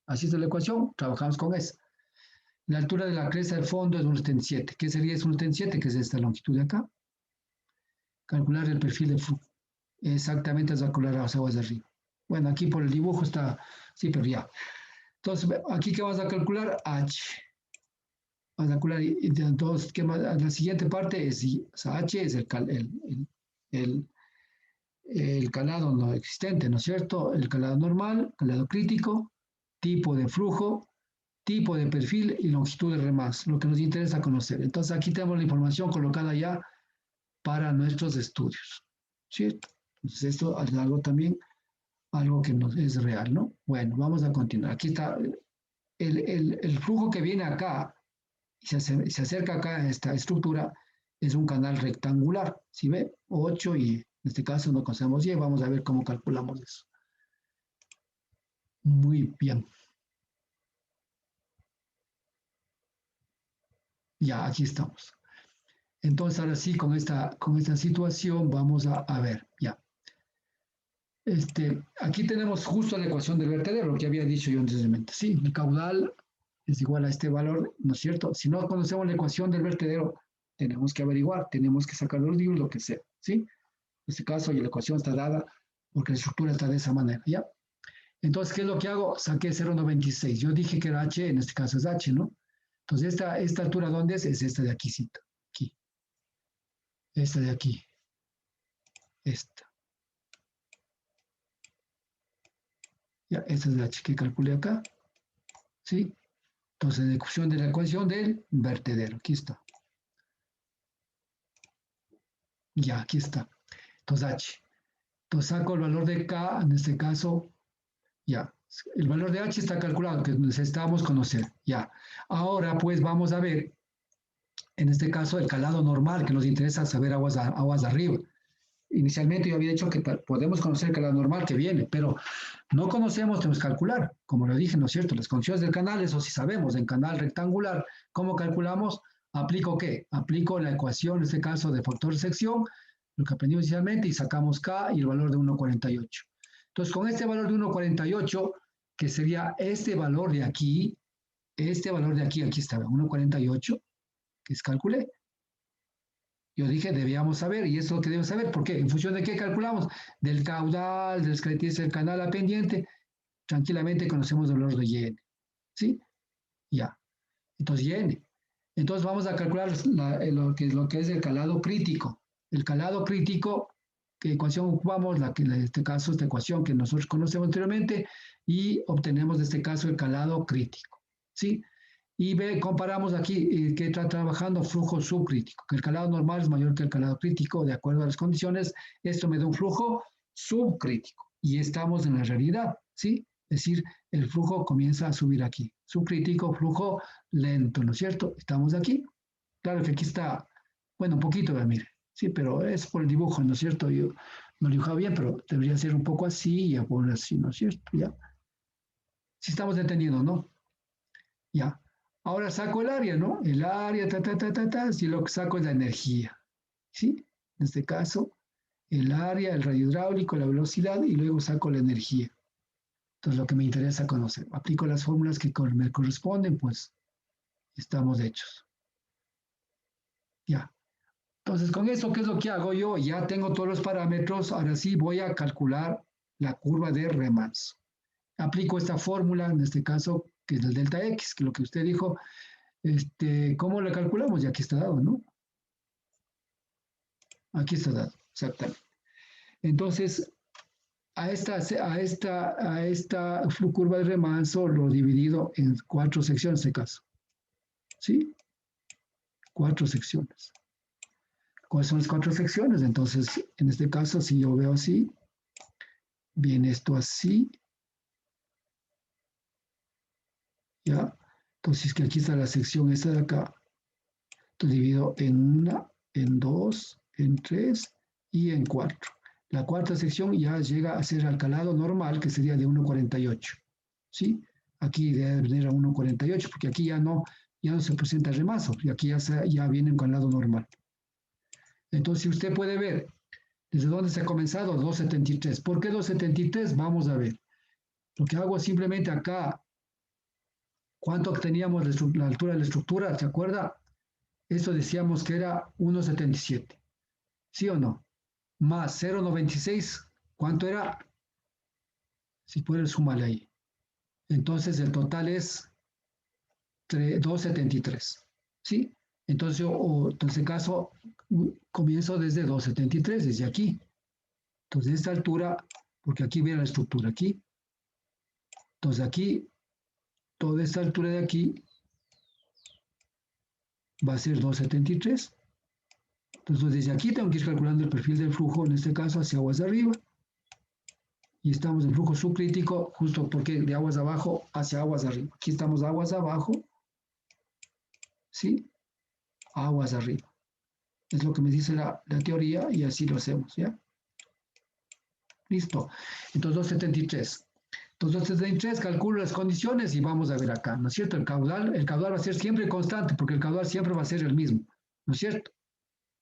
Así es la ecuación, trabajamos con esa. La altura de la cresta del fondo es 1,77. ¿Qué sería ese 1,77? Que es esta longitud de acá. Calcular el perfil de flujo. Exactamente es calcular las aguas de arriba. Bueno, aquí por el dibujo está, sí, pero ya. Entonces, aquí ¿qué vas a calcular? H. Vas a calcular, entonces, ¿qué más? La siguiente parte es, o sea, H es el calado no existente, ¿no es cierto? El calado normal, calado crítico, tipo de flujo, tipo de perfil y longitud de remás, lo que nos interesa conocer. Entonces aquí tenemos la información colocada ya para nuestros estudios, ¿cierto? Entonces esto es algo también, algo que nos es real, ¿no? Bueno, vamos a continuar. Aquí está el flujo que viene acá, se acerca acá a esta estructura, es un canal rectangular, ¿sí ve? 8 y en este caso no conocemos Y, vamos a ver cómo calculamos eso. Muy bien. Ya, aquí estamos. Entonces, ahora sí, con esta situación vamos a ver, ya. Aquí tenemos justo la ecuación del vertedero, lo que había dicho yo anteriormente. Sí, el caudal es igual a este valor, ¿no es cierto? Si no conocemos la ecuación del vertedero, tenemos que averiguar, tenemos que sacar los libros, lo que sea, ¿sí? En este caso, la ecuación está dada porque la estructura está de esa manera, ¿ya? Entonces, ¿qué es lo que hago? Saqué 0,96. Yo dije que era H, en este caso es H, ¿no? Entonces, esta altura, ¿dónde es? Es esta de aquí, aquí. Esta de aquí. Esta. Ya, esta es la H que calculé acá. ¿Sí? Entonces, ejecución de la ecuación del vertedero. Aquí está. Ya, aquí está. Entonces, H. Entonces, saco el valor de K, en este caso, ya. El valor de H está calculado, que necesitamos conocer. Ya. Ahora, pues, vamos a ver, en este caso, el calado normal, que nos interesa saber aguas de arriba. Inicialmente yo había dicho que podemos conocer el calado normal que viene, pero no conocemos, tenemos que calcular. Como lo dije, ¿no es cierto? Las condiciones del canal, eso sí sabemos. En canal rectangular, ¿cómo calculamos? ¿Aplico qué? Aplico la ecuación, en este caso, de factor de sección, lo que aprendimos inicialmente, y sacamos K y el valor de 1,48. Entonces, con este valor de 1,48, que sería este valor de aquí, aquí está, 1,48, que es calculé. Yo dije, debíamos saber, y eso es lo que debemos saber. ¿Por qué? ¿En función de qué calculamos? Del caudal, del características del canal a pendiente, tranquilamente conocemos el valor de Y. ¿Sí? Ya. Entonces, Y. Entonces, vamos a calcular lo que es el calado crítico. El calado crítico, ¿qué ecuación ocupamos? En este caso, esta ecuación que nosotros conocemos anteriormente, y obtenemos, en este caso, el calado crítico. ¿Sí? Y comparamos aquí que está trabajando flujo subcrítico, que el calado normal es mayor que el calado crítico, de acuerdo a las condiciones, esto me da un flujo subcrítico, y estamos en la realidad, ¿sí? Es decir, el flujo comienza a subir aquí, subcrítico, flujo lento, ¿no es cierto? Estamos aquí, claro que aquí está, bueno, un poquito, mire, sí, pero es por el dibujo, ¿no es cierto? Yo no lo dibujaba bien, pero debería ser un poco así y poner así, ¿no es cierto? Ya, si estamos entendiendo, ¿no? Ya. Ahora saco el área, ¿no? El área, si lo que saco es la energía, ¿sí? En este caso, el área, el radio hidráulico, la velocidad y luego saco la energía. Entonces, lo que me interesa conocer. Aplico las fórmulas que me corresponden, pues estamos hechos. Ya. Entonces, con eso, ¿qué es lo que hago yo? Ya tengo todos los parámetros. Ahora sí voy a calcular la curva de remanso. Aplico esta fórmula, en este caso, que es el delta X, que es lo que usted dijo. ¿Cómo lo calculamos? Ya aquí está dado, ¿no? Aquí está dado, exactamente. Entonces, a esta curva de remanso lo he dividido en 4 secciones, en este caso. ¿Sí? 4 secciones. ¿Cuáles son las 4 secciones? Entonces, en este caso, si yo veo así, viene esto así. ¿Ya? Entonces, que aquí está la sección esta de acá. Entonces, divido en 1, en 2, en 3 y en 4. La cuarta sección ya llega a ser al calado normal, que sería de 1,48. ¿Sí? Aquí debe venir a 1,48, porque aquí ya no se presenta el remanso, y aquí ya viene un calado normal. Entonces, si usted puede ver, ¿desde dónde se ha comenzado? 2,73. ¿Por qué 2,73? Vamos a ver. Lo que hago es simplemente acá, ¿cuánto teníamos la altura de la estructura? ¿Se acuerda? Esto decíamos que era 1,77. ¿Sí o no? Más 0,96, ¿cuánto era? Si puedes, súmale ahí. Entonces, el total es 2,73. ¿Sí? Entonces, yo, en este caso, comienzo desde 2,73, desde aquí. Entonces, de esta altura, porque aquí viene la estructura, aquí. Entonces, aquí, toda esta altura de aquí va a ser 2,73. Entonces, desde aquí tengo que ir calculando el perfil del flujo, en este caso, hacia aguas de arriba. Y estamos en flujo subcrítico, justo porque de aguas abajo hacia aguas arriba. Aquí estamos aguas abajo, ¿sí? Aguas arriba. Es lo que me dice la teoría y así lo hacemos, ¿ya? Listo. Entonces, 2,73. Entonces, 2,73, calculo las condiciones y vamos a ver acá, ¿no es cierto? El caudal va a ser siempre constante, porque el caudal siempre va a ser el mismo, ¿no es cierto?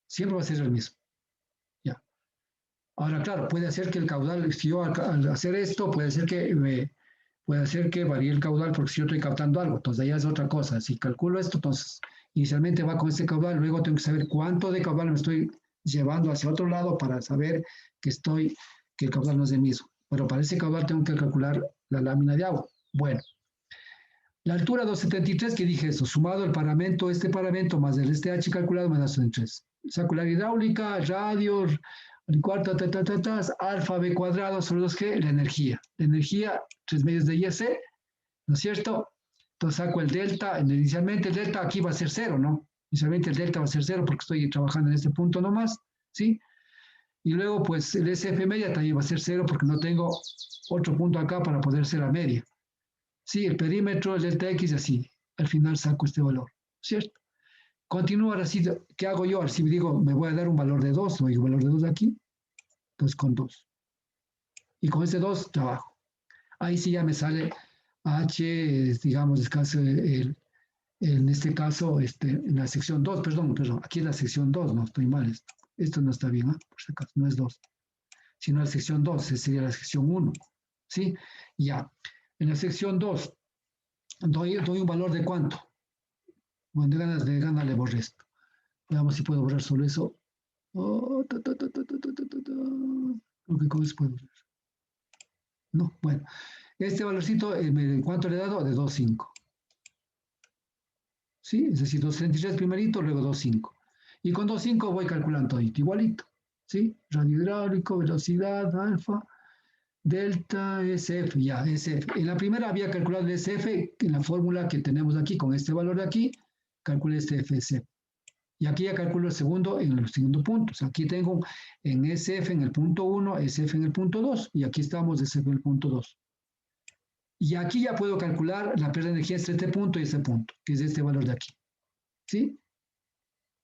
Siempre va a ser el mismo. Ya. Ahora, claro, puede ser que el caudal, si yo al hacer esto, puede ser que varíe el caudal porque si yo estoy captando algo, entonces ya es otra cosa. Si calculo esto, entonces inicialmente va con este caudal, luego tengo que saber cuánto de caudal me estoy llevando hacia otro lado para saber que el caudal no es el mismo. Pero para ese caudal tengo que calcular la lámina de agua. Bueno, la altura 2,73, que dije eso, sumado el paramento, este paramento más el STH calculado me da 2,3. Saco la hidráulica, radio, el cuarto, alfa b cuadrado sobre 2G, la energía. La energía, 3 medios de IC, ¿no es cierto? Entonces saco el delta, inicialmente el delta aquí va a ser 0, ¿no? Inicialmente el delta va a ser 0 porque estoy trabajando en este punto nomás, ¿sí? Y luego, pues, el SF media también va a ser 0 porque no tengo otro punto acá para poder ser la media. Sí, el perímetro, el delta X, así. Al final saco este valor, ¿cierto? Continúo ahora sí, ¿qué hago yo? Ahora sí digo, me voy a dar un valor de 2, doy un valor de 2 aquí, entonces con 2. Y con ese 2 trabajo. Ahí sí ya me sale H, digamos, en este caso, en la sección 2, perdón, aquí es la sección 2, no estoy mal, esto no está bien, ¿eh? Por si acaso, no es 2, sino la sección 2, sería la sección 1, ¿sí? Ya, en la sección 2, doy un valor de cuánto. Bueno, de ganas le borré esto. Veamos si puedo borrar solo eso. Oh, Creo que con eso puedo borrar. No, bueno. Este valorcito, ¿cuánto le he dado? De 2,5. ¿Sí? Es decir, 2,33 primerito, luego 2,5. Y con 2,5 voy calculando igualito. ¿Sí? Radio hidráulico, velocidad, alfa, delta, SF, ya, SF. En la primera había calculado el SF, en la fórmula que tenemos aquí, con este valor de aquí, calculé este FSF. Y aquí ya calculo el segundo en el segundo punto. O sea, aquí tengo en SF en el punto 1, SF en el punto 2, y aquí estamos SF en el punto 2. Y aquí ya puedo calcular la pérdida de energía entre este punto y este punto, que es este valor de aquí. ¿Sí?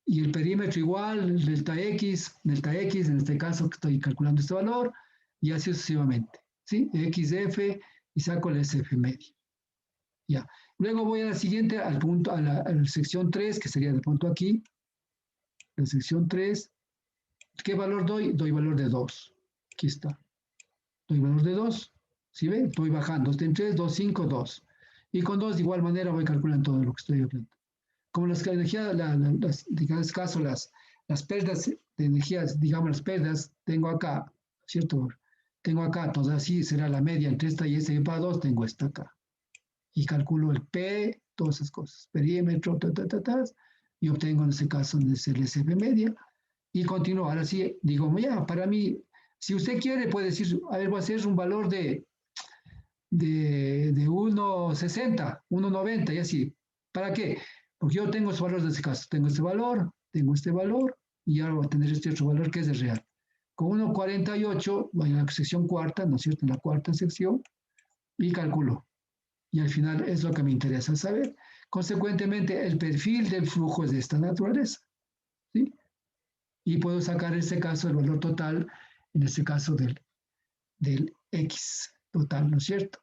Y el perímetro igual, delta X, en este caso que estoy calculando este valor, y así sucesivamente. ¿Sí? XF y saco el SF medio. Ya. Luego voy a la siguiente, a la sección 3, que sería el punto aquí. La sección 3, ¿Qué valor doy? Doy valor de 2. Aquí está. Doy valor de 2. ¿Sí ven? Voy bajando. En 3, 2, 5, 2. Y con 2 de igual manera voy calculando todo lo que estoy hablando. Como las energías, en este caso, las pérdidas de energías, digamos las pérdidas, tengo acá, ¿cierto? Tengo acá, entonces así será la media entre esta y esta y para 2, tengo esta acá. Y calculo el P, todas esas cosas, perímetro, y obtengo en este caso el SF media. Y continúo, ahora sí, digo, ya, para mí, si usted quiere, puede decir, a ver, voy a hacer un valor de 1,60, 1,90 y así. ¿Para qué? Porque yo tengo esos valores de este caso. Tengo este valor, y ahora voy a tener este otro valor que es el real. Con 1,48 voy a la sección cuarta, ¿no es cierto? En la cuarta sección, y calculo. Y al final es lo que me interesa saber. Consecuentemente, el perfil del flujo es de esta naturaleza, ¿sí? Y puedo sacar en este caso el valor total, en este caso del X total, ¿no es cierto?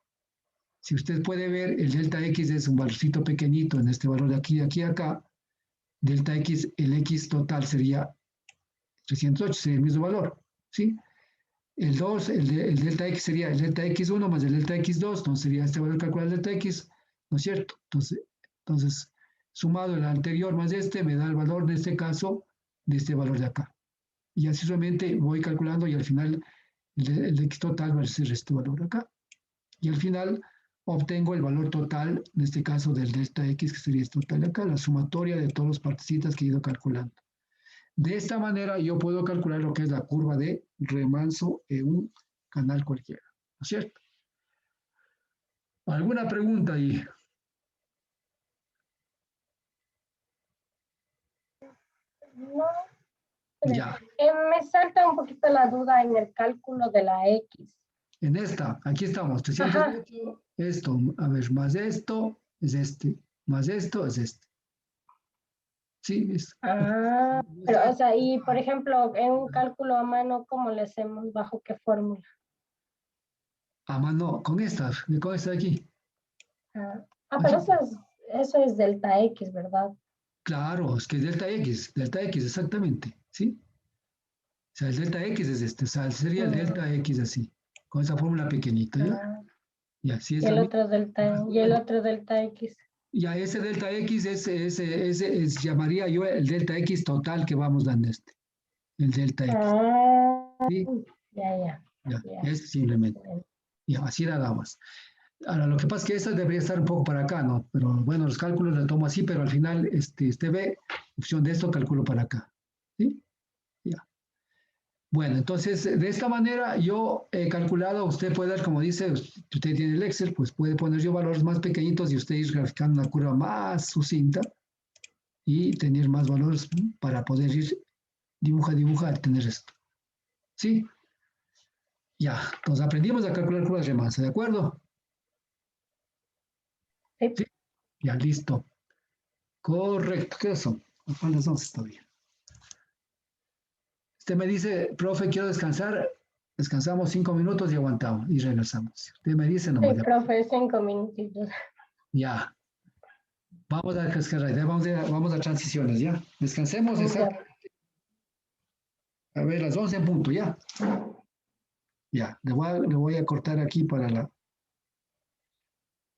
Si usted puede ver, el delta X es un valorcito pequeñito en este valor de aquí, acá. Delta X, el X total sería 308, sería el mismo valor, ¿sí? El 2, el delta X sería el delta X1 más el delta X2, entonces sería este valor calculado del delta X, ¿no es cierto? Entonces, sumado el anterior más este, me da el valor de este caso, de este valor de acá. Y así solamente voy calculando y al final el X total va a ser este valor acá. Y al final obtengo el valor total, en este caso del delta X, que sería este total de acá, la sumatoria de todas las partecitas que he ido calculando. De esta manera yo puedo calcular lo que es la curva de remanso en un canal cualquiera, ¿no es cierto? ¿Alguna pregunta ahí? No, Ya. me salta un poquito la duda en el cálculo de la X. En esta, aquí estamos, 308, esto, a ver, más esto es este, más esto es este. Sí, Pero, o sea, y por ejemplo, en un cálculo a mano, ¿cómo le hacemos? ¿Bajo qué fórmula? a mano, con esta de aquí. Pero Aquí. eso es delta X, ¿verdad? Claro, es que es delta X, exactamente, ¿sí? O sea, el delta X es este, o sea, sería el delta X así, con esa fórmula pequeñita, ¿ya? Y así es Y el también. otro delta X. Ya ese delta X llamaría yo el delta X total que vamos dando el delta X. ¿Sí? Ya. Ya, es simplemente. Ya, así la damos. Ahora, lo que pasa es que esta debería estar un poco para acá, ¿no? Pero bueno, los cálculos la tomo así, pero al final, este ve, opción de esto, calculo para acá. ¿Sí? Ya. Bueno, entonces, de esta manera yo he calculado, usted puede dar, como dice, usted tiene el Excel, pues puede poner yo valores más pequeñitos y usted ir graficando una curva más sucinta y tener más valores para poder ir dibuja, tener esto. ¿Sí? Ya, entonces aprendimos a calcular curvas de masa, ¿de acuerdo? Sí. Sí, ya, listo. Correcto, ¿qué son? Son las 11 todavía. Usted me dice, profe, quiero descansar. Descansamos 5 minutos y aguantamos y regresamos. Usted me dice, no Sí, me profe, 5 minutitos. Ya. Vamos a cascar, vamos a transiciones, ¿ya? Descansemos, exacto. A ver, las 11 en punto, ¿ya? Ya, le voy a cortar aquí para la...